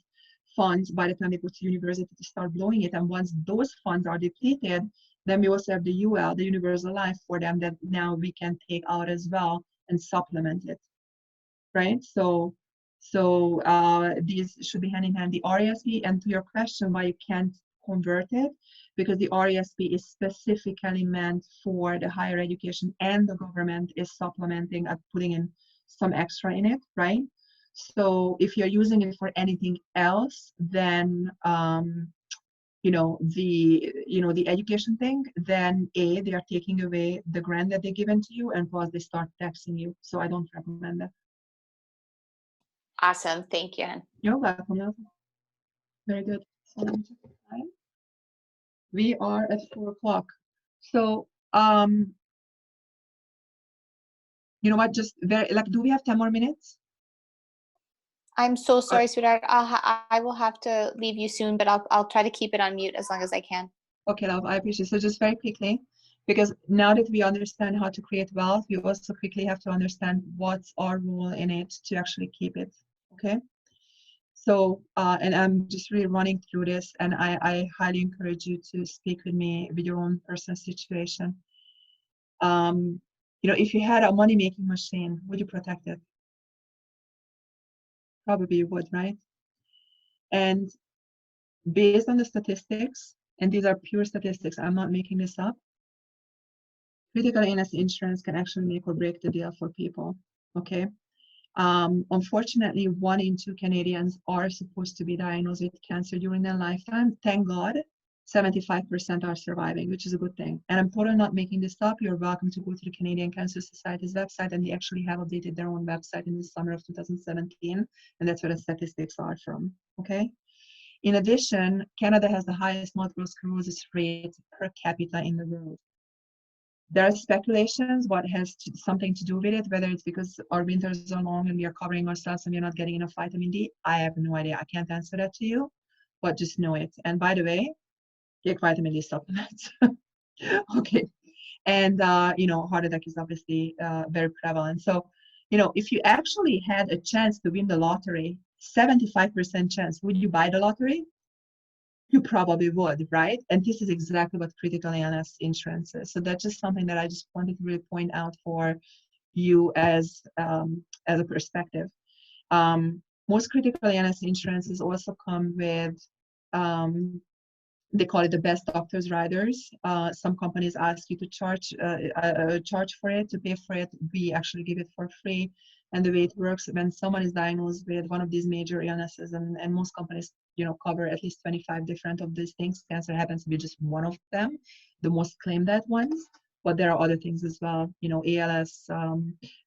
funds by the time they go to university to start blowing it. And once those funds are depleted, then we also have the UL, the Universal Life, for them that now we can take out as well and supplement it, right? So these should be hand in hand. The RESP, and to your question why you can't convert it, because the RESP is specifically meant for the higher education, and the government is supplementing and putting in some extra in it, right? So if you're using it for anything else than the education thing, then they are taking away the grant that they're given to you, and plus they start taxing you. So I don't recommend that. Awesome. Thank you. You're welcome. Very good. So let me check the time. We are at 4 o'clock. So you know what? Just do we have 10 more minutes? I'm so sorry, sweetheart. I will have to leave you soon, but I'll try to keep it on mute as long as I can. Okay, love, I appreciate it. So just very quickly, because now that we understand how to create wealth, we also quickly have to understand what's our role in it to actually keep it. Okay. So, and I'm just really running through this, and I highly encourage you to speak with me with your own personal situation. If you had a money-making machine, would you protect it? Probably you would, right? And based on the statistics, and these are pure statistics, I'm not making this up, critical illness insurance can actually make or break the deal for people, okay? Unfortunately, 1 in 2 Canadians are supposed to be diagnosed with cancer during their lifetime. Thank God, 75% are surviving, which is a good thing. And I'm totally not making this up. You're welcome to go to the Canadian Cancer Society's website, and they actually have updated their own website in the summer of 2017, and that's where the statistics are from, okay? In addition, Canada has the highest multiple sclerosis rate per capita in the world. There are speculations what has something to do with it, whether it's because our winters are long and we are covering ourselves and we're not getting enough vitamin D. I have no idea. I can't answer that to you, but just know it. And by the way, take vitamin D supplements. Okay. And, heart attack is obviously very prevalent. So, if you actually had a chance to win the lottery, 75% chance, would you buy the lottery? You probably would, right? And this is exactly what critical illness insurance is. So that's just something that I just wanted to really point out for you as a perspective. Most critical illness insurances also come with, they call it the best doctors riders. Some companies ask you to charge for it, to pay for it. We actually give it for free. And the way it works, when someone is diagnosed with one of these major illnesses, and most companies cover at least 25 different of these things. Cancer happens to be just one of them, the most claimed at ones, but there are other things as well, ALS,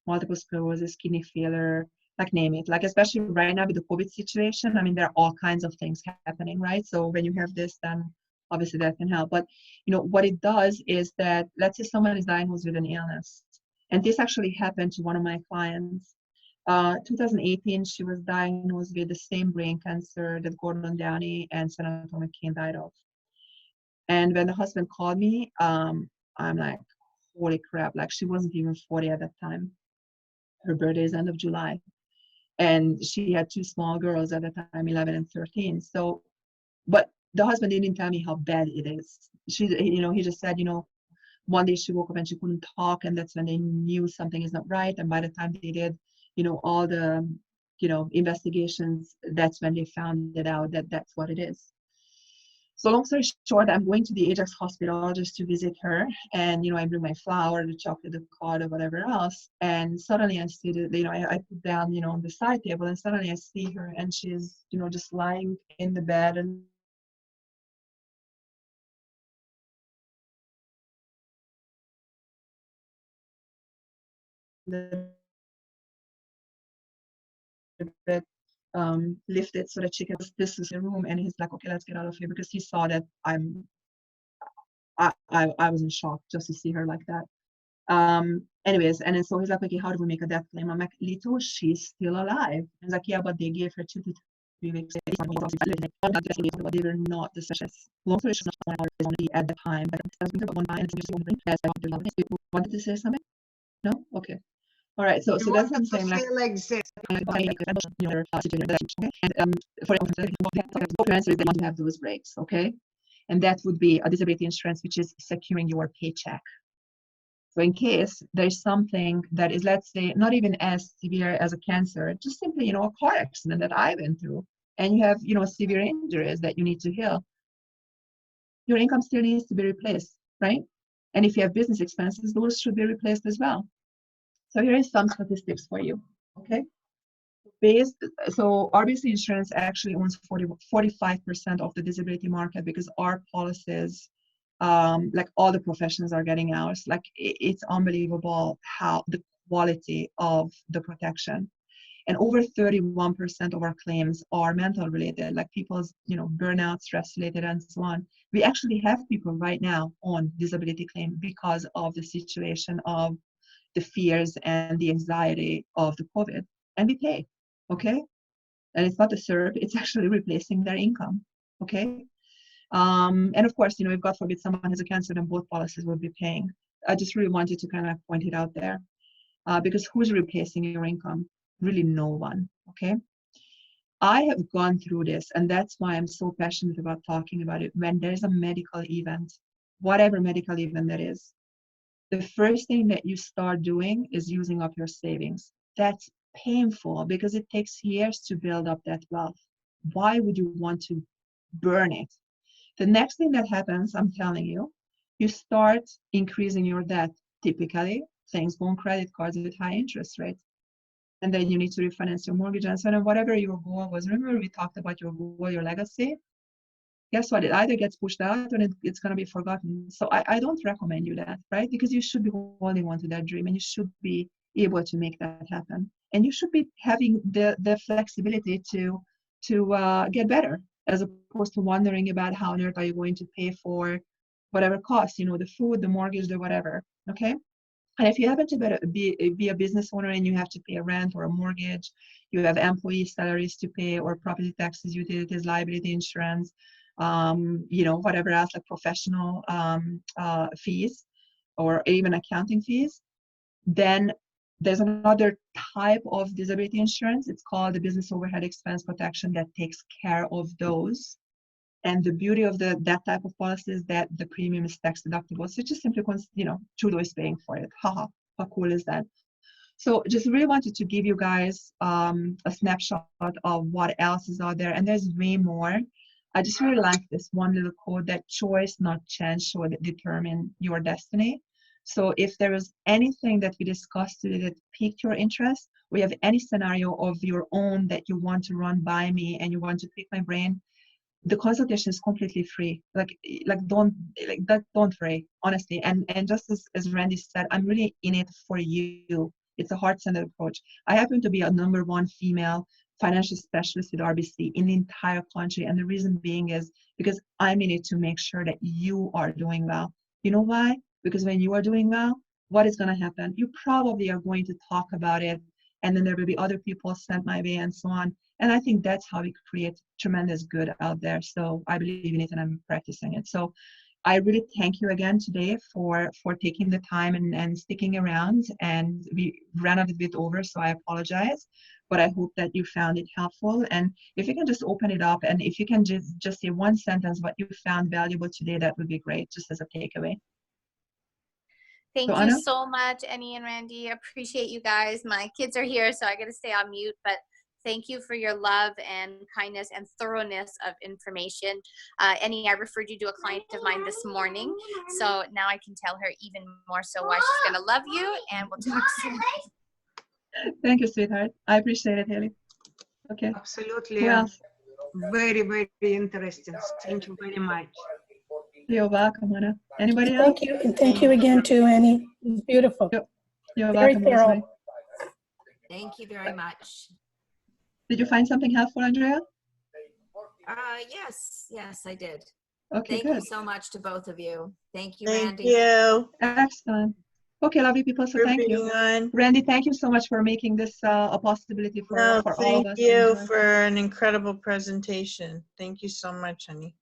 multiple sclerosis, kidney failure, like name it. Like especially right now with the COVID situation, I mean, there are all kinds of things happening, right? So when you have this, then obviously that can help. But what it does is that, let's say someone is diagnosed with an illness, and this actually happened to one of my clients. 2018, she was diagnosed with the same brain cancer that Gordon Downey and Senator McCain died of. And when the husband called me, I'm like, holy crap, like she wasn't even 40 at that time. Her birthday is end of July. And she had two small girls at the time, 11 and 13. So, but the husband didn't tell me how bad it is. He just said, one day she woke up and she couldn't talk, and that's when they knew something is not right. And by the time they did, all the, investigations, that's when they found it out that that's what it is. So long story short, I'm going to the Ajax hospital just to visit her, and I bring my flower, the chocolate, the card, or whatever else. And suddenly I see that, I put down, on the side table, and suddenly I see her, and she's, just lying in the bed, and the bed lifted so that she can. This is the room, and he's like, okay, let's get out of here, because he saw that I was in shock just to see her like that. Anyways, and then so he's like, okay, how do we make a death claim? I'm like, Lito, she's still alive. He's like, yeah, but they gave her 2 to 3 weeks. They were not the success. Long story short, only at the time, but wanted to say something? No? Okay. All right. So that's what I'm saying. Like, and for answers, they want to have those breaks, okay? And that would be a disability insurance, which is securing your paycheck. So in case there's something that is, let's say, not even as severe as a cancer, just simply, a car accident that I went through, and you have, severe injuries that you need to heal, your income still needs to be replaced, right? And if you have business expenses, those should be replaced as well. So here is some statistics for you, okay? So RBC Insurance actually owns 45% of the disability market, because our policies, like all the professions are getting ours. Like it's unbelievable how the quality of the protection. And over 31% of our claims are mental related, like people's, burnout, stress related, and so on. We actually have people right now on disability claim because of the situation of the fears and the anxiety of the COVID, and we pay, okay? And it's not a SERP, it's actually replacing their income, okay? And of course, if God forbid someone has a cancer, then both policies will be paying. I just really wanted to kind of point it out there, because who's replacing your income? Really no one, okay? I have gone through this, and that's why I'm so passionate about talking about it. When there's a medical event, whatever medical event that is, the first thing that you start doing is using up your savings. That's painful because it takes years to build up that wealth. Why would you want to burn it? The next thing that happens, I'm telling you, you start increasing your debt. Typically, things go on credit cards with high interest rates. And then you need to refinance your mortgage and so on. And whatever your goal was, remember we talked about your goal, your legacy? Guess what? It either gets pushed out or it's going to be forgotten. So I don't recommend you that, right? Because you should be holding on to that dream, and you should be able to make that happen. And you should be having the flexibility to get better, as opposed to wondering about how on earth are you going to pay for whatever costs, the food, the mortgage, the whatever, okay? And if you happen to be a business owner and you have to pay a rent or a mortgage, you have employee salaries to pay, or property taxes, utilities, liability insurance, whatever else, like professional fees or even accounting fees, then there's another type of disability insurance. It's called the business overhead expense protection that takes care of those. And the beauty of that type of policy is that the premium is tax deductible. So just simply, Trudeau is paying for it. Haha, how cool is that? So just really wanted to give you guys a snapshot of what else is out there. And there's way more. I just really like this one little quote, that choice, not chance, should determine your destiny. So if there is anything that we discussed today that piqued your interest, or you have any scenario of your own that you want to run by me and you want to pick my brain, the consultation is completely free. Don't worry, honestly. And just as Randy said, I'm really in it for you. It's a heart-centered approach. I happen to be a #1 female financial specialist with RBC in the entire country. And the reason being is because I'm in it to make sure that you are doing well. You know why? Because when you are doing well, what is going to happen? You probably are going to talk about it, and then there will be other people sent my way and so on. And I think that's how we create tremendous good out there. So I believe in it and I'm practicing it. So I really thank you again today for taking the time and sticking around. And we ran a bit over, so I apologize. But I hope that you found it helpful. And if you can just open it up, and if you can just say one sentence what you found valuable today, that would be great, just as a takeaway. Thank So, you Anna? so much, Eni and Randy. Appreciate you guys. My kids are here, so I got to stay on mute, but thank you for your love and kindness and thoroughness of information. Eni, I referred you to a client of mine this morning, so now I can tell her even more so why she's going to love you, and we'll talk soon. Thank you, sweetheart. I appreciate it, Haley. Okay. Absolutely. Who else? Very, very interesting. Thank you very much. You're welcome, Anna. Anybody else? Thank you, and thank you again too, Annie. It was beautiful. You're Very welcome, thorough. Rosemary. Thank you very much. Did you find something helpful, Andrea? Yes, I did. Okay, Thank good. you so much to both of you. Thank you, Thank Randy. you Excellent. Okay, lovely people, so for thank being you. on. Randy, thank you so much for making this a possibility for No, all of thank us to you enjoy. for an incredible presentation. Thank you so much, honey.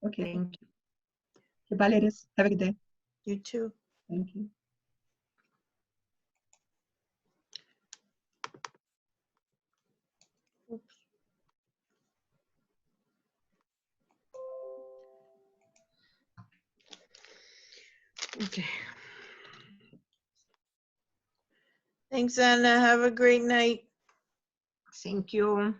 Okay, Thank you. okay, bye, ladies. Have a good day. You too. Thank you. Okay. Thanks, Anna. Have a great night. Thank you.